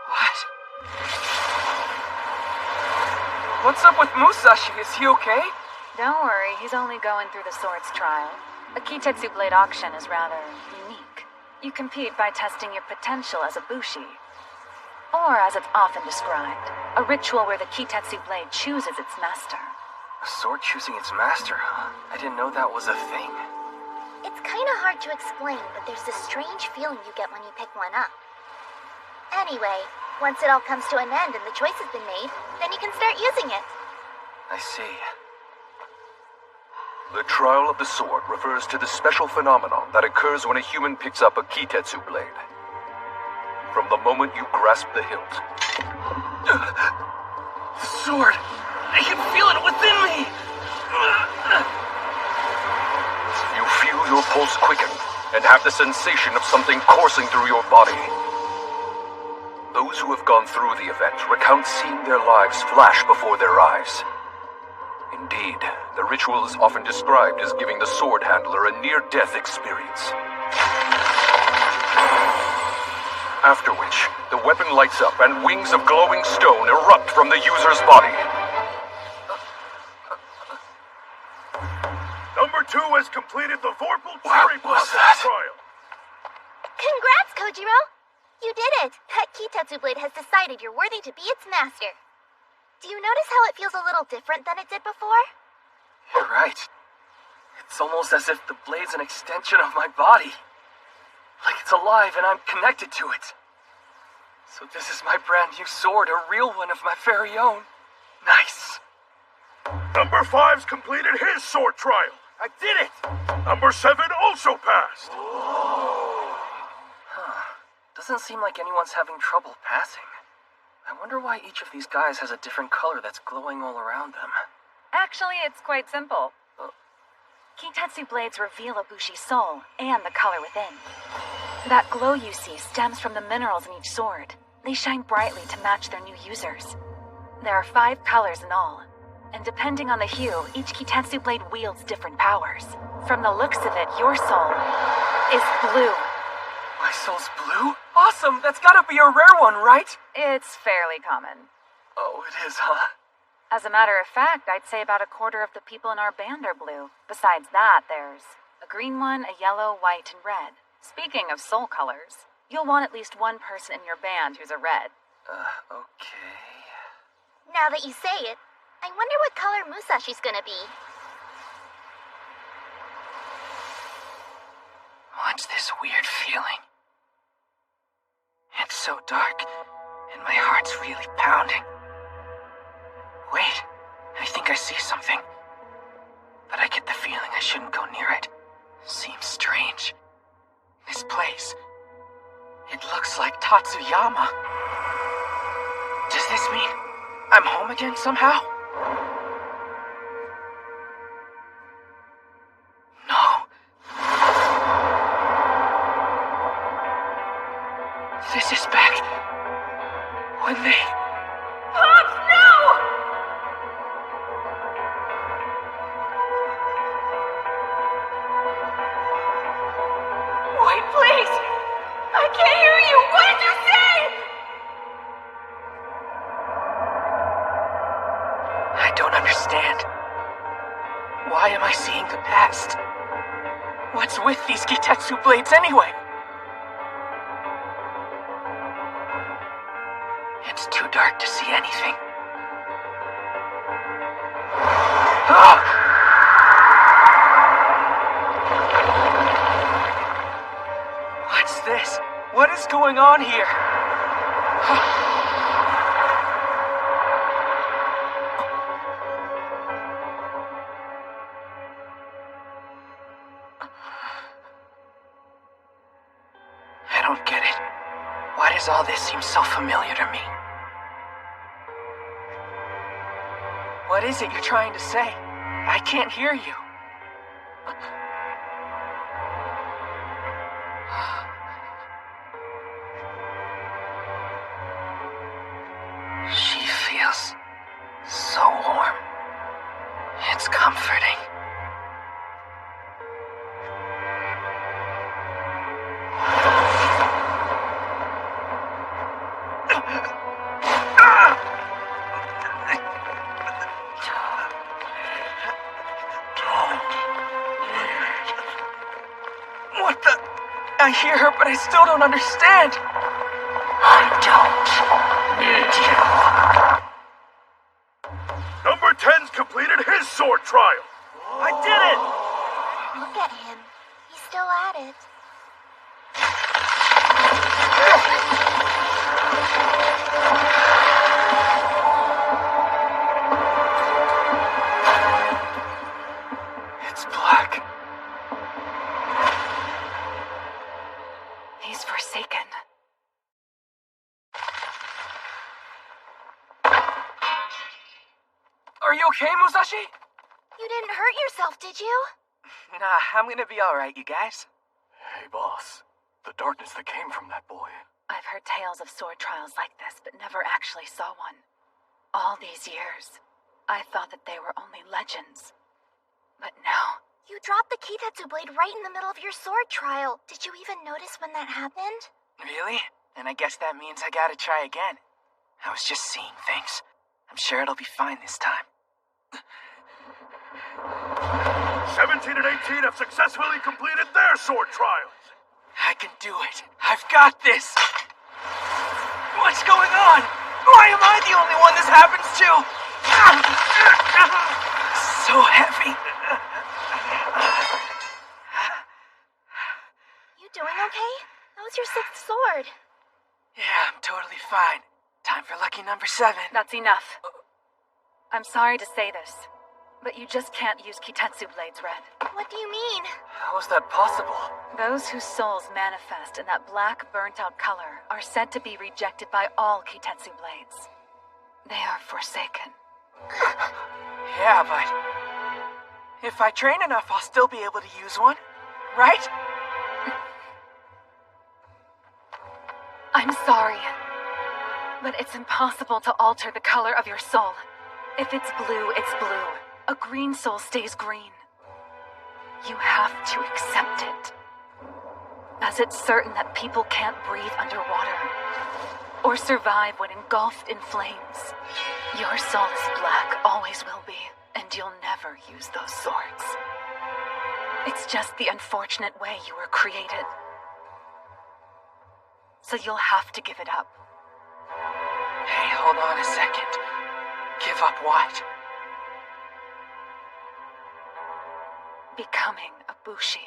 Speaker 3: What?
Speaker 7: What's up with Musashi? Is he okay?
Speaker 21: Don't worry, he's only going through the sword's trial. A Kitetsu blade auction is rather unique. You compete by testing your potential as a bushi. Or, as it's often described, a ritual where the Kitetsu blade chooses its master.
Speaker 7: A sword choosing its master, huh? I didn't know that was a thing.
Speaker 20: It's kinda hard to explain, but there's this strange feeling you get when you pick one up. Anyway, once it all comes to an end and the choice has been made, then you can start using it.
Speaker 7: I see.
Speaker 1: The trial of the sword refers to the special phenomenon that occurs when a human picks up a Kitetsu blade. From the moment you grasp the hilt.
Speaker 7: The sword! I can feel it within me!
Speaker 1: You feel your pulse quicken and have the sensation of something coursing through your body. Those who have gone through the event recount seeing their lives flash before their eyes. Indeed, the ritual is often described as giving the sword handler a near-death experience. After which, the weapon lights up and wings of glowing stone erupt from the user's body.
Speaker 17: Number 2 has completed the Vorpal Cherry Blossom trial.
Speaker 20: Congrats, Kojiro! You did it! That Kitetsu blade has decided you're worthy to be its master. Do you notice how it feels a little different than it did before?
Speaker 7: You're right. It's almost as if the blade's an extension of my body. Like it's alive and I'm connected to it. So this is my brand new sword, a real one of my very own. Nice.
Speaker 17: Number 5's completed his sword trial.
Speaker 7: I did it!
Speaker 17: Number 7 also passed.
Speaker 7: Huh. Doesn't seem like anyone's having trouble passing. I wonder why each of these guys has a different color that's glowing all around them.
Speaker 21: Actually, it's quite simple. Kitetsu blades reveal a bushi's soul and the color within. That glow you see stems from the minerals in each sword. They shine brightly to match their new users. There are 5 colors in all, and depending on the hue, each Kitetsu blade wields different powers. From the looks of it, your soul is blue.
Speaker 7: My soul's blue? Awesome! That's gotta be a rare one, right?
Speaker 21: It's fairly common.
Speaker 7: Oh, it is, huh?
Speaker 21: As a matter of fact, I'd say about a quarter of the people in our band are blue. Besides that, there's a green one, a yellow, white, and red. Speaking of soul colors, you'll want at least one person in your band who's a red.
Speaker 7: Okay.
Speaker 20: Now that you say it, I wonder what color Musashi's gonna be.
Speaker 3: What's this weird feeling? It's so dark, and my heart's really pounding. Wait, I think I see something. But I get the feeling I shouldn't go near it. Seems strange. This place, it looks like Tatsuyama. Does this mean I'm home again somehow? No. This is back when they...
Speaker 5: Pops, no! Wait, please! I can't hear you! What did you say?
Speaker 3: I don't understand. Why am I seeing the past? What's with these Kitetsu blades anyway? It's too dark to see anything. Ah! What's this? What is going on here? I don't get it. Why does all this seem so familiar to me? What is it you're trying to say? I can't hear you. She feels so warm. It's comforting. What the? I hear her, but I still don't understand. I don't need you.
Speaker 17: Number 10's completed his sword trial.
Speaker 9: I did it!
Speaker 20: Look at him. He's still at it.
Speaker 3: It's black.
Speaker 21: He's forsaken.
Speaker 3: Are you okay, Musashi?
Speaker 20: You didn't hurt yourself, did you?
Speaker 3: Nah, I'm gonna be alright, you guys.
Speaker 14: Hey, boss. The darkness that came from that boy.
Speaker 21: I've heard tales of sword trials like this, but never actually saw one. All these years, I thought that they were only legends. But no.
Speaker 20: You dropped the Kitetsu blade right in the middle of your sword trial. Did you even notice when that happened?
Speaker 3: Really? And I guess that means I gotta try again. I was just seeing things. I'm sure it'll be fine this time.
Speaker 17: 17 and 18 have successfully completed their sword trials.
Speaker 3: I can do it. I've got this. What's going on? Why am I the only one this happens to? So heavy.
Speaker 20: You doing okay? That was your 6th sword.
Speaker 3: Yeah, I'm totally fine. Time for lucky number 7.
Speaker 21: That's enough. I'm sorry to say this, but you just can't use Kitetsu blades, Red.
Speaker 20: What do you mean?
Speaker 3: How is that possible?
Speaker 21: Those whose souls manifest in that black, burnt-out color are said to be rejected by all Kitetsu blades. They are forsaken.
Speaker 3: Yeah, but if I train enough, I'll still be able to use one, right?
Speaker 21: I'm sorry, but it's impossible to alter the color of your soul. If it's blue, it's blue. A green soul stays green. You have to accept it. As it's certain that people can't breathe underwater or survive when engulfed in flames. Your soul is black, always will be, and you'll never use those swords. It's just the unfortunate way you were created. So you'll have to give it up.
Speaker 3: Hey, hold on a second. Give up what?
Speaker 21: Becoming a Bushi.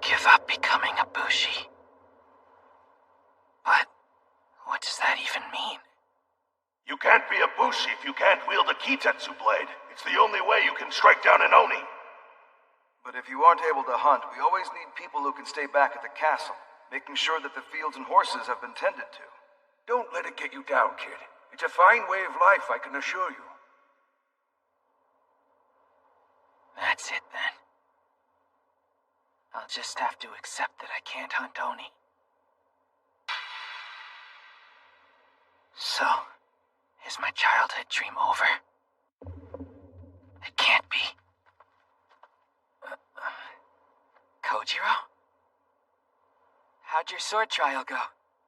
Speaker 3: Give up becoming a Bushi. But what does that even mean?
Speaker 17: You can't be a Bushi if you can't wield a Kitetsu blade. It's the only way you can strike down an Oni.
Speaker 19: But if you aren't able to hunt, we always need people who can stay back at the castle, making sure that the fields and horses have been tended to.
Speaker 1: Don't let it get you down, kid. It's a fine way of life, I can assure you.
Speaker 3: That's it then. I'll just have to accept that I can't hunt Oni. So, is my childhood dream over? It can't be. Kojiro? How'd your sword trial go?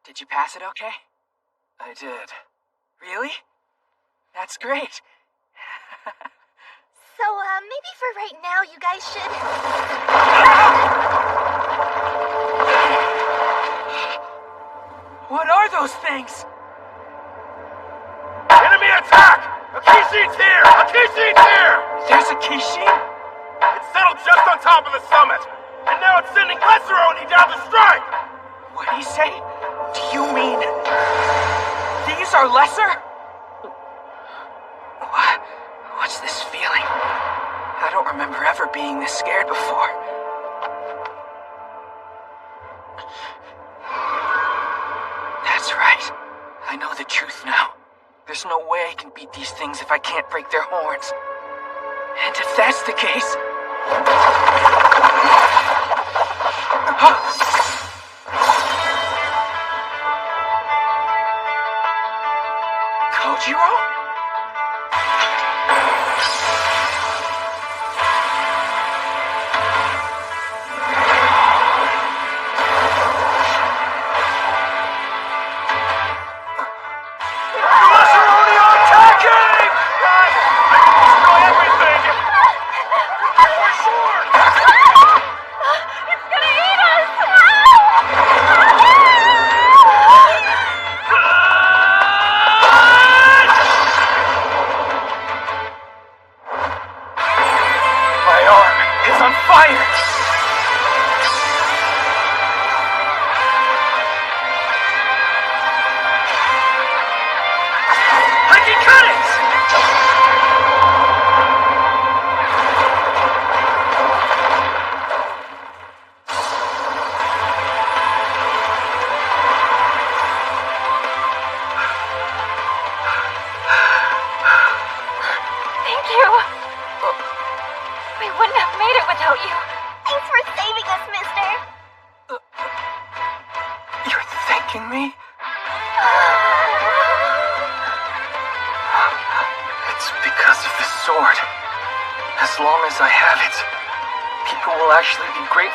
Speaker 3: Did you pass it okay? I did. Really? That's great.
Speaker 20: So, maybe for right now, you guys should...
Speaker 3: What are those things?
Speaker 17: Enemy attack! A Kishin's here! A Kishin's here!
Speaker 3: There's a Kishin?
Speaker 17: It's settled just on top of the summit. And now it's sending lesser Oni down to strike!
Speaker 3: What'd he say? Do you mean... these are lesser? What's this feeling? I don't remember ever being this scared before. That's right. I know the truth now. There's no way I can beat these things if I can't break their horns. And if that's the case... Kojiro?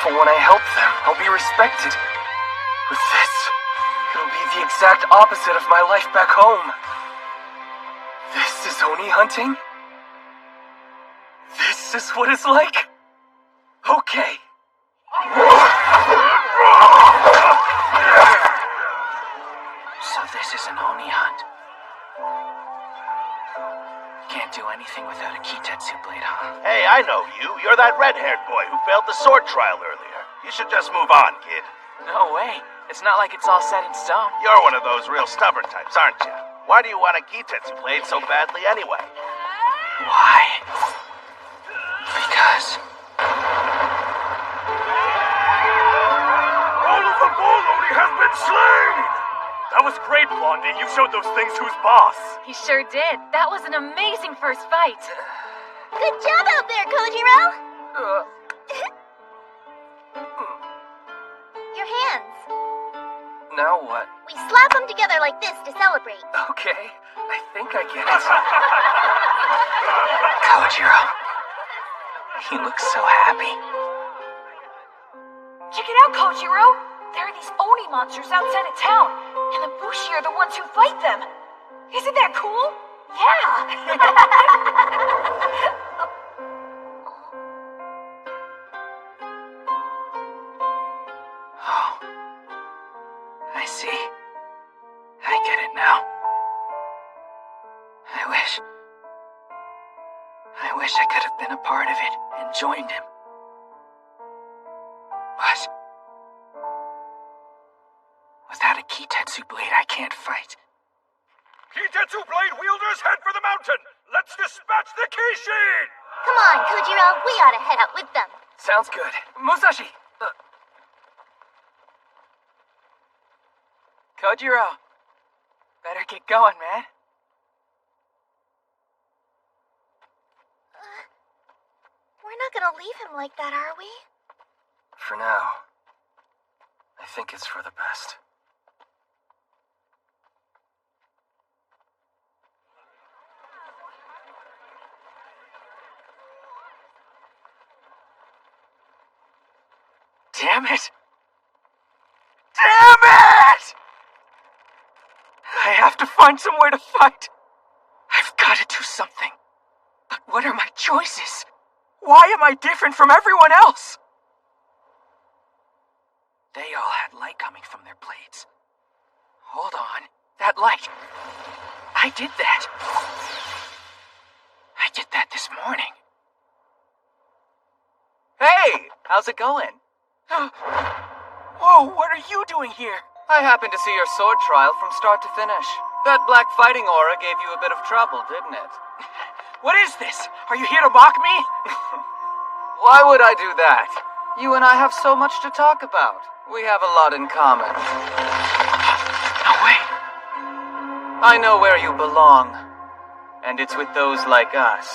Speaker 3: When I help them, I'll be respected. With this, it'll be the exact opposite of my life back home. This is Oni hunting? This is what it's like? Okay. So this is an Oni hunt. Can't do anything without a Kitetsu blade, huh?
Speaker 17: Hey, I know you. You're that red-haired boy who failed the sword trial earlier. You should just move on, kid.
Speaker 3: No way. It's not like it's all set in stone.
Speaker 17: You're one of those real stubborn types, aren't you? Why do you want a Kitetsu blade so badly anyway?
Speaker 3: Why? Because...
Speaker 17: all of the Bull Oni has been slain!
Speaker 22: That was great, Blondie. You showed those things who's boss.
Speaker 21: He sure did. That was an amazing first fight.
Speaker 20: Good job out there, Kojiro! Your hands.
Speaker 3: Now what?
Speaker 20: We slap them together like this to celebrate.
Speaker 3: Okay, I think I get it. Kojiro. He looks so happy.
Speaker 5: Check it out, Kojiro! There are these Oni monsters outside of town, and the Bushi are the ones who fight them. Isn't that cool? Yeah!
Speaker 3: Oh. I see. I get it now. I wish I could have been a part of it and joined him. But without a Kitetsu blade, I can't fight.
Speaker 17: Kitetsu blade wielders, head for the mountain! Let's dispatch the Kishin!
Speaker 20: Come on, Kojiro, we ought to head out with them.
Speaker 3: Sounds good. Musashi! Kojiro, better get going, man.
Speaker 20: We're not gonna leave him like that, are we?
Speaker 1: For now, I think it's for the best.
Speaker 3: Damn it! Damn it! I have to find somewhere to fight. I've got to do something. But what are my choices? Why am I different from everyone else? They all had light coming from their blades. Hold on. That light. I did that. I did that this morning.
Speaker 7: Hey! How's it going?
Speaker 3: Whoa, what are you doing here?
Speaker 7: I happened to see your sword trial from start to finish. That black fighting aura gave you a bit of trouble, didn't it?
Speaker 3: What is this? Are you here to mock me?
Speaker 7: Why would I do that? You and I have so much to talk about. We have a lot in common.
Speaker 3: No way.
Speaker 7: I know where you belong. And it's with those like us.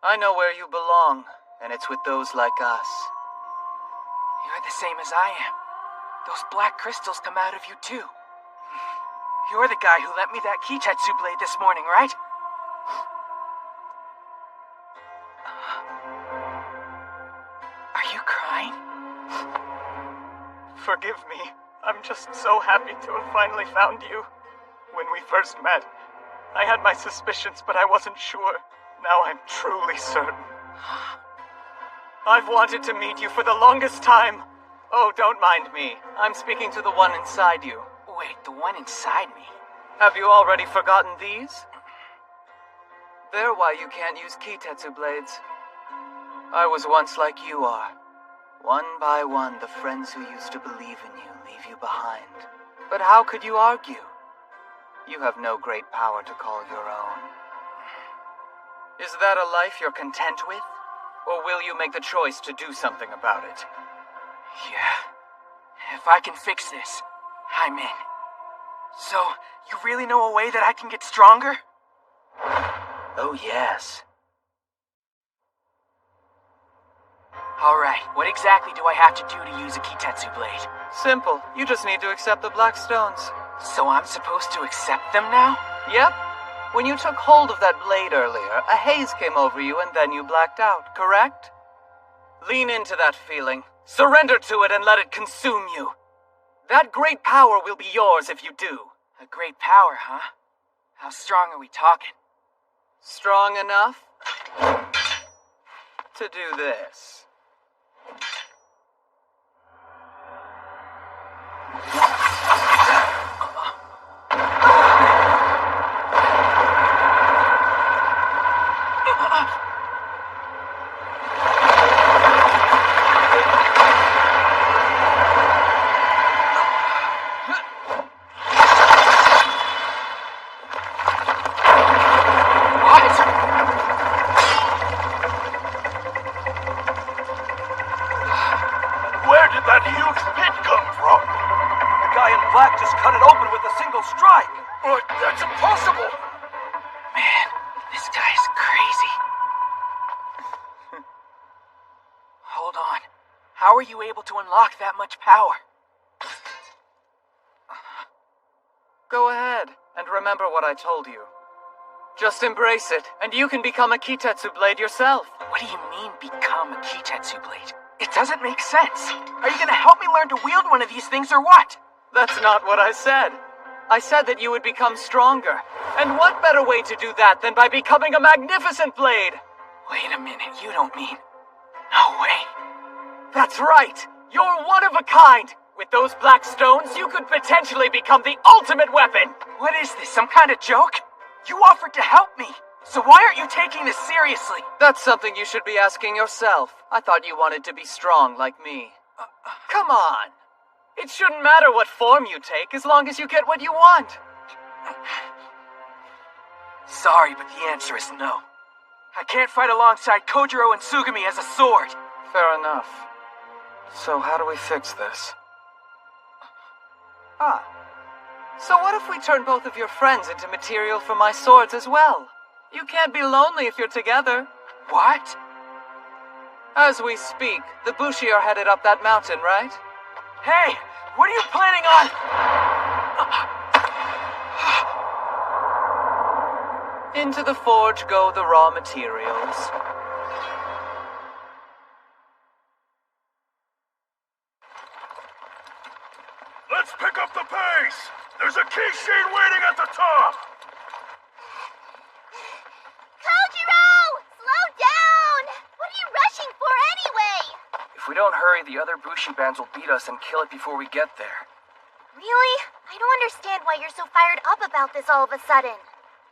Speaker 7: I know where you belong, and it's with those like us.
Speaker 3: You're the same as I am. Those black crystals come out of you too. You're the guy who lent me that Kitetsu blade this morning, right? Are you crying?
Speaker 15: Forgive me. I'm just so happy to have finally found you. When we first met, I had my suspicions, but I wasn't sure. Now I'm truly certain. I've wanted to meet you for the longest time. Oh, don't mind me. I'm speaking to the one inside you.
Speaker 3: Wait, the one inside me?
Speaker 7: Have you already forgotten these? They're why you can't use Kitetsu blades. I was once like you are.
Speaker 3: One by one, the friends who used to believe in you leave you behind. But how could you argue? You have no great power to call your own. Is that a life you're content with? Or will you make the choice to do something about it?
Speaker 7: Yeah. If I can fix this, I'm in. So, you really know a way that I can get stronger?
Speaker 3: Oh, yes.
Speaker 7: Alright, what exactly do I have to do to use a Kitetsu blade?
Speaker 3: Simple. You just need to accept the black stones.
Speaker 7: So I'm supposed to accept them now?
Speaker 3: Yep. When you took hold of that blade earlier, a haze came over you and then you blacked out, correct? Lean into that feeling. Surrender to it and let it consume you. That great power will be yours if you do.
Speaker 7: A great power, huh? How strong are we talking?
Speaker 3: Strong enough to do this.
Speaker 17: Where did that huge pit come from? The guy in black just cut it open with a single strike. But that's impossible!
Speaker 7: Man, this guy's crazy. Hold on. How are you able to unlock that much power?
Speaker 3: Go ahead, and remember what I told you. Just embrace it, and you can become a Kitetsu blade yourself.
Speaker 7: What do you mean, become a Kitetsu blade? It doesn't make sense. Are you gonna help me learn to wield one of these things or what?
Speaker 3: That's not what I said. I said that you would become stronger. And what better way to do that than by becoming a magnificent blade?
Speaker 7: Wait a minute, you don't mean... No way.
Speaker 3: That's right. You're one of a kind. With those black stones, you could potentially become the ultimate weapon.
Speaker 7: What is this, some kind of joke? You offered to help me. So why aren't you taking this seriously?
Speaker 3: That's something you should be asking yourself. I thought you wanted to be strong like me. Come on. It shouldn't matter what form you take as long as you get what you want.
Speaker 7: Sorry, but the answer is no. I can't fight alongside Kojiro and Tsugumi as a sword.
Speaker 3: Fair enough. So how do we fix this? So what if we turn both of your friends into material for my swords as well? You can't be lonely if you're together.
Speaker 7: What?
Speaker 3: As we speak, the Bushi are headed up that mountain, right?
Speaker 7: Hey, what are you planning on?
Speaker 3: Into the forge go the raw materials.
Speaker 17: Let's pick up the pace! There's a Kishin waiting at the top!
Speaker 20: Kojiro! Slow down! What are you rushing for anyway?
Speaker 7: If we don't hurry, the other Bushi bands will beat us and kill it before we get there.
Speaker 20: Really? I don't understand why you're so fired up about this all of a sudden.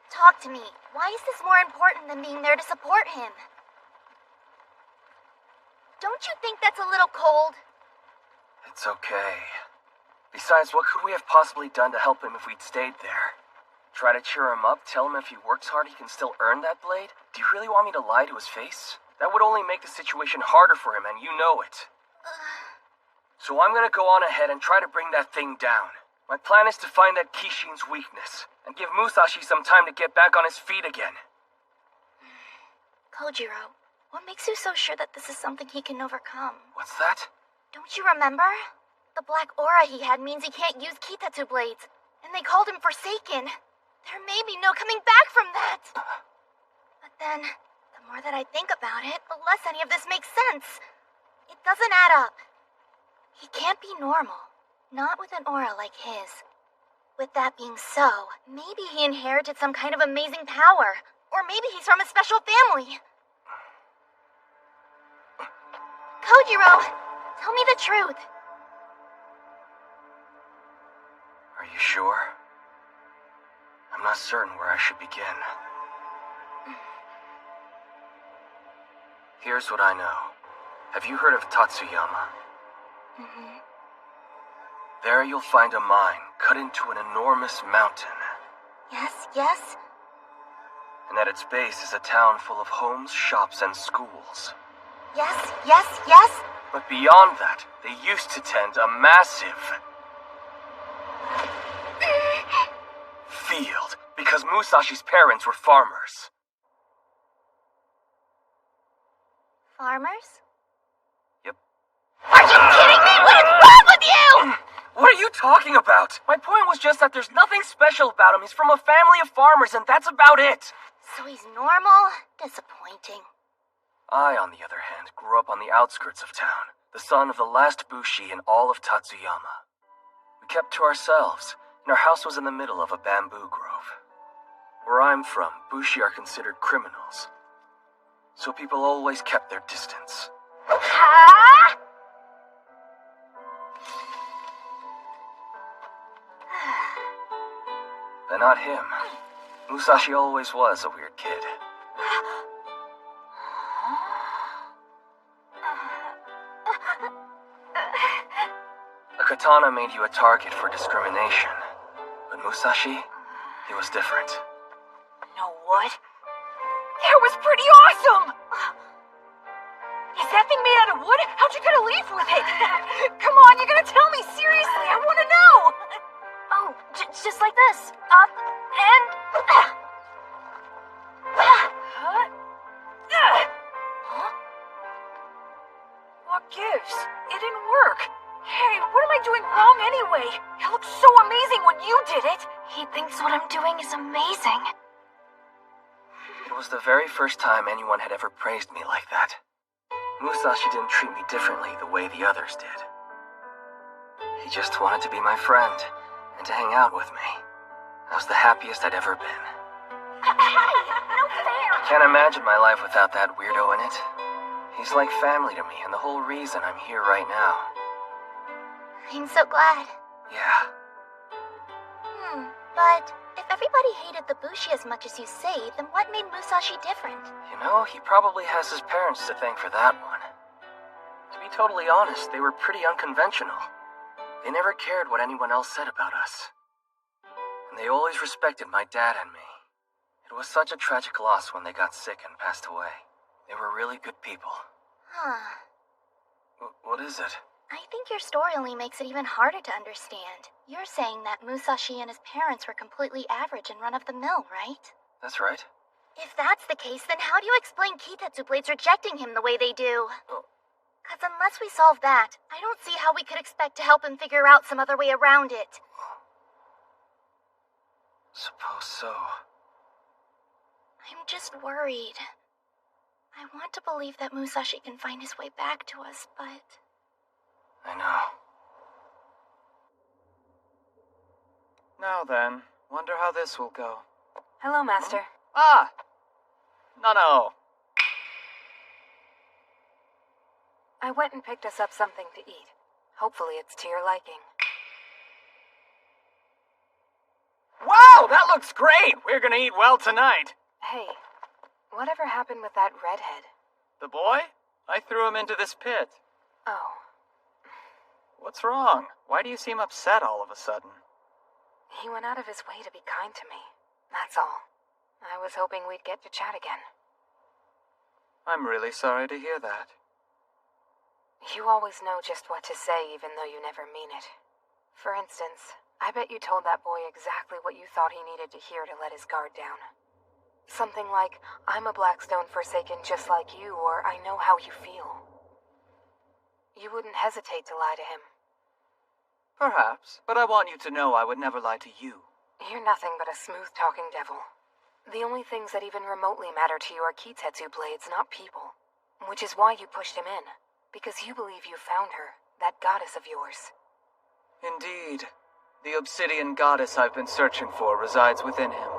Speaker 20: Talk to me. Why is this more important than being there to support him? Don't you think that's a little cold?
Speaker 7: It's okay. Besides, what could we have possibly done to help him if we'd stayed there? Try to cheer him up, tell him if he works hard he can still earn that blade? Do you really want me to lie to his face? That would only make the situation harder for him, and you know it. So I'm gonna go on ahead and try to bring that thing down. My plan is to find that Kishin's weakness, and give Musashi some time to get back on his feet again.
Speaker 20: Kojiro, what makes you so sure that this is something he can overcome?
Speaker 7: What's that?
Speaker 20: Don't you remember? The black aura he had means he can't use Kitetsu blades, and they called him Forsaken. There may be no coming back from that. But then, the more that I think about it, the less any of this makes sense. It doesn't add up. He can't be normal, not with an aura like his. With that being so, maybe he inherited some kind of amazing power, or maybe he's from a special family. Kojiro, tell me the truth.
Speaker 7: Are you sure? I'm not certain where I should begin. Here's what I know.
Speaker 3: Have you heard of Tatsuyama?
Speaker 20: Mm-hmm.
Speaker 3: There you'll find a mine cut into an enormous mountain.
Speaker 20: Yes.
Speaker 3: And at its base is a town full of homes, shops, and schools.
Speaker 20: Yes.
Speaker 3: But beyond that, they used to tend a massive field, because Musashi's parents were farmers.
Speaker 20: Farmers?
Speaker 3: Yep.
Speaker 20: Are you kidding me? What is wrong with you?
Speaker 3: What are you talking about? My point was just that there's nothing special about him. He's from a family of farmers, and that's about it.
Speaker 20: So he's normal? Disappointing.
Speaker 3: I, on the other hand, grew up on the outskirts of town, the son of the last Bushi in all of Tatsuyama. We kept to ourselves, and our house was in the middle of a bamboo grove. Where I'm from, Bushi are considered criminals, so people always kept their distance.
Speaker 20: Huh?
Speaker 3: But not him. Musashi always was a weird kid. A katana made you a target for discrimination. But Musashi, he was different.
Speaker 5: No what? That was pretty awesome! Is that thing made out of wood? How'd you get a leaf with it? Come on, you gotta tell me, seriously, I wanna know! Oh, just like this. Up, and... What gives? It didn't work. Hey, what am I doing wrong anyway? It looks so amazing when you did it.
Speaker 20: He thinks what I'm doing is amazing.
Speaker 3: It was the very first time anyone had ever praised me like that. Musashi didn't treat me differently the way the others did. He just wanted to be my friend and to hang out with me. I was the happiest I'd ever been.
Speaker 5: Hey, no fair!
Speaker 3: I can't imagine my life without that weirdo in it. He's like family to me and the whole reason I'm here right now.
Speaker 20: I'm so glad.
Speaker 3: Yeah.
Speaker 20: But if everybody hated the Bushi as much as you say, then what made Musashi different?
Speaker 3: You know, he probably has his parents to thank for that one. To be totally honest, they were pretty unconventional. They never cared what anyone else said about us. And they always respected my dad and me. It was such a tragic loss when they got sick and passed away. They were really good people.
Speaker 20: Huh.
Speaker 3: What is it?
Speaker 20: I think your story only makes it even harder to understand. You're saying that Musashi and his parents were completely average and run-of-the-mill, right?
Speaker 3: That's right.
Speaker 20: If that's the case, then how do you explain Kitetsu Blades rejecting him the way they do? Because unless we solve that, I don't see how we could expect to help him figure out some other way around it.
Speaker 3: Suppose so.
Speaker 20: I'm just worried. I want to believe that Musashi can find his way back to us, but...
Speaker 3: I know.
Speaker 15: Now then, wonder how this will go.
Speaker 21: Hello, Master.
Speaker 15: Ah! No.
Speaker 21: I went and picked us up something to eat. Hopefully it's to your liking.
Speaker 15: Wow, that looks great! We're gonna eat well tonight.
Speaker 21: Hey, whatever happened with that redhead?
Speaker 15: The boy? I threw him into this pit.
Speaker 21: Oh.
Speaker 15: What's wrong? Why do you seem upset all of a sudden?
Speaker 21: He went out of his way to be kind to me. That's all. I was hoping we'd get to chat again.
Speaker 15: I'm really sorry to hear that.
Speaker 21: You always know just what to say even though you never mean it. For instance, I bet you told that boy exactly what you thought he needed to hear to let his guard down. Something like, I'm a Blackstone Forsaken just like you, or I know how you feel. You wouldn't hesitate to lie to him.
Speaker 15: Perhaps, but I want you to know I would never lie to you.
Speaker 21: You're nothing but a smooth-talking devil. The only things that even remotely matter to you are Kitetsu Blades, not people. Which is why you pushed him in. Because you believe you found her, that goddess of yours.
Speaker 15: Indeed. The obsidian goddess I've been searching for resides within him.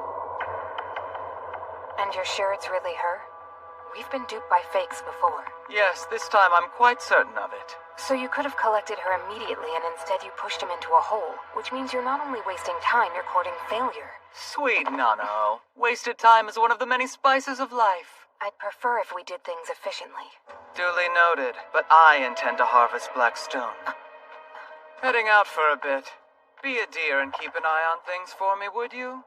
Speaker 21: And you're sure it's really her? We've been duped by fakes before.
Speaker 15: Yes, this time I'm quite certain of it.
Speaker 21: So you could have collected her immediately and instead you pushed him into a hole, which means you're not only wasting time, you're courting failure.
Speaker 15: Sweet Nano. Wasted time is one of the many spices of life.
Speaker 21: I'd prefer if we did things efficiently.
Speaker 3: Duly noted, but I intend to harvest black stone. Heading out for a bit. Be a dear and keep an eye on things for me, would you?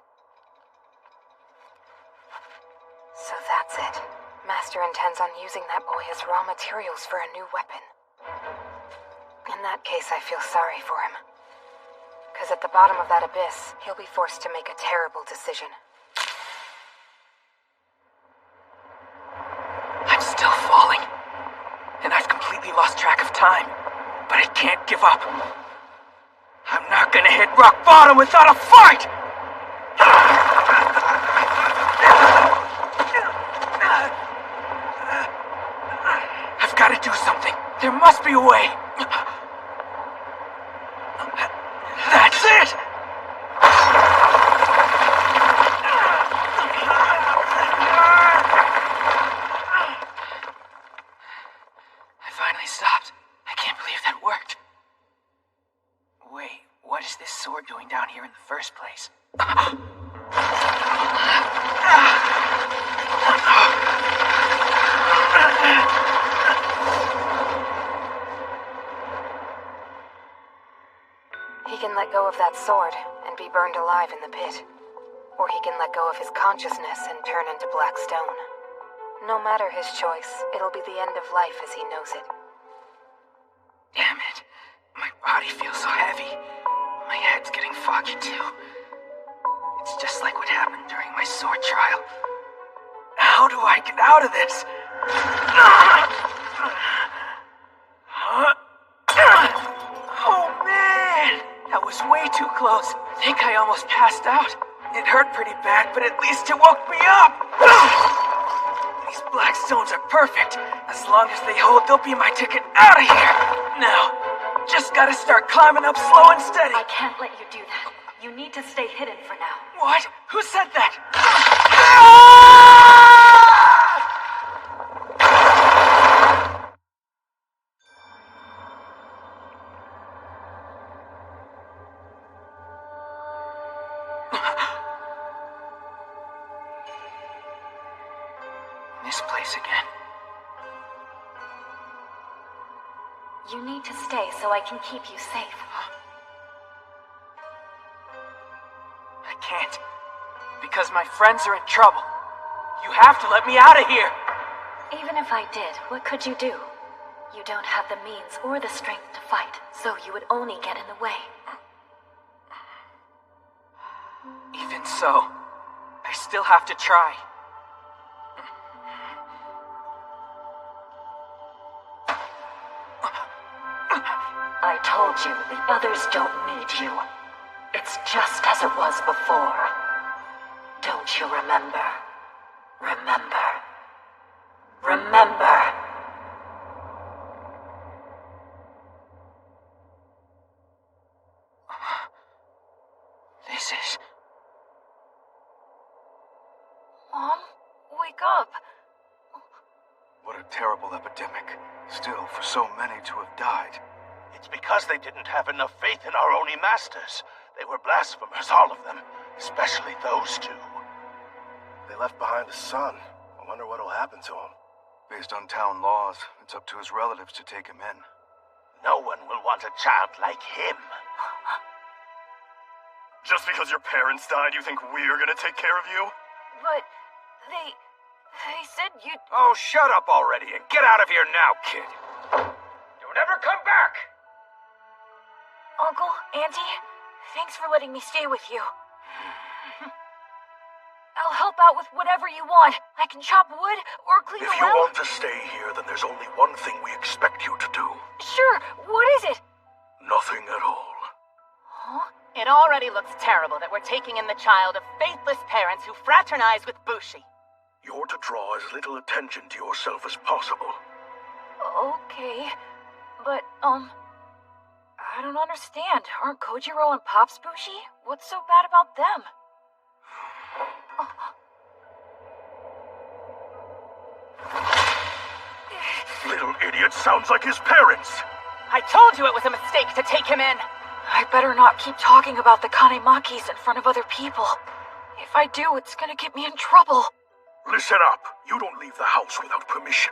Speaker 21: So that's it. Master intends on using that boy as raw materials for a new weapon. In that case, I feel sorry for him. Because at the bottom of that abyss, he'll be forced to make a terrible decision.
Speaker 3: I'm still falling. And I've completely lost track of time. But I can't give up. I'm not gonna hit rock bottom without a fight! I've gotta do something. There must be a way. That's it! I finally stopped. I can't believe that worked. Wait, what is this sword doing down here in the first place?
Speaker 21: He can let go of that sword and be burned alive in the pit. Or he can let go of his consciousness and turn into black stone. No matter his choice, it'll be the end of life as he knows it.
Speaker 3: Damn it. My body feels so heavy. My head's getting foggy too. It's just like what happened during my sword trial. How do I get out of this? Oh man! That was way too close. I think I almost passed out. It hurt pretty bad, but at least it woke me up! These black stones are perfect. As long as they hold, they'll be my ticket out of here! Now, just gotta start climbing up slow and steady.
Speaker 21: I can't let you do that. You need to stay hidden for now.
Speaker 3: What? Who said that? This place again.
Speaker 21: You need to stay so I can keep you safe.
Speaker 3: I can't. Because my friends are in trouble. You have to let me out of here!
Speaker 21: Even if I did, what could you do? You don't have the means or the strength to fight, so you would only get in the way.
Speaker 3: Even so, I still have to try.
Speaker 21: I told you, the others don't need you. It's just as it was before. Don't you remember? Remember. Remember.
Speaker 3: This is...
Speaker 21: Mom, wake up.
Speaker 10: What a terrible epidemic. Still, for so many to have died.
Speaker 17: It's because they didn't have enough faith in our Oni masters. They were blasphemers, all of them. Especially those two. They left behind a son. I wonder what'll happen to him.
Speaker 10: Based on town laws, it's up to his relatives to take him in.
Speaker 17: No one will want a child like him. Just because your parents died, you think we're gonna take care of you?
Speaker 5: But they said you'd...
Speaker 12: Oh, shut up already and get out of here now, kid. Don't ever come back!
Speaker 5: Uncle, Auntie, thanks for letting me stay with you. I'll help out with whatever you want. I can chop wood or clean
Speaker 17: If
Speaker 5: the
Speaker 17: you
Speaker 5: well.
Speaker 17: want to stay here, then there's only one thing we expect you to do.
Speaker 5: Sure, what is it?
Speaker 17: Nothing at all.
Speaker 18: Huh? It already looks terrible that we're taking in the child of faithless parents who fraternize with Bushi.
Speaker 17: You're to draw as little attention to yourself as possible.
Speaker 5: Okay, but, I don't understand. Aren't Kojiro and Pops Bushi? What's so bad about them?
Speaker 17: Little idiot sounds like his parents.
Speaker 18: I told you it was a mistake to take him in.
Speaker 5: I better not keep talking about the Kanemakis in front of other people. If I do, it's gonna get me in trouble.
Speaker 17: Listen up. You don't leave the house without permission.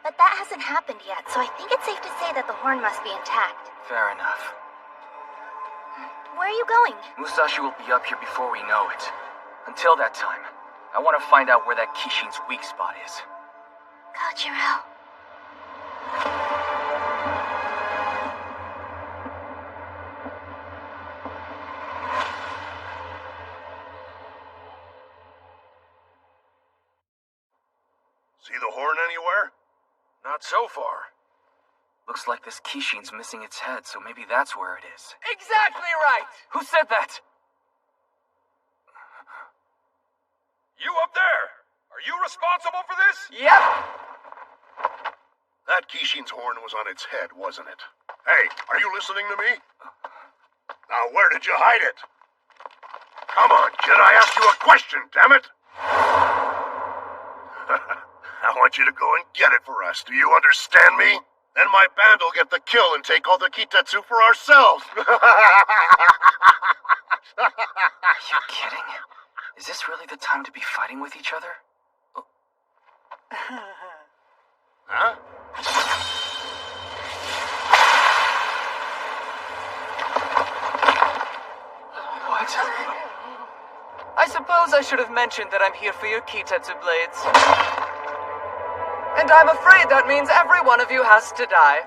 Speaker 20: But that hasn't happened yet, so I think it's safe to say that the horn must be intact.
Speaker 7: Fair enough.
Speaker 20: Where are you going?
Speaker 7: Musashi will be up here before we know it. Until that time, I want to find out where that Kishin's weak spot is.
Speaker 20: Kojiro.
Speaker 17: See the horn anywhere?
Speaker 1: Not so far.
Speaker 7: Looks like this Kishin's missing its head, so maybe that's where it is.
Speaker 3: Exactly right!
Speaker 7: Who said that?
Speaker 1: You up there! Are you responsible for this?
Speaker 3: Yep!
Speaker 17: That Kishin's horn was on its head, wasn't it? Hey, are you listening to me? Now, where did you hide it? Come on, kid, I asked you a question, damn it! I want you to go and get it for us, do you understand me? Then my band will get the kill and take all the Kitetsu for ourselves!
Speaker 7: Are you kidding? Is this really the time to be fighting with each other? Oh.
Speaker 17: Huh?
Speaker 7: What?
Speaker 3: I suppose I should have mentioned that I'm here for your Kitetsu blades. And I'm afraid that means every one of you has to die.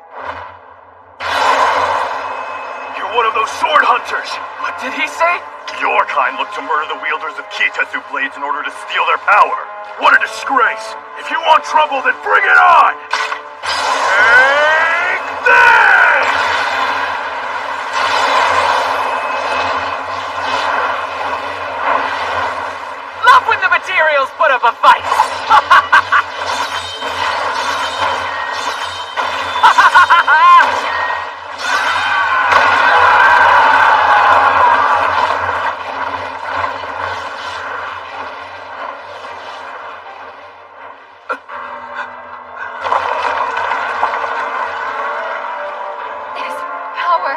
Speaker 22: You're one of those sword hunters!
Speaker 7: What did he say?
Speaker 22: Your kind look to murder the wielders of Kitetsu blades in order to steal their power. What a disgrace! If you want trouble, then bring it on! Take this!
Speaker 3: Love when the materials put up a fight!
Speaker 6: His power.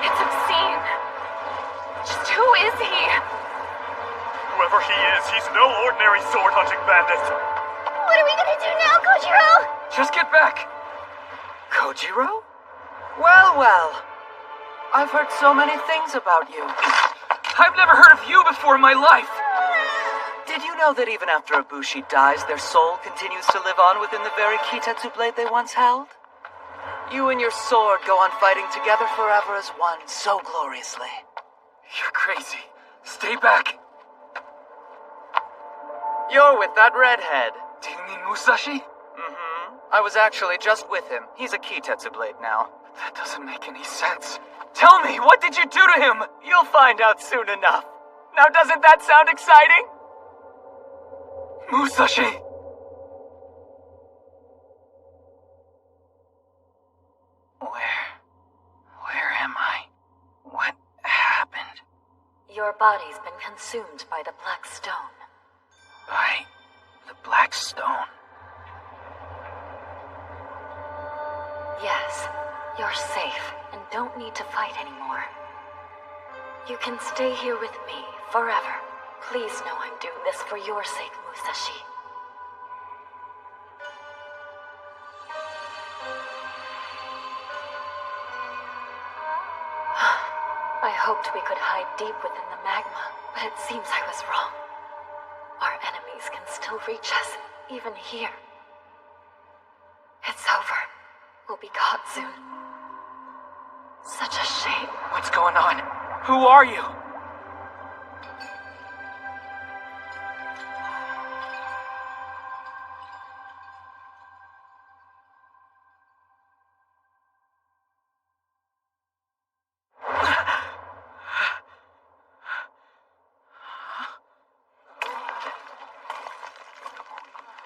Speaker 6: It's obscene. Just who is he?
Speaker 22: Whoever he is, he's no ordinary sword hunting bandit.
Speaker 20: What are we gonna do now, Kojiro?
Speaker 7: Just get back. Kojiro?
Speaker 3: Well, well. I've heard so many things about you.
Speaker 7: I've never heard of you before in my life.
Speaker 3: Did you know that even after a Bushi dies, their soul continues to live on within the very Kitetsu blade they once held? You and your sword go on fighting together forever as one, so gloriously.
Speaker 7: You're crazy. Stay back.
Speaker 3: You're with that redhead.
Speaker 7: Do you mean Musashi?
Speaker 3: Mm-hmm. I was actually just with him. He's a Kitetsu blade now.
Speaker 7: That doesn't make any sense. Tell me, what did you do to him?
Speaker 3: You'll find out soon enough. Now doesn't that sound exciting?
Speaker 7: Musashi! Where am I? What happened?
Speaker 21: Your body's been consumed by the Black Stone.
Speaker 7: By the Black Stone?
Speaker 21: Yes, you're safe and don't need to fight anymore. You can stay here with me forever. Please know I'm doing this for your sake, Musashi. I hoped we could hide deep within the magma, but it seems I was wrong. Our enemies can still reach us, even here. It's over. We'll be caught soon. Such a shame.
Speaker 7: What's going on? Who are you?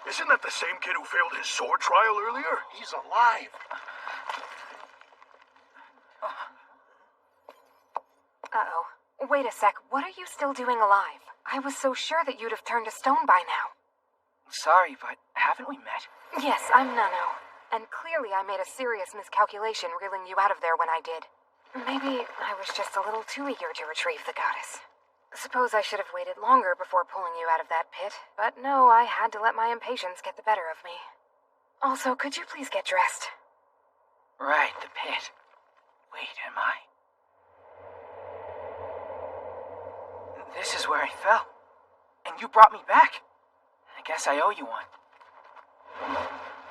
Speaker 17: Isn't that the same kid who failed his sword trial earlier? He's alive.
Speaker 11: Uh-oh. Wait a sec. What are you still doing alive? I was so sure that you'd have turned to stone by now.
Speaker 7: Sorry, but haven't we met?
Speaker 11: Yes, I'm Nano. And clearly I made a serious miscalculation reeling you out of there when I did. Maybe I was just a little too eager to retrieve the goddess. Suppose I should have waited longer before pulling you out of that pit, but no, I had to let my impatience get the better of me. Also, could you please get dressed?
Speaker 3: Right, the pit. Wait, am I? This is where I fell. And you brought me back. I guess I owe you one.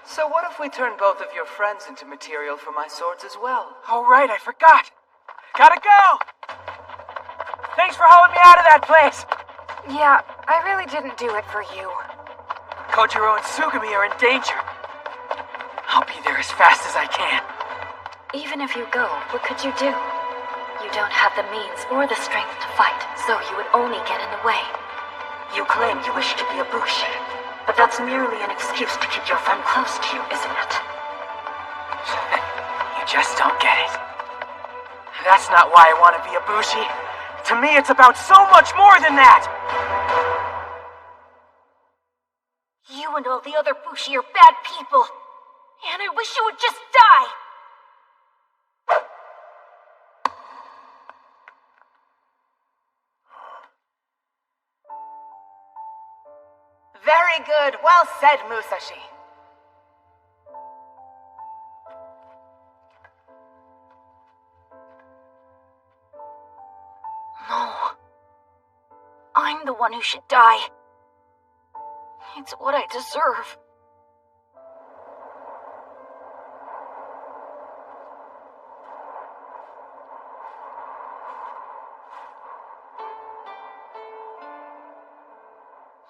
Speaker 7: So what if we turn both of your friends into material for my swords as well?
Speaker 3: Oh, right, I forgot. Gotta go! Thanks for hauling me out of that place.
Speaker 11: Yeah, I really didn't do it for you.
Speaker 3: Kojiro and Sugami are in danger. I'll be there as fast as I can.
Speaker 21: Even if you go, what could you do? You don't have the means or the strength to fight, so you would only get in the way. You claim you wish to be a Bushi, but that's merely an excuse to keep your friend close to you, isn't it?
Speaker 3: You just don't get it. That's not why I want to be a Bushi. To me, it's about so much more than that!
Speaker 5: You and all the other Bushi are bad people. And I wish you would just die!
Speaker 18: Very good. Well said, Musashi.
Speaker 5: No. I'm the one who should die. It's what I deserve.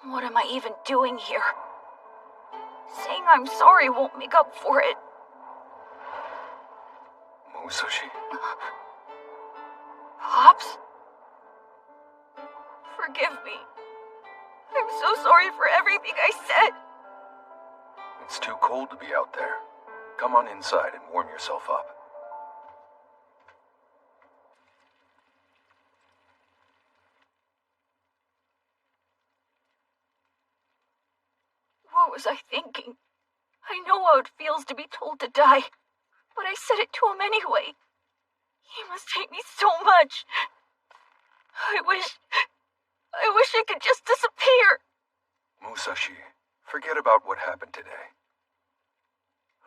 Speaker 5: What am I even doing here? Saying I'm sorry won't make up for it.
Speaker 1: Musashi?
Speaker 5: Pops? Forgive me. I'm so sorry for everything I said.
Speaker 1: It's too cold to be out there. Come on inside and warm yourself up.
Speaker 5: What was I thinking? I know how it feels to be told to die, but I said it to him anyway. He must hate me so much. I wish I could just disappear.
Speaker 1: Musashi, forget about what happened today.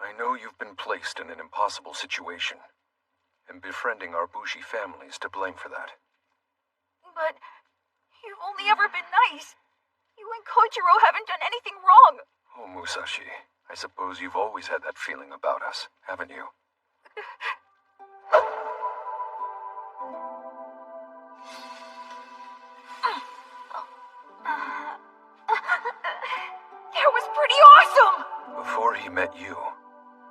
Speaker 1: I know you've been placed in an impossible situation, and befriending our Bushi family is to blame for that.
Speaker 5: But you've only ever been nice. You and Kojiro haven't done anything wrong.
Speaker 1: Oh, Musashi, I suppose you've always had that feeling about us, haven't you?
Speaker 5: That was pretty awesome!
Speaker 1: Before he met you,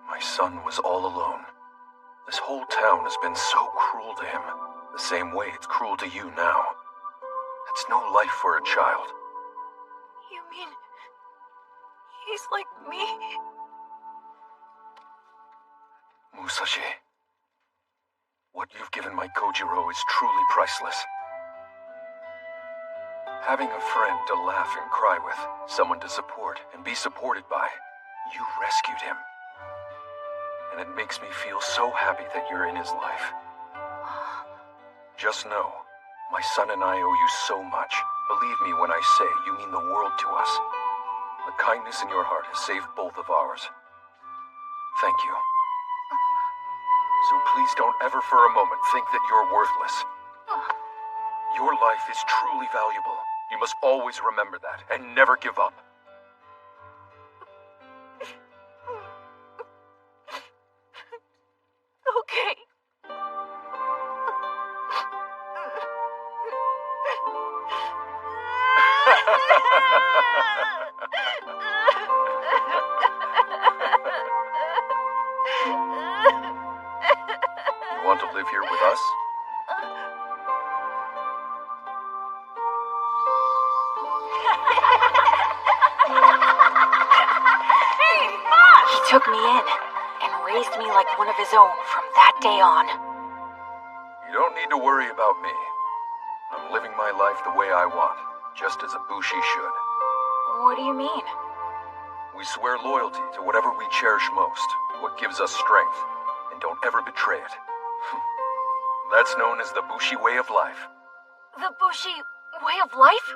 Speaker 1: my son was all alone. This whole town has been so cruel to him, the same way it's cruel to you now. That's no life for a child.
Speaker 5: You mean he's like me?
Speaker 1: Musashi, what you've given my Kojiro is truly priceless. Having a friend to laugh and cry with, someone to support and be supported by, you rescued him. And it makes me feel so happy that you're in his life. Just know, my son and I owe you so much. Believe me when I say you mean the world to us. The kindness in your heart has saved both of ours. Thank you. So please don't ever for a moment think that you're worthless. Your life is truly valuable. You must always remember that and never give up.
Speaker 5: Okay.
Speaker 1: You want to live here with us?
Speaker 5: He took me in and raised me like one of his own from that day on.
Speaker 1: You don't need to worry about me. I'm living my life the way I want, just as a Bushi should.
Speaker 5: What do you mean?
Speaker 1: We swear loyalty to whatever we cherish most, what gives us strength, and don't ever betray it. That's known as the Bushi way of life.
Speaker 5: The Bushi way of life?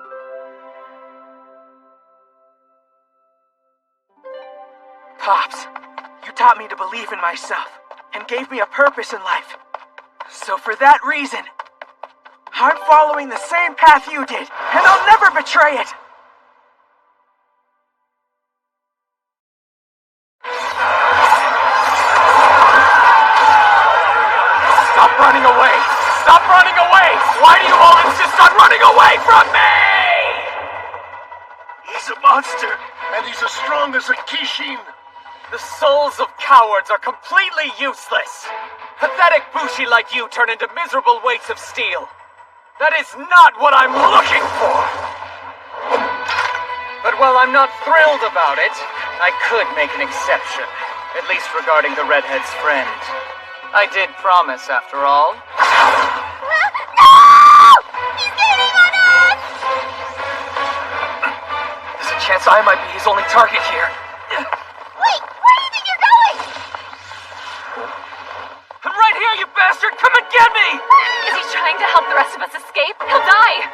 Speaker 3: Pops, you taught me to believe in myself and gave me a purpose in life. So for that reason, I'm following the same path you did, and I'll never betray it!
Speaker 2: Stop running away! Stop running away! Why do you all insist on running away from me?
Speaker 17: He's a monster, and he's as strong as a Kishin.
Speaker 12: The souls of cowards are completely useless. Pathetic Bushi like you turn into miserable weights of steel. That is not what I'm looking for! But while I'm not thrilled about it, I could make an exception. At least regarding the redhead's friend. I did promise, after all.
Speaker 20: No! He's gaining on us!
Speaker 7: There's a chance I might be his only target here.
Speaker 20: Wait, where do you think you're going?
Speaker 7: I'm right here, you bastard! Come and get me!
Speaker 21: Is he trying to help the rest of us escape? He'll die!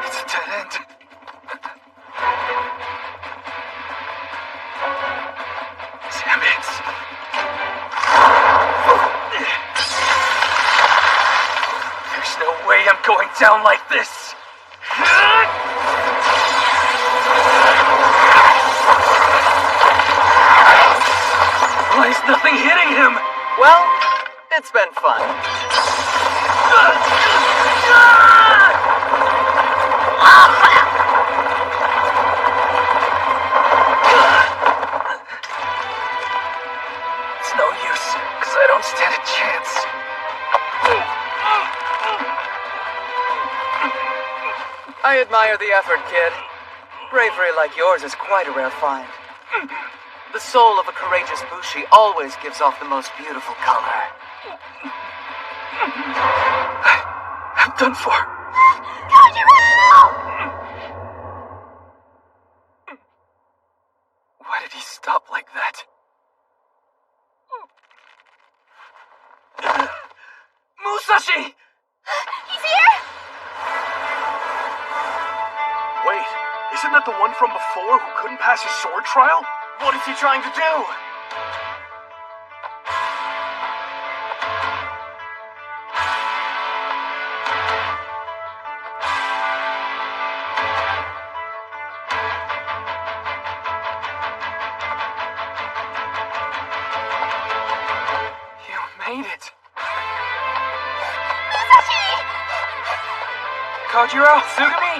Speaker 7: It's a dead end. Damn it. There's no way I'm going down like this. Why is nothing hitting him?
Speaker 12: Well, it's been fun.
Speaker 7: It's no use, because I don't stand a chance.
Speaker 12: I admire the effort, kid. Bravery like yours is quite a rare find. The soul of a courageous Bushi always gives off the most beautiful color.
Speaker 7: I'm done for. Why did he stop like that? Musashi!
Speaker 20: He's here?
Speaker 17: Wait, isn't that the one from before who couldn't pass his sword trial? What is he trying to do?
Speaker 7: You made it.
Speaker 20: Musashi!
Speaker 3: Kojiro, Tsugumi?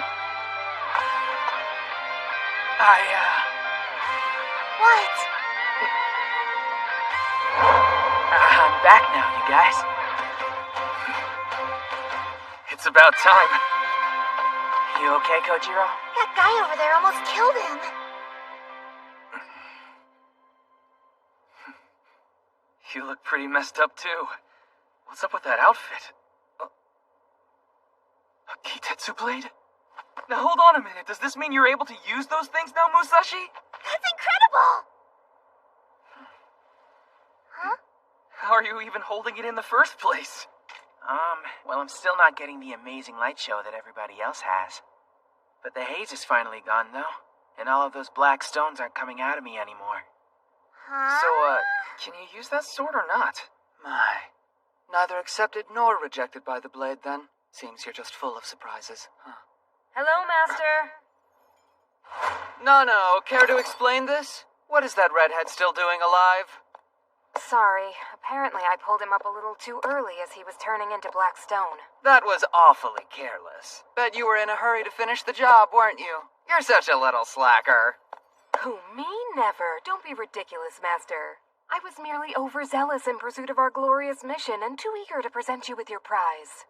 Speaker 20: What?
Speaker 3: I'm back now, you guys.
Speaker 7: It's about time.
Speaker 3: You okay, Kojiro?
Speaker 20: That guy over there almost killed him.
Speaker 7: You look pretty messed up, too. What's up with that outfit? A Kitetsu blade? Now hold on a minute, does this mean you're able to use those things now, Musashi?
Speaker 20: That's incredible! Huh?
Speaker 7: How are you even holding it in the first place?
Speaker 3: Well, I'm still not getting the amazing light show that everybody else has. But the haze is finally gone, though, and all of those black stones aren't coming out of me anymore.
Speaker 20: Huh?
Speaker 7: So, can you use that sword or not?
Speaker 12: My. Neither accepted nor rejected by the blade, then. Seems you're just full of surprises. Huh.
Speaker 21: Hello, Master.
Speaker 12: No, care to explain this? What is that redhead still doing alive?
Speaker 11: Sorry, apparently I pulled him up a little too early as he was turning into black stone.
Speaker 12: That was awfully careless. Bet you were in a hurry to finish the job, weren't you? You're such a little slacker.
Speaker 11: Who, me? Never. Don't be ridiculous, Master. I was merely overzealous in pursuit of our glorious mission and too eager to present you with your prize.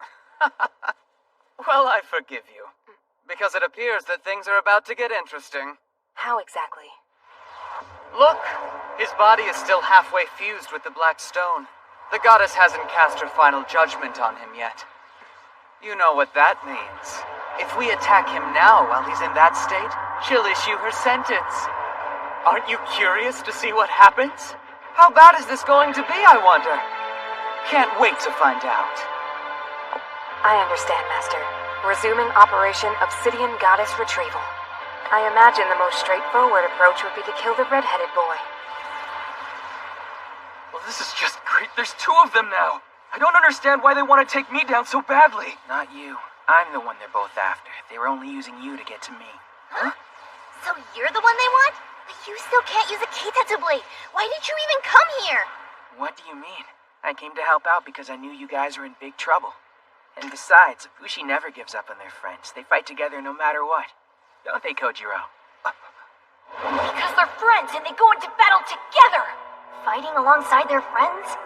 Speaker 12: Well, I forgive you. Because it appears that things are about to get interesting.
Speaker 11: How exactly?
Speaker 12: Look, his body is still halfway fused with the black stone. The goddess hasn't cast her final judgment on him yet. You know what that means. If we attack him now while he's in that state, she'll issue her sentence. Aren't you curious to see what happens? How bad is this going to be, I wonder?
Speaker 3: Can't wait to find out.
Speaker 11: I understand, Master. Resuming Operation Obsidian Goddess Retrieval. I imagine the most straightforward approach would be to kill the red-headed boy.
Speaker 7: Well, this is just great. There's two of them now. I don't understand why they want to take me down so badly.
Speaker 3: Not you. I'm the one they're both after. They were only using you to get to me.
Speaker 20: Huh? So you're the one they want? But you still can't use a Kitetsu blade. Why did you even come here?
Speaker 3: What do you mean? I came to help out because I knew you guys were in big trouble. And besides, Bushi never gives up on their friends. They fight together no matter what. Don't they, Kojiro?
Speaker 5: Because they're friends and they go into battle together. Fighting alongside their friends?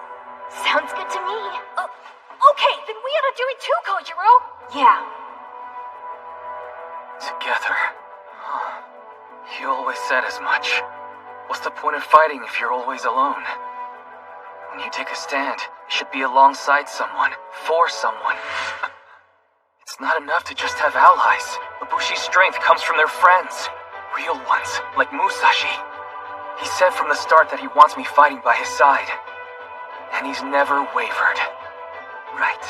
Speaker 5: Sounds good to me. Okay, then we ought to do it too, Kojiro.
Speaker 11: Yeah.
Speaker 7: Together. You always said as much. What's the point of fighting if you're always alone? When you take a stand, it should be alongside someone, for someone. It's not enough to just have allies. Ibushi's strength comes from their friends. Real ones, like Musashi. He said from the start that he wants me fighting by his side. And he's never wavered. Right.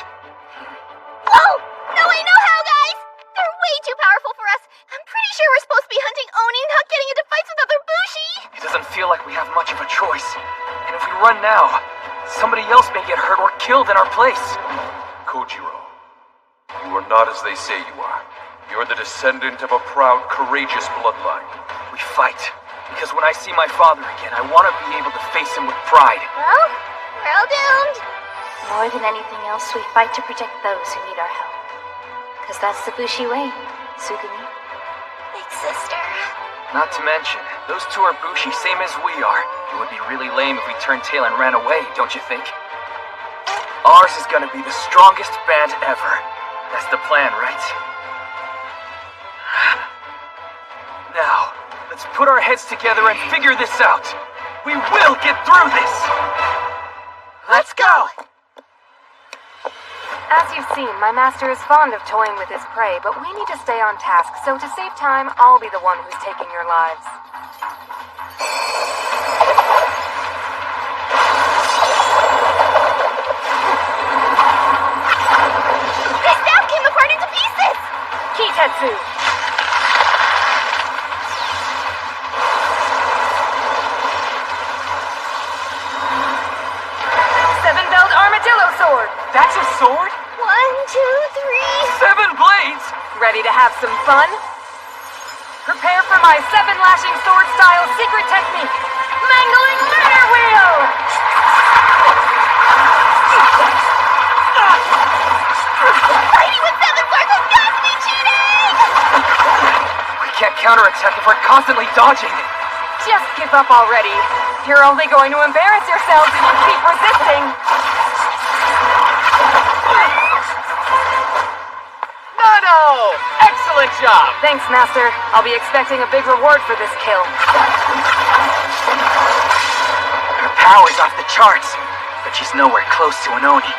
Speaker 20: Oh! No, I know how, guys! They're way too powerful for us. I'm pretty sure we're supposed to be hunting Oni, not getting into fights with other Bushi.
Speaker 7: It doesn't feel like we have much of a choice. And if we run now, somebody else may get hurt or killed in our place.
Speaker 1: Kojiro, you are not as they say you are. You're the descendant of a proud, courageous bloodline.
Speaker 7: We fight, because when I see my father again, I want to be able to face him with pride.
Speaker 20: Well, we're all doomed.
Speaker 5: More than anything else, we fight to protect those who need our help. Because that's the Bushi way, Sugumi.
Speaker 20: Big sister.
Speaker 7: Not to mention, those two are Bushi, same as we are. It would be really lame if we turned tail and ran away, don't you think? Ours is gonna be the strongest band ever. That's the plan, right? Now, let's put our heads together and figure this out. We will get through this! Let's go!
Speaker 11: As you've seen, my master is fond of toying with his prey, but we need to stay on task, so to save time, I'll be the one who's taking your lives.
Speaker 20: The staff came apart into pieces!
Speaker 11: Kitetsu! Seven-belled armadillo sword!
Speaker 7: That's a sword?
Speaker 20: 1, 2, 3...
Speaker 7: 7 blades!
Speaker 11: Ready to have some fun? Prepare for my 7-lashing sword style secret technique! Mangling murder wheel!
Speaker 20: Fighting with 7 swords has got to be cheating!
Speaker 7: We can't counterattack if we're constantly dodging.
Speaker 11: Just give up already. You're only going to embarrass yourselves if you keep resisting.
Speaker 7: No! Excellent job!
Speaker 11: Thanks, Master. I'll be expecting a big reward for this kill.
Speaker 3: Her power's off the charts, but she's nowhere close to an Oni.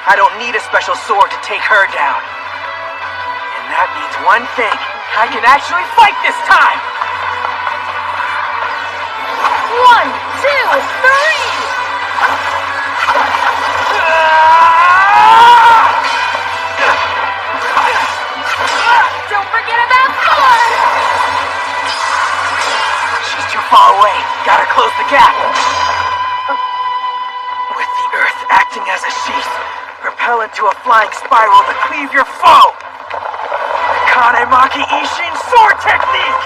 Speaker 3: I don't need a special sword to take her down. And that means one thing. I can actually fight this time!
Speaker 11: 1, 2, 3! Don't forget about 4!
Speaker 3: She's too far away. Gotta close the gap. With the earth acting as a sheath, propel into a flying spiral to cleave your foe. The Kanemaki Ishin sword technique!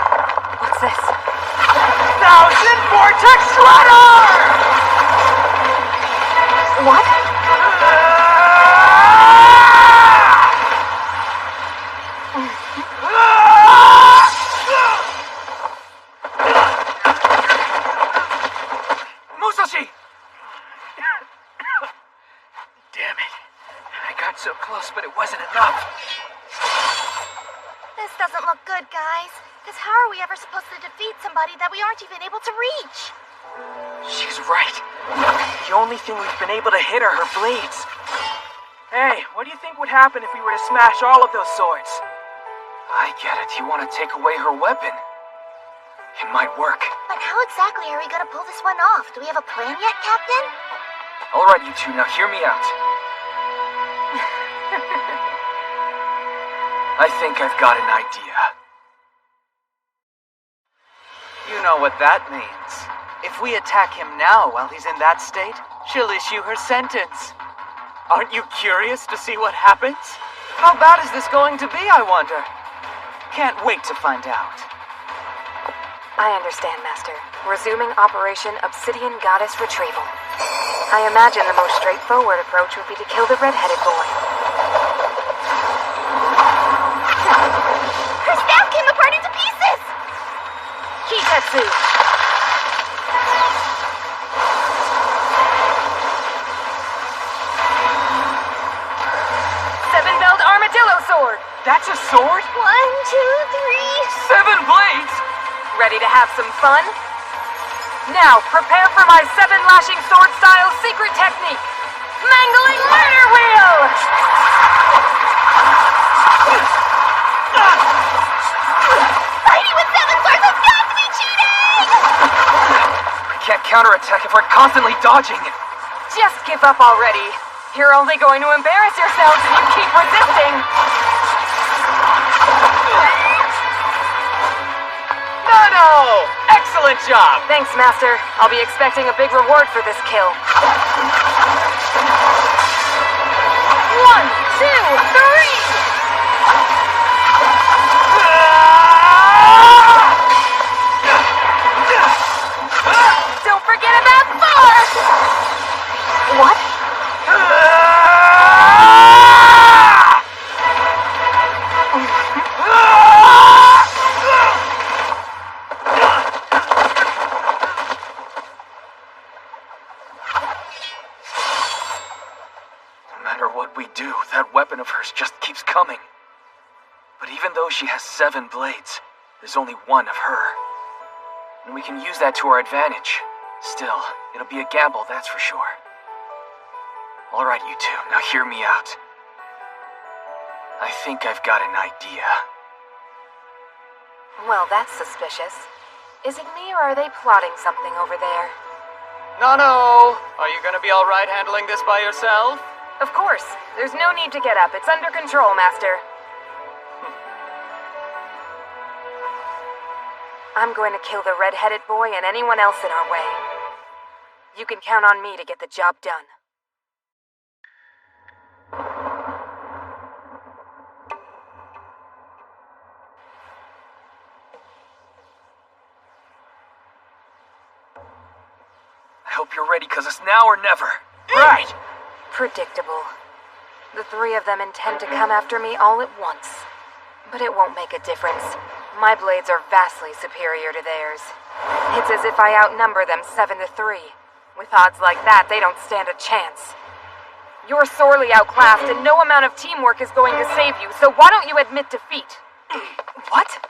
Speaker 11: What's this?
Speaker 3: 1000 Vortex Shredder!
Speaker 11: What?
Speaker 3: Musashi! Damn it. I got so close, but it wasn't enough.
Speaker 20: This doesn't look good, guys. Because how are we ever supposed to defeat somebody that we aren't even able to reach?
Speaker 3: She's right. The only thing we've been able to hit are her blades. Hey, what do you think would happen if we were to smash all of those swords?
Speaker 7: I get it. You want to take away her weapon. It might work.
Speaker 20: But how exactly are we gonna pull this one off? Do we have a plan yet, Captain?
Speaker 7: Alright, you two, now hear me out. I think I've got an idea.
Speaker 3: You know what that means. If we attack him now while he's in that state, she'll issue her sentence. Aren't you curious to see what happens? How bad is this going to be, I wonder? Can't wait to find out.
Speaker 11: I understand, Master. Resuming Operation Obsidian Goddess Retrieval. I imagine the most straightforward approach would be to kill the red-headed boy.
Speaker 20: Her staff came apart into pieces!
Speaker 11: Kitetsu! Seven-belled armadillo sword!
Speaker 3: That's a sword?
Speaker 20: 1, 2, 3...
Speaker 3: 7 blades?
Speaker 11: Ready to have some fun? Now, prepare for my 7-lashing sword-style secret technique! Mangling Murder Wheel!
Speaker 20: Fighting with 7 swords has got to be cheating!
Speaker 7: We can't counterattack if we're constantly dodging.
Speaker 11: Just give up already. You're only going to embarrass yourselves if you keep resisting.
Speaker 3: No! Excellent job!
Speaker 11: Thanks, Master. I'll be expecting a big reward for this kill. 1, 2, 3! Don't forget about 4! What?
Speaker 7: No matter what we do, that weapon of hers just keeps coming. But even though she has 7 blades, there's only one of her. And we can use that to our advantage. Still, it'll be a gamble, that's for sure. Alright, you two, now hear me out. I think I've got an idea.
Speaker 11: Well, that's suspicious. Is it me, or are they plotting something over there?
Speaker 3: Nano! Are you gonna be alright handling this by yourself?
Speaker 11: Of course. There's no need to get up. It's under control, Master. I'm going to kill the red-headed boy and anyone else in our way. You can count on me to get the job done.
Speaker 7: I hope you're ready, because it's now or never. Right!
Speaker 11: Predictable. The 3 of them intend to come after me all at once. But it won't make a difference. My blades are vastly superior to theirs. It's as if I outnumber them 7 to 3. With odds like that, they don't stand a chance. You're sorely outclassed, and no amount of teamwork is going to save you, so why don't you admit defeat? What?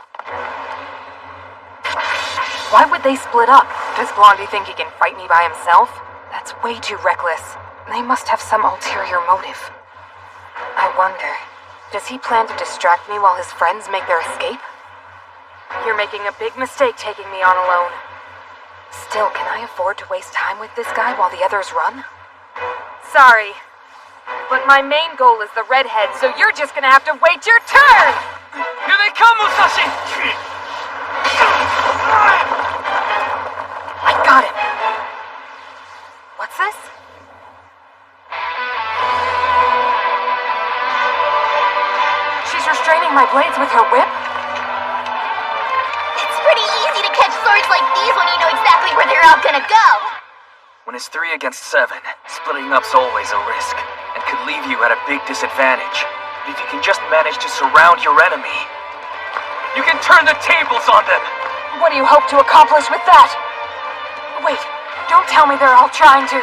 Speaker 11: Why would they split up? Does Blondie think he can fight me by himself? That's way too reckless. They must have some ulterior motive. I wonder, does he plan to distract me while his friends make their escape? You're making a big mistake taking me on alone. Still, can I afford to waste time with this guy while the others run? Sorry, but my main goal is the redhead, so you're just gonna have to wait your turn!
Speaker 3: Here they come, Musashi!
Speaker 11: I got him. What's this? She's restraining my blades with her whip?
Speaker 20: It's pretty easy to catch swords like these when you know exactly where they're all gonna go.
Speaker 7: When it's 3 against 7, splitting up's always a risk, and could leave you at a big disadvantage. But if you can just manage to surround your enemy, you can turn the tables on them!
Speaker 11: What do you hope to accomplish with that? Wait, don't tell me they're all trying to...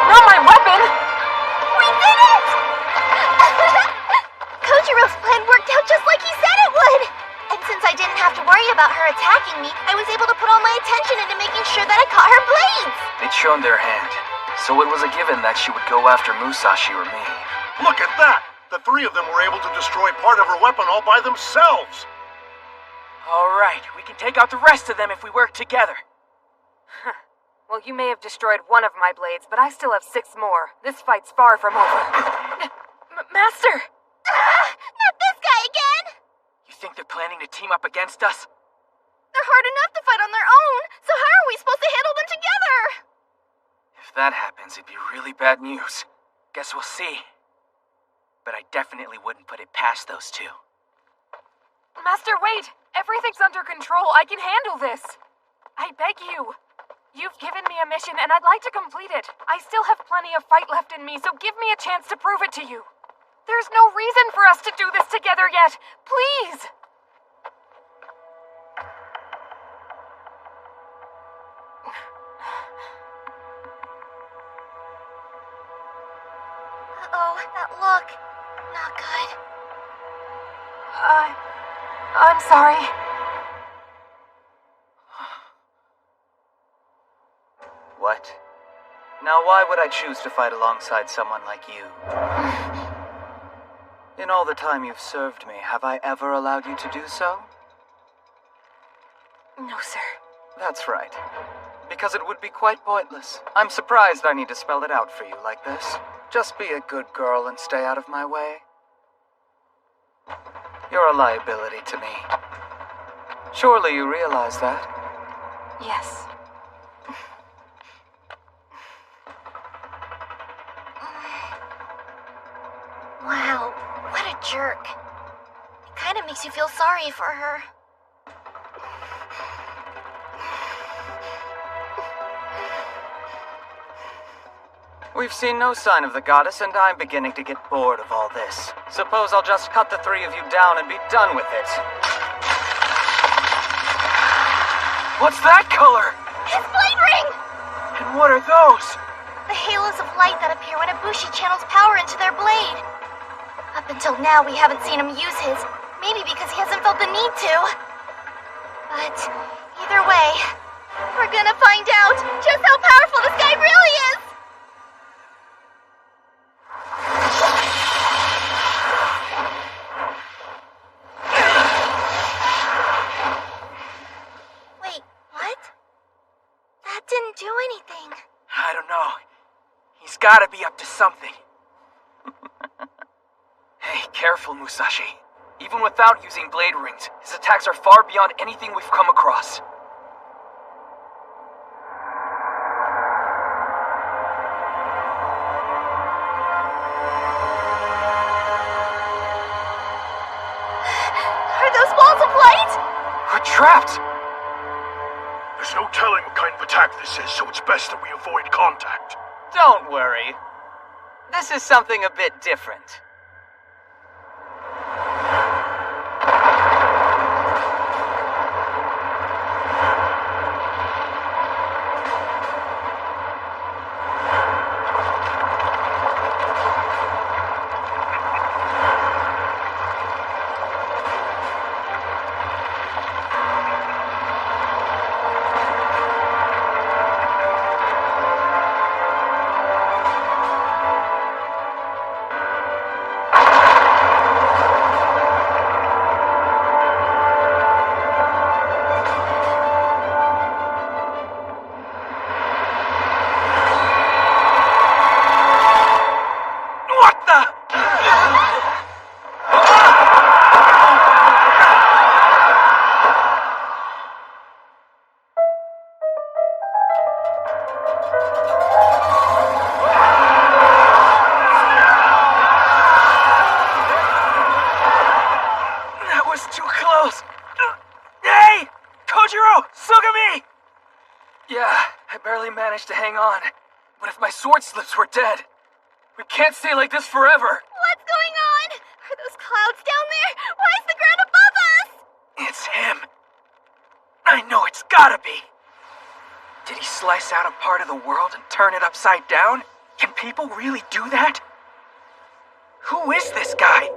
Speaker 11: Not my weapon!
Speaker 20: We did it! Kojiro's plan worked out just like he said it would! And since I didn't have to worry about her attacking me, I was able to put all my attention into making sure that I caught her blades!
Speaker 7: They'd shown their hand, so it was a given that she would go after Musashi or me.
Speaker 17: Look at that! The three of them were able to destroy part of her weapon all by themselves.
Speaker 3: Alright, we can take out the rest of them if we work together.
Speaker 11: Well, you may have destroyed one of my blades, but I still have 6 more. This fight's far from over. Master!
Speaker 20: Not this guy again!
Speaker 3: You think they're planning to team up against us?
Speaker 20: They're hard enough to fight on their own, so how are we supposed to handle them together?
Speaker 3: If that happens, it'd be really bad news. Guess we'll see. But I definitely wouldn't put it past those two.
Speaker 11: Master, wait! Everything's under control. I can handle this. I beg you. You've given me a mission, and I'd like to complete it. I still have plenty of fight left in me, so give me a chance to prove it to you. There's no reason for us to do this together yet. Please!
Speaker 20: Uh-oh, that look. Not good.
Speaker 11: I'm sorry.
Speaker 7: What? Now why would I choose to fight alongside someone like you? In all the time you've served me, have I ever allowed you to do so?
Speaker 11: No, sir.
Speaker 7: That's right. Because it would be quite pointless. I'm surprised I need to spell it out for you like this. Just be a good girl and stay out of my way. You're a liability to me. Surely you realize that?
Speaker 11: Yes.
Speaker 20: Wow, what a jerk. It kind of makes you feel sorry for her.
Speaker 7: We've seen no sign of the goddess, and I'm beginning to get bored of all this. Suppose I'll just cut the 3 of you down and be done with it.
Speaker 3: What's that color?
Speaker 20: His blade ring!
Speaker 3: And what are those?
Speaker 20: The halos of light that appear when Ibushi channels power into their blade. Up until now, we haven't seen him use his. Maybe because he hasn't felt the need to. But either way, we're gonna find out just how powerful this guy really is! Wait, what? That didn't do anything.
Speaker 3: I don't know. He's gotta be up to something. Hey, careful, Musashi. Even without using blade rings, his attacks are far beyond anything we've come across.
Speaker 20: Are those balls of light?
Speaker 3: We're trapped!
Speaker 17: There's no telling what kind of attack this is, so it's best that we avoid contact.
Speaker 7: Don't worry. This is something a bit different.
Speaker 3: To hang on. But if my sword slips, we're dead. We can't stay like this forever.
Speaker 20: What's going on? Are those clouds down there? Why is the ground above us?
Speaker 3: It's him. I know it's gotta be. Did he slice out a part of the world and turn it upside down? Can people really do that? Who is this guy?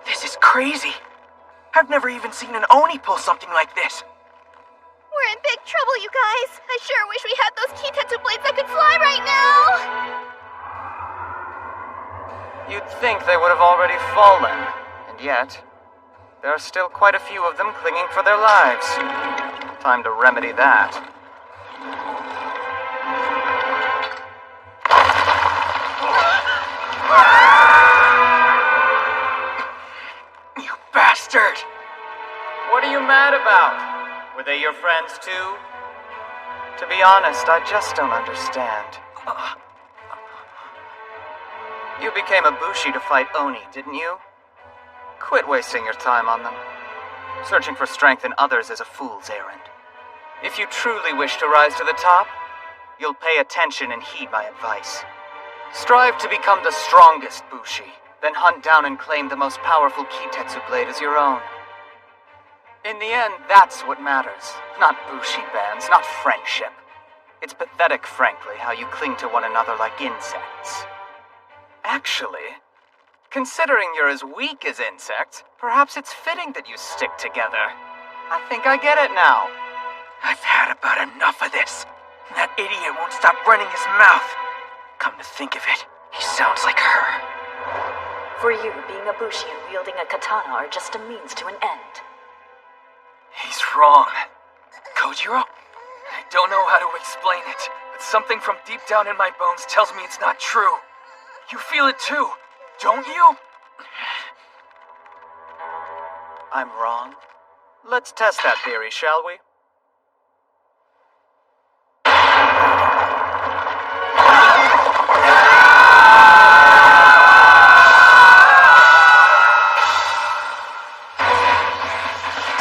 Speaker 3: This is crazy. I've never even seen an Oni pull something like this.
Speaker 20: We're in big trouble, you guys. I sure wish we had those Kitetsu blades that could fly right now.
Speaker 7: You'd think they would have already fallen, and yet, there are still quite a few of them clinging for their lives. Time to remedy that.
Speaker 3: You bastard!
Speaker 7: What are you mad about? Were they your friends too? To be honest, I just don't understand. You became a Bushi to fight Oni, didn't you? Quit wasting your time on them. Searching for strength in others is a fool's errand. If you truly wish to rise to the top, you'll pay attention and heed my advice. Strive to become the strongest Bushi, then hunt down and claim the most powerful Kitetsu blade as your own. In the end, that's what matters. Not Bushi bands, not friendship. It's pathetic, frankly, how you cling to one another like insects. Actually, considering you're as weak as insects, perhaps it's fitting that you stick together. I think I get it now.
Speaker 3: I've had about enough of this. That idiot won't stop running his mouth. Come to think of it, he sounds like her.
Speaker 21: For you, being a Bushi and wielding a katana are just a means to an end.
Speaker 3: He's wrong. Kojiro? I don't know how to explain it, but something from deep down in my bones tells me it's not true. You feel it too, don't you?
Speaker 7: I'm wrong. Let's test that theory, shall we?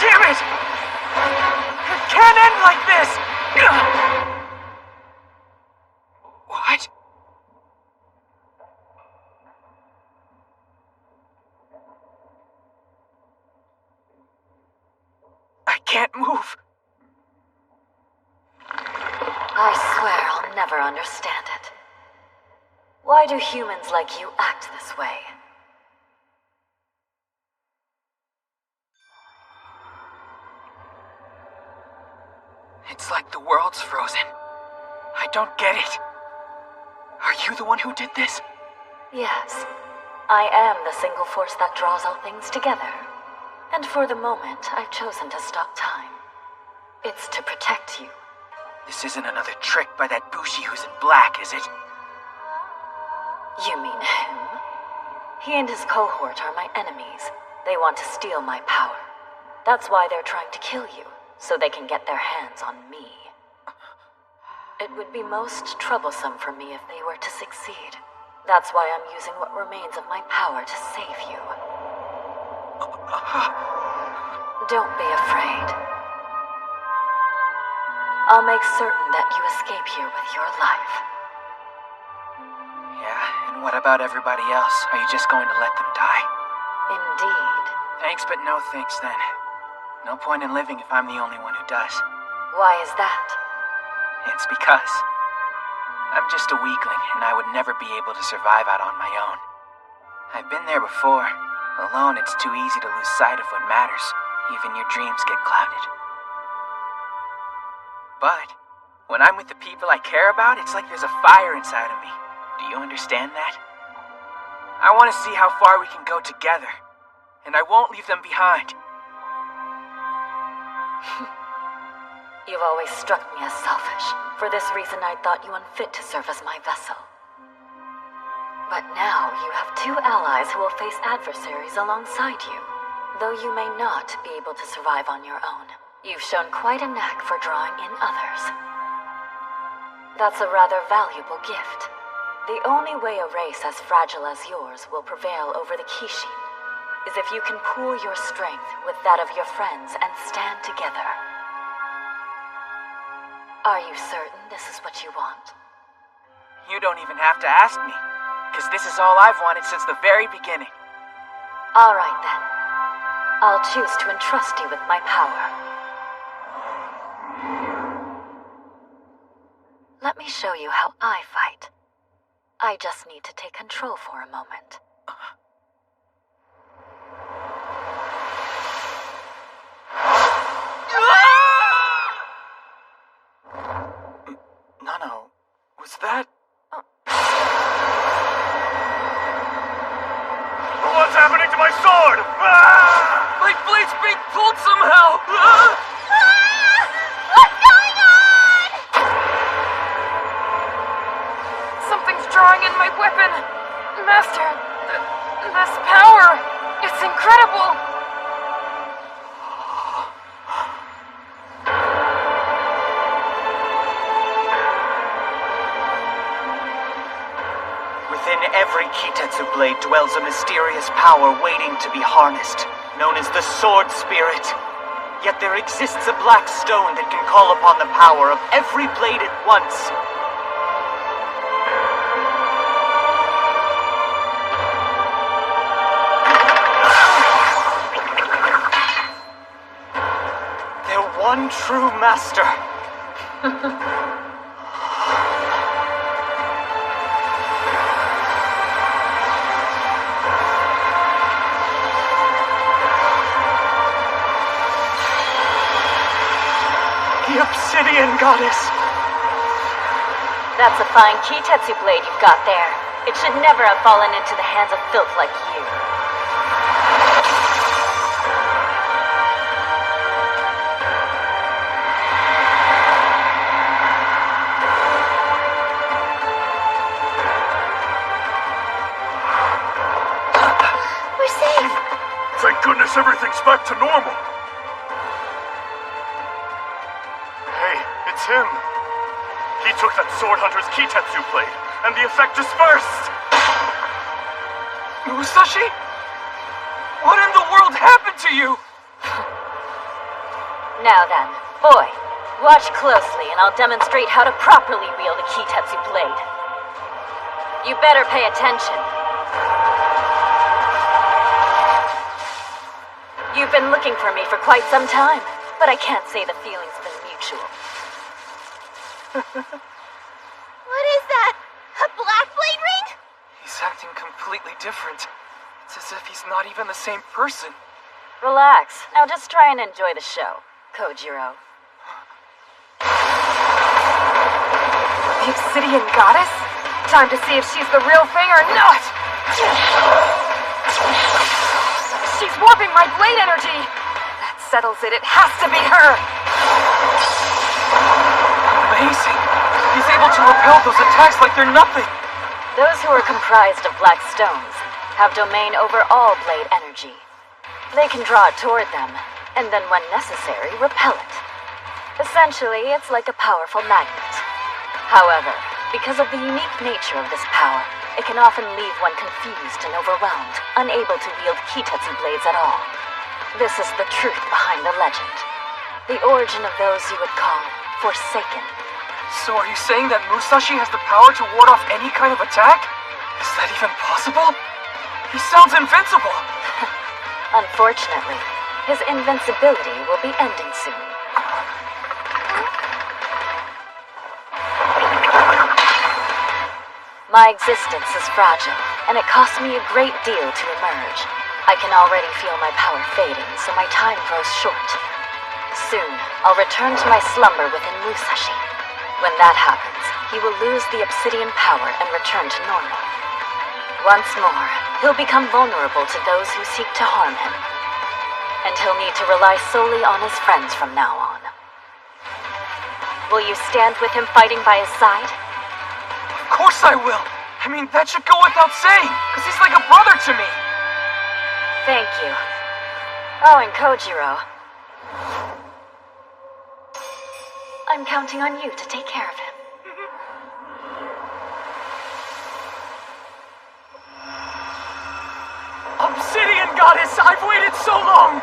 Speaker 3: Damn it! It can't end like this! What? I can't move.
Speaker 21: I swear I'll never understand it. Why do humans like you act this way?
Speaker 3: It's like the world's frozen. I don't get it. Are you the one who did this?
Speaker 21: Yes. I am the single force that draws all things together. And for the moment, I've chosen to stop time. It's to protect you.
Speaker 3: This isn't another trick by that Bushi who's in black, is it?
Speaker 21: You mean him? He and his cohort are my enemies. They want to steal my power. That's why they're trying to kill you, so they can get their hands on me. It would be most troublesome for me if they were to succeed. That's why I'm using what remains of my power to save you. Don't be afraid. I'll make certain that you escape here with your life.
Speaker 3: Yeah, and what about everybody else? Are you just going to let them die?
Speaker 21: Indeed.
Speaker 3: Thanks, but no thanks then. No point in living if I'm the only one who does.
Speaker 21: Why is that?
Speaker 3: It's because I'm just a weakling, and I would never be able to survive out on my own. I've been there before. Alone, it's too easy to lose sight of what matters. Even your dreams get clouded. But when I'm with the people I care about, it's like there's a fire inside of me. Do you understand that? I want to see how far we can go together, and I won't leave them behind.
Speaker 21: You've always struck me as selfish. For this reason, I thought you unfit to serve as my vessel. But now you have two allies who will face adversaries alongside you. Though you may not be able to survive on your own, you've shown quite a knack for drawing in others. That's a rather valuable gift. The only way a race as fragile as yours will prevail over the Kishin is if you can pool your strength with that of your friends and stand together. Are you certain this is what you want?
Speaker 3: You don't even have to ask me, because this is all I've wanted since the very beginning.
Speaker 21: All right then. I'll choose to entrust you with my power. Let me show you how I fight. I just need to take control for a moment.
Speaker 7: Nano, was that... pulled somehow!
Speaker 20: What's going on?
Speaker 11: Something's drawing in my weapon. Master, this power, it's incredible.
Speaker 7: Within every Kitetsu blade dwells a mysterious power waiting to be harnessed, known as the Sword Spirit. Yet there exists a black stone that can call upon the power of every blade at once. Their one true master. The Obsidian Goddess.
Speaker 21: That's a fine Kitetsu blade you've got there. It should never have fallen into the hands of filth like you.
Speaker 20: We're safe.
Speaker 22: Thank goodness everything's back to normal. Hey, it's him. He took that Sword Hunter's Kitetsu blade, and the effect dispersed!
Speaker 7: Musashi? What in the world happened to you?
Speaker 21: Now then, boy, watch closely and I'll demonstrate how to properly wield a Kitetsu blade. You better pay attention. You've been looking for me for quite some time, but I can't say the feeling's been mutual.
Speaker 20: What is that? A black blade ring?
Speaker 7: He's acting completely different. It's as if he's not even the same person.
Speaker 21: Relax. Now just try and enjoy the show, Kojiro.
Speaker 11: The Obsidian Goddess? Time to see if she's the real thing or not! She's warping my blade energy! That settles it. It has to be her!
Speaker 7: Amazing! He's able to repel those attacks like they're nothing!
Speaker 21: Those who are comprised of black stones have domain over all blade energy. They can draw it toward them, and then when necessary, repel it. Essentially, it's like a powerful magnet. However, because of the unique nature of this power, it can often leave one confused and overwhelmed, unable to wield Kitetsu blades at all. This is the truth behind the legend. The origin of those you would call Forsaken.
Speaker 7: So are you saying that Musashi has the power to ward off any kind of attack? Is that even possible? He sounds invincible!
Speaker 21: Unfortunately, his invincibility will be ending soon. My existence is fragile, and it costs me a great deal to emerge. I can already feel my power fading, so my time grows short. Soon, I'll return to my slumber within Musashi. When that happens, he will lose the obsidian power and return to normal. Once more, he'll become vulnerable to those who seek to harm him. And he'll need to rely solely on his friends from now on. Will you stand with him fighting by his side?
Speaker 7: Of course I will! I mean, that should go without saying, because he's like a brother to me!
Speaker 21: Thank you. Oh, and Kojiro. I'm counting on you to take care of him.
Speaker 15: Obsidian Goddess, I've waited so long!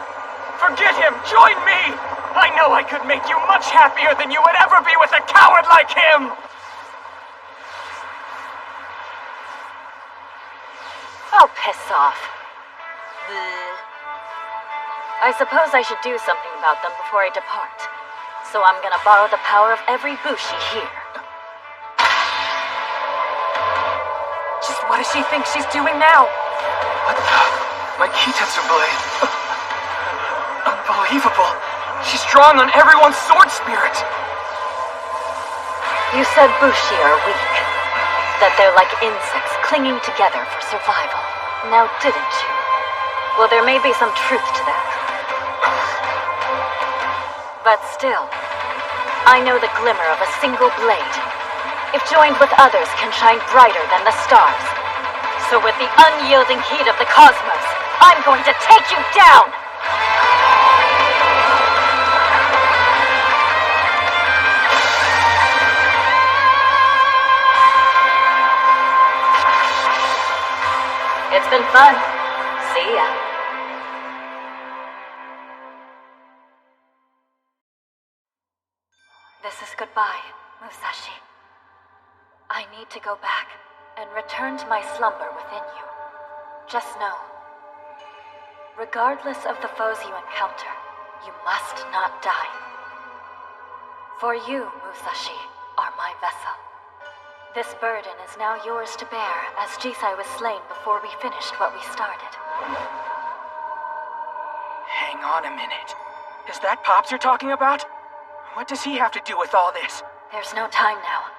Speaker 15: Forget him, join me! I know I could make you much happier than you would ever be with a coward like him!
Speaker 21: Oh, piss off. I suppose I should do something about them before I depart. So I'm gonna borrow the power of every Bushi here.
Speaker 11: Just what does she think she's doing now?
Speaker 7: What the? My Kitetsu blade. Unbelievable. She's drawing on everyone's sword spirit.
Speaker 21: You said Bushi are weak. That they're like insects clinging together for survival. Now didn't you? Well, there may be some truth to that. But still, I know the glimmer of a single blade, if joined with others, can shine brighter than the stars. So with the unyielding heat of the cosmos, I'm going to take you down! It's been fun. See ya. This is goodbye, Musashi. I need to go back and return to my slumber within you. Just know, regardless of the foes you encounter, you must not die. For you, Musashi, are my vessel. This burden is now yours to bear, as Jisai was slain before we finished what we started.
Speaker 3: Hang on a minute. Is that Pops you're talking about? What does he have to do with all this?
Speaker 21: There's no time now.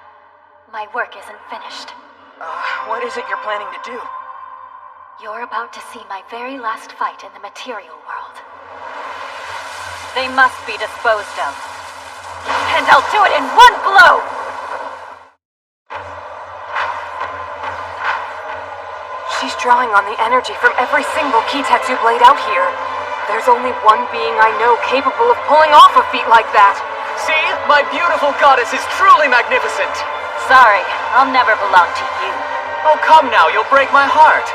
Speaker 21: My work isn't finished.
Speaker 3: What is it you're planning to do?
Speaker 21: You're about to see my very last fight in the material world. They must be disposed of. And I'll do it in one blow!
Speaker 11: She's drawing on the energy from every single Kitetsu blade out here. There's only one being I know capable of pulling off a feat like that.
Speaker 7: See? My beautiful goddess is truly magnificent.
Speaker 21: Sorry, I'll never belong to you.
Speaker 7: Oh, come now, you'll break my heart.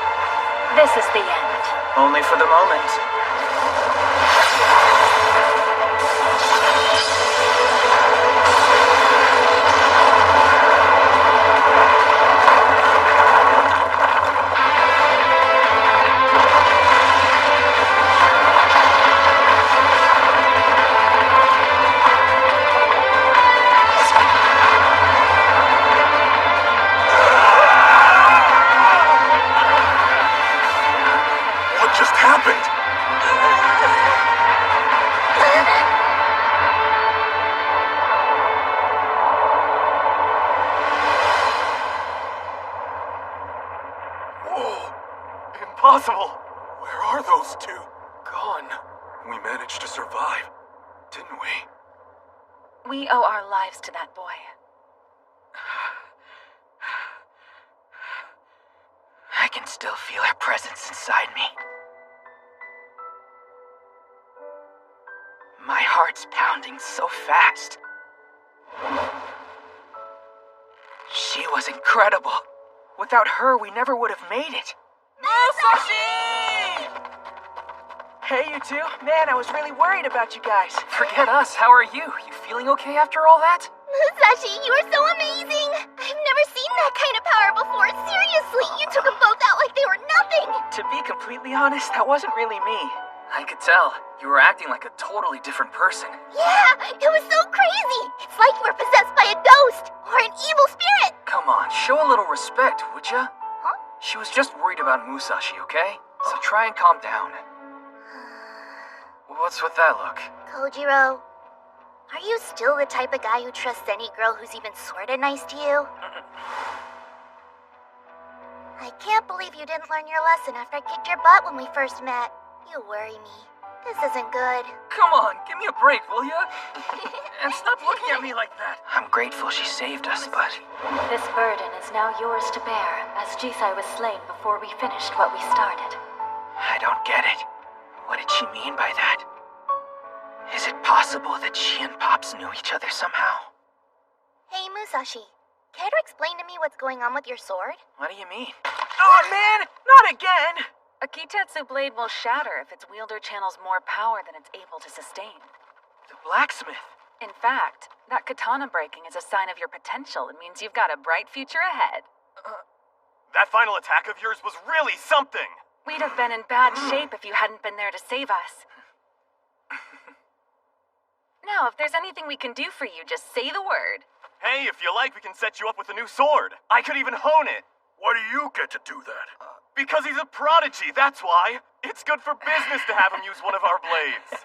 Speaker 21: This is the end.
Speaker 7: Only for the moment.
Speaker 10: Impossible! Where are those two? Gone. We managed to survive, didn't we?
Speaker 21: We owe our lives to that boy.
Speaker 3: I can still feel her presence inside me. My heart's pounding so fast. She was incredible. Without her, we never would have made it. Musashi! Hey, you two. Man, I was really worried about you guys.
Speaker 7: Forget us. How are you? You feeling okay after all that?
Speaker 20: Musashi, you are so amazing! I've never seen that kind of power before. Seriously, you took them both out like they were nothing!
Speaker 3: To be completely honest, that wasn't really me.
Speaker 7: I could tell. You were acting like a totally different person.
Speaker 20: Yeah, it was so crazy! It's like you were possessed by a ghost, or an evil spirit!
Speaker 7: Come on, show a little respect, would ya? Huh? She was just worried about Musashi, okay? So try and calm down. What's with that look?
Speaker 20: Kojiro, are you still the type of guy who trusts any girl who's even sorta nice to you? I can't believe you didn't learn your lesson after I kicked your butt when we first met. You worry me. This isn't good.
Speaker 7: Come on, give me a break, will ya? And stop looking at me like that.
Speaker 3: I'm grateful she saved us, but...
Speaker 21: This burden is now yours to bear, as Jisai was slain before we finished what we started.
Speaker 3: I don't get it. What did she mean by that? Is it possible that she and Pops knew each other somehow?
Speaker 20: Hey, Musashi. Care to explain to me what's going on with your sword?
Speaker 3: What do you mean? Oh, man! Not again!
Speaker 21: A Kitetsu blade will shatter if its wielder channels more power than it's able to sustain.
Speaker 3: The blacksmith.
Speaker 21: In fact, that katana breaking is a sign of your potential. It means you've got a bright future ahead.
Speaker 22: That final attack of yours was really something!
Speaker 21: We'd have been in bad shape if you hadn't been there to save us. Now, if there's anything we can do for you, just say the word.
Speaker 22: Hey, if you like, we can set you up with a new sword. I could even hone it.
Speaker 10: Why do you get to do that?
Speaker 22: Because he's a prodigy, that's why. It's good for business to have him use one of our blades.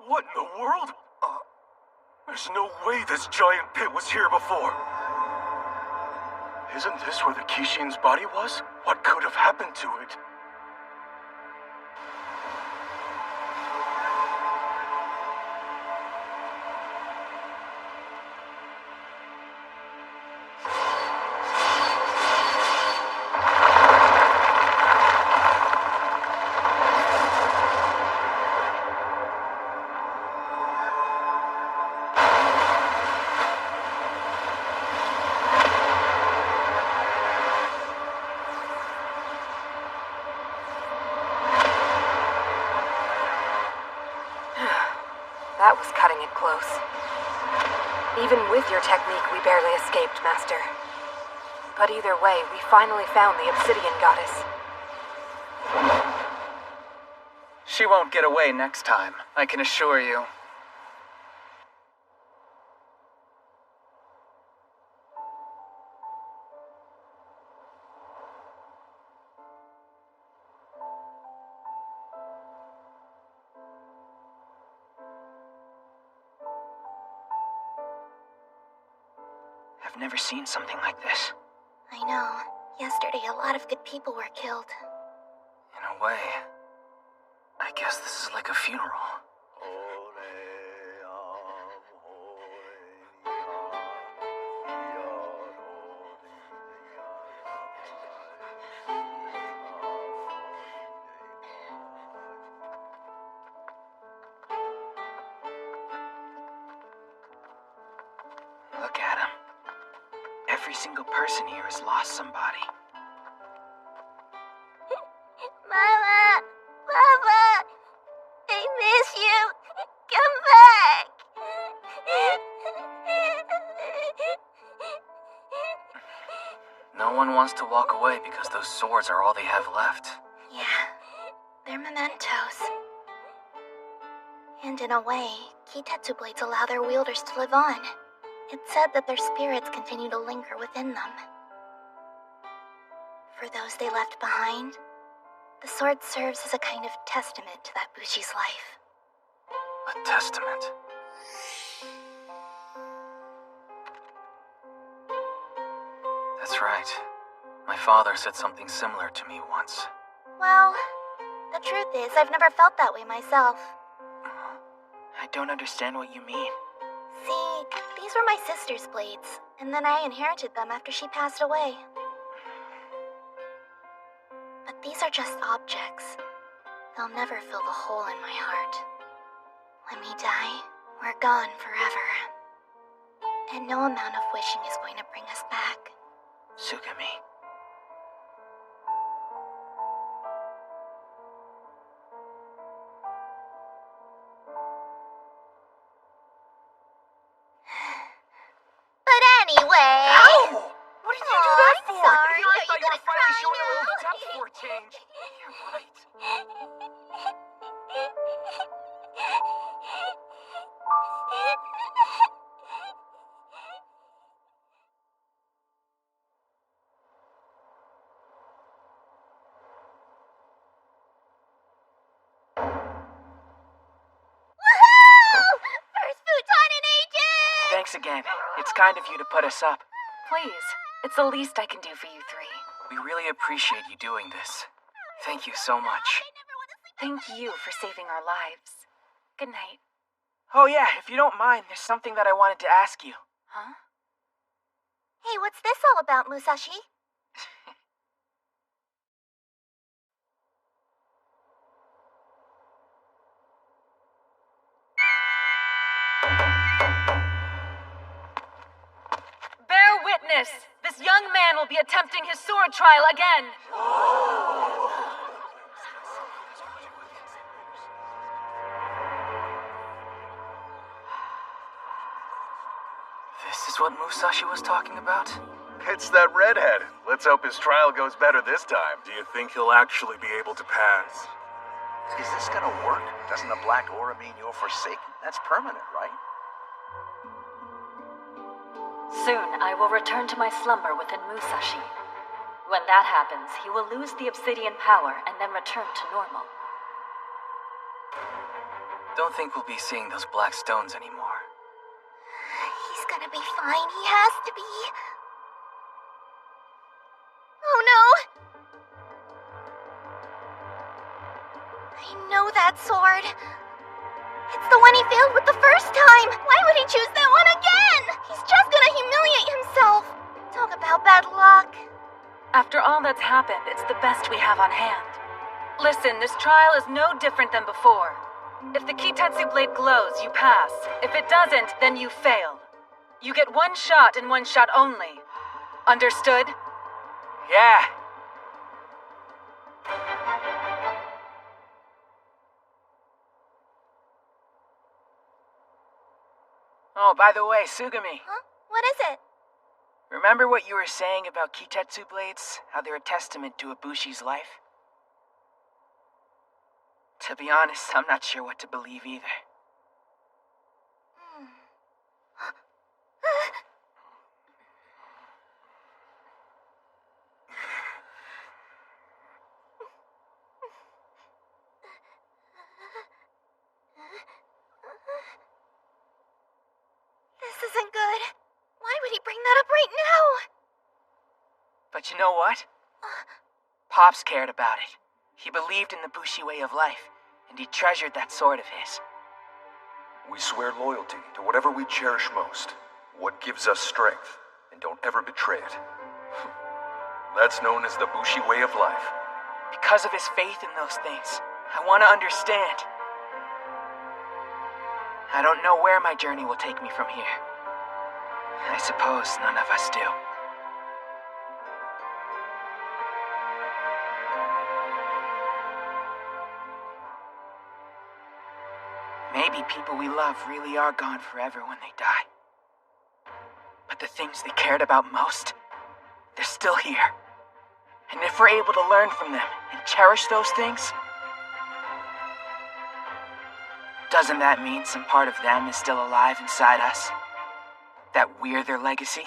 Speaker 10: What in the world? There's no way this giant pit was here before. Isn't this where the Kishin's body was? What could have happened to it?
Speaker 11: That was cutting it close. Even with your technique, we barely escaped, Master. But either way, we finally found the Obsidian Goddess.
Speaker 7: She won't get away next time, I can assure you.
Speaker 3: I've never seen something like this.
Speaker 20: I know. Yesterday, a lot of good people were killed.
Speaker 3: In a way, I guess this is like a funeral. Look at him. Every single person here has lost somebody.
Speaker 20: Mama! Papa! I miss you! Come back!
Speaker 3: No one wants to walk away because those swords are all they have left.
Speaker 20: Yeah, they're mementos. And in a way, Kitetsu blades allow their wielders to live on. It's said that their spirits continue to linger within them. For those they left behind, the sword serves as a kind of testament to that Bushi's life.
Speaker 3: A testament. That's right. My father said something similar to me once.
Speaker 20: Well, the truth is, I've never felt that way myself.
Speaker 3: I don't understand what you mean.
Speaker 20: See, these were my sister's blades, and then I inherited them after she passed away. But these are just objects. They'll never fill the hole in my heart. When we die, we're gone forever. And no amount of wishing is going to bring us back.
Speaker 3: Tsugumi.
Speaker 20: But anyway...
Speaker 3: Ow! What did you do that for?
Speaker 20: Sorry.
Speaker 3: I thought you were finally showing a
Speaker 20: now?
Speaker 3: little depth for a change. Yeah, right.
Speaker 20: First futon in ages!
Speaker 3: Thanks again. It's kind of you to put us up.
Speaker 21: Please, it's the least I can do for you three.
Speaker 3: We really appreciate you doing this. Thank you so much.
Speaker 21: Thank you for saving our lives. Good night.
Speaker 3: Oh yeah, if you don't mind, there's something that I wanted to ask you.
Speaker 21: Huh?
Speaker 20: Hey, what's this all about, Musashi?
Speaker 11: Bear witness! This young man will be attempting his sword trial again!
Speaker 3: This is what Musashi was talking about?
Speaker 14: It's that redhead. Let's hope his trial goes better this time.
Speaker 10: Do you think he'll actually be able to pass?
Speaker 17: Is this gonna work? Doesn't the black aura mean you're forsaken? That's permanent, right?
Speaker 21: Soon, I will return to my slumber within Musashi. When that happens, he will lose the obsidian power and then return to normal.
Speaker 3: Don't think we'll be seeing those black stones anymore.
Speaker 20: He's gonna be fine. He has to be. Oh no! I know that sword. It's the one he failed with the first time. Why would he choose that one again? He's just gonna humiliate himself. Talk about bad luck.
Speaker 21: After all that's happened, it's the best we have on hand. Listen, this trial is no different than before. If the Kitetsu blade glows, you pass. If it doesn't, then you fail. You get one shot and one shot only. Understood?
Speaker 3: Yeah. Oh, by the way, Sugami.
Speaker 20: Huh? What is it?
Speaker 3: Remember what you were saying about Kitetsu blades? How they're a testament to Ibushi's life? To be honest, I'm not sure what to believe either.
Speaker 20: This isn't good. Why would he bring that up right now?
Speaker 3: But you know what? Pops cared about it. He believed in the Bushi way of life, and he treasured that sword of his.
Speaker 1: We swear loyalty to whatever we cherish most, what gives us strength, and don't ever betray it. That's known as the Bushi way of life.
Speaker 3: Because of his faith in those things, I want to understand. I don't know where my journey will take me from here. I suppose none of us do. Maybe people we love really are gone forever when they die. But the things they cared about most, they're still here. And if we're able to learn from them and cherish those things, doesn't that mean some part of them is still alive inside us? That we're their legacy?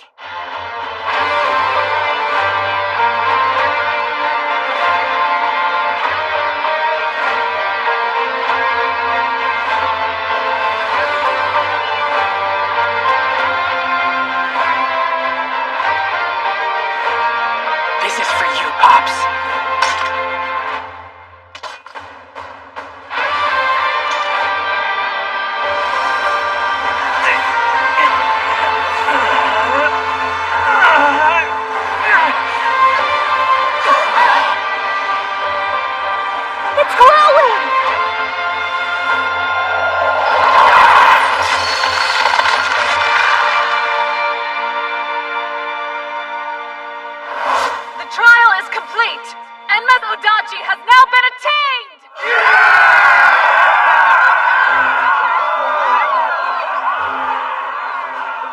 Speaker 3: This is for you, Pops.
Speaker 20: It's glowing!
Speaker 11: The trial is complete, and Methodachi has now been attained!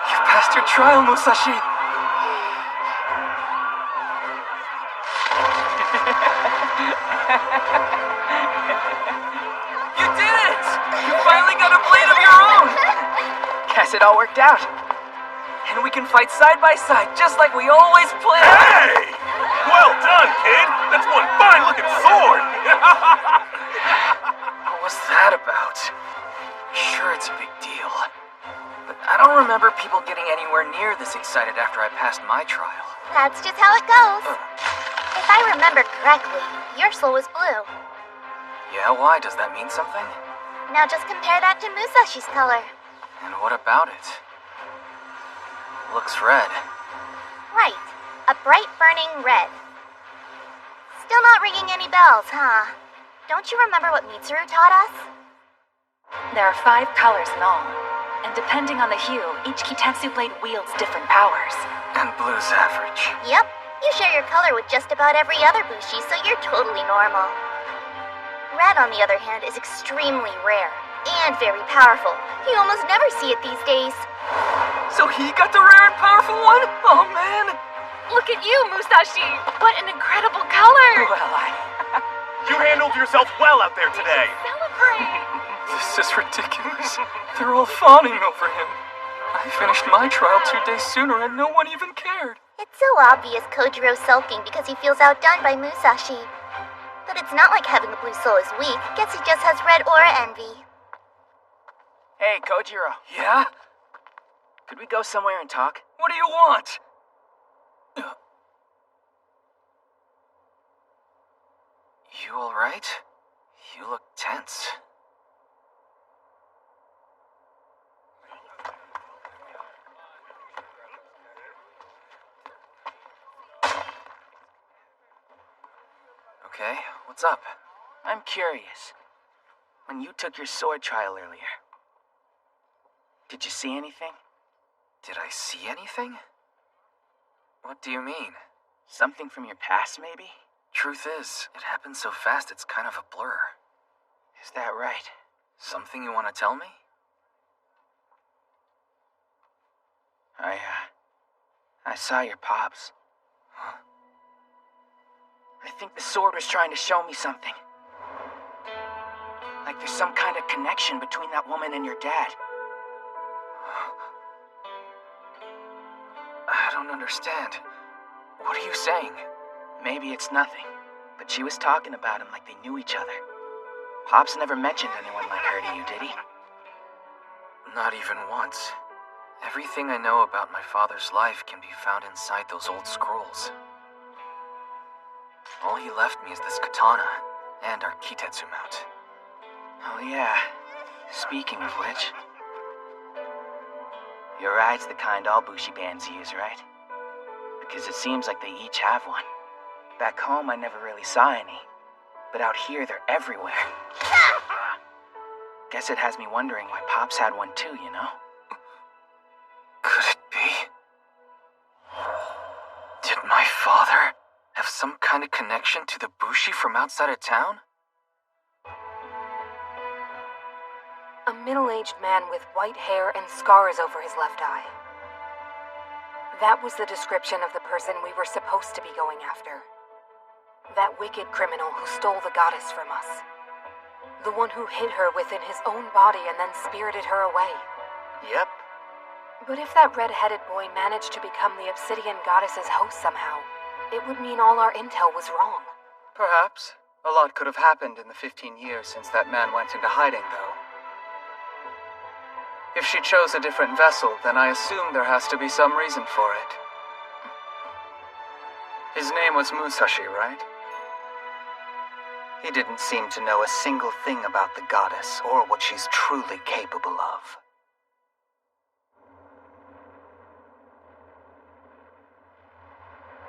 Speaker 3: You passed your trial, Musashi. You did it! You finally got a blade of your own! Guess it all worked out. And we can fight side by side, just like we always planned.
Speaker 22: Hey! Well done, kid! That's one fine-looking sword!
Speaker 3: What was that about? Sure, it's a big deal. But I don't remember people getting anywhere near this excited after I passed my trial.
Speaker 20: That's just how it goes. If I remember correctly, your soul was blue.
Speaker 3: Yeah, why? Does that mean something?
Speaker 20: Now just compare that to Musashi's color.
Speaker 3: And what about it? Looks red.
Speaker 20: Right. A bright burning red. Still not ringing any bells, huh? Don't you remember what Mitsuru taught us?
Speaker 21: There are 5 colors in all, and depending on the hue, each Kitetsu blade wields different powers.
Speaker 3: And blue's average.
Speaker 20: Yep. You share your color with just about every other Bushi, so you're totally normal. Red, on the other hand, is extremely rare and very powerful. You almost never see it these days.
Speaker 3: So he got the rare and powerful one? Oh, man.
Speaker 11: Look at you, Musashi! What an incredible color!
Speaker 3: Well,
Speaker 22: You handled yourself well out there today!
Speaker 11: Celebrate!
Speaker 3: This is ridiculous. They're all fawning over him. I finished my trial 2 days sooner and no one even cared.
Speaker 20: It's so obvious Kojiro's sulking because he feels outdone by Musashi. But it's not like having a blue soul is weak. Guess he just has red aura envy.
Speaker 3: Hey, Kojiro.
Speaker 7: Yeah?
Speaker 3: Could we go somewhere and talk?
Speaker 7: What do you want?
Speaker 3: You alright? You look tense. Okay, what's up? I'm curious. When you took your sword trial earlier, did you see anything? Did I see anything? What do you mean? Something from your past, maybe? Truth is, it happened so fast it's kind of a blur. Is that right? Something you want to tell me? I saw your pops. Huh? I think the sword was trying to show me something. Like there's some kind of connection between that woman and your dad. I don't understand. What are you saying? Maybe it's nothing, but she was talking about him like they knew each other. Pops never mentioned anyone like her to you, did he? Not even once. Everything I know about my father's life can be found inside those old scrolls. All he left me is this katana and our Kitetsu mount. Oh yeah, speaking of which, your ride's the kind all Bushi bands use, right? Because it seems like they each have one. Back home I never really saw any, but out here they're everywhere. Guess it has me wondering why Pops had one too, you know? Could it be? Did my father have some kind of connection to the Bushi from outside of town?
Speaker 11: A middle-aged man with white hair and scars over his left eye. That was the description of the person we were supposed to be going after. That wicked criminal who stole the goddess from us. The one who hid her within his own body and then spirited her away.
Speaker 3: Yep.
Speaker 11: But if that red-headed boy managed to become the Obsidian Goddess's host somehow, it would mean all our intel was wrong.
Speaker 7: Perhaps. A lot could have happened in the 15 years since that man went into hiding, though. If she chose a different vessel, then I assume there has to be some reason for it. His name was Musashi, right? He didn't seem to know a single thing about the goddess or what she's truly capable of.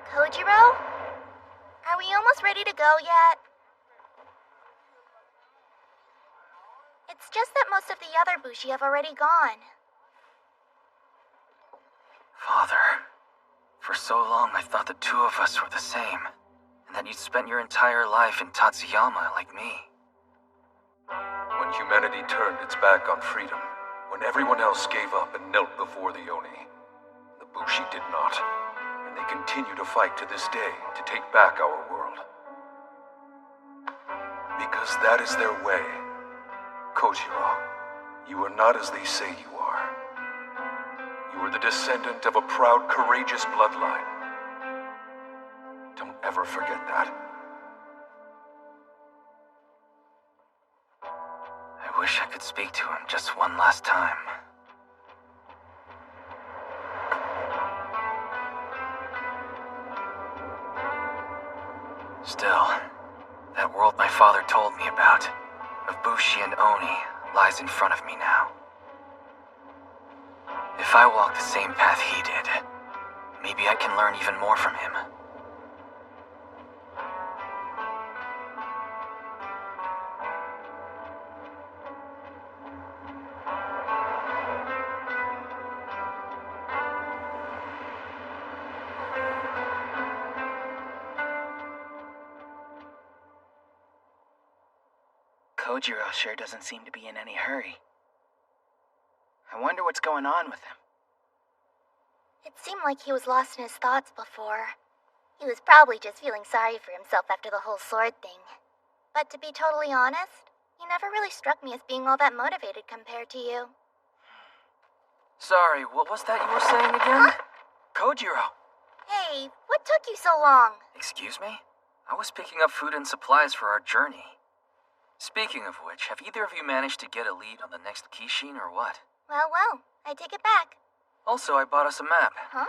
Speaker 20: Kojiro? Are we almost ready to go yet? It's just that most of the other Bushi have already gone.
Speaker 3: Father, for so long I thought the two of us were the same, and that you'd spent your entire life in Tatsuyama like me.
Speaker 1: When humanity turned its back on freedom, when everyone else gave up and knelt before the Oni, the Bushi did not, and they continue to fight to this day to take back our world. Because that is their way. Kojiro, you are not as they say you are. You are the descendant of a proud, courageous bloodline. Don't ever forget that.
Speaker 3: I wish I could speak to him just one last time. Still, that world my father told me about, of Bushi and Oni, lies in front of me now. If I walk the same path he did, maybe I can learn even more from him. Kojiro sure doesn't seem to be in any hurry. I wonder what's going on with him.
Speaker 20: It seemed like he was lost in his thoughts before. He was probably just feeling sorry for himself after the whole sword thing. But to be totally honest, he never really struck me as being all that motivated compared to you.
Speaker 3: Sorry, what was that you were saying again? Kojiro!
Speaker 20: Hey, what took you so long?
Speaker 3: Excuse me? I was picking up food and supplies for our journey. Speaking of which, have either of you managed to get a lead on the next Kishin or what?
Speaker 20: Well, I take it back.
Speaker 3: Also, I bought us a map.
Speaker 20: Huh?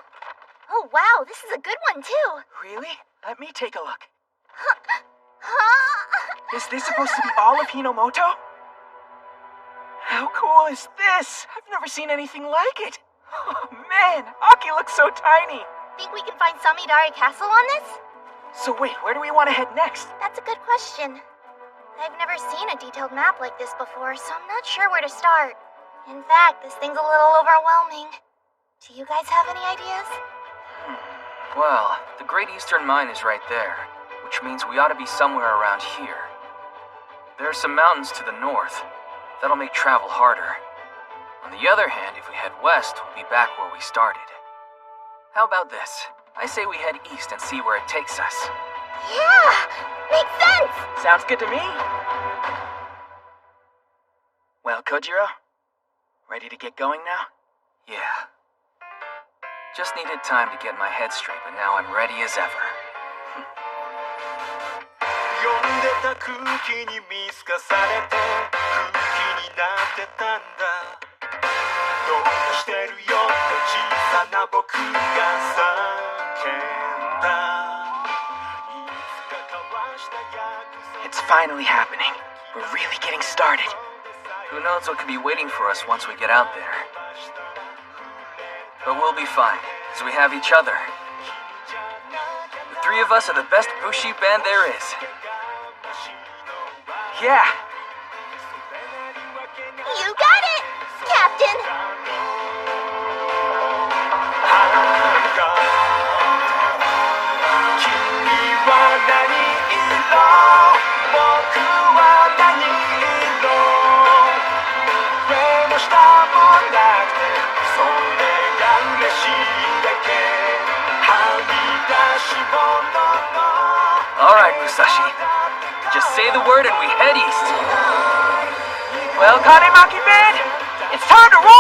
Speaker 20: Oh, wow, this is a good one, too.
Speaker 3: Really? Let me take a look. Is this supposed to be all of Hinomoto? How cool is this? I've never seen anything like it. Oh, man, Aki looks so tiny.
Speaker 20: Think we can find Samidari Castle on this?
Speaker 3: So wait, where do we want to head next?
Speaker 20: That's a good question. I've never seen a detailed map like this before, so I'm not sure where to start. In fact, this thing's a little overwhelming. Do you guys have any ideas?
Speaker 3: Well, the Great Eastern Mine is right there, which means we ought to be somewhere around here. There are some mountains to the north. That'll make travel harder.
Speaker 7: On the other hand, if we head west, we'll be back where we started. How about this? I say we head east and see where it takes us.
Speaker 20: Yeah! Makes sense!
Speaker 3: Sounds good to me. Well, Kojiro, ready to get going now?
Speaker 7: Yeah. Just needed time to get my head straight, but now I'm ready as ever.
Speaker 2: 読んでた空気に見透かされて空気になってたんだどうしてるよって小さな僕が叫んだいつか交わした約束
Speaker 3: It's finally happening. We're really getting started.
Speaker 7: Who knows what could be waiting for us once we get out there. But we'll be fine, because we have each other. The three of us are the best Bushi band there is.
Speaker 3: Yeah.
Speaker 20: You got it, Captain!
Speaker 7: Alright, Musashi. Just say the word and we head east.
Speaker 3: Well, Kanemaki Band, it's time to roll!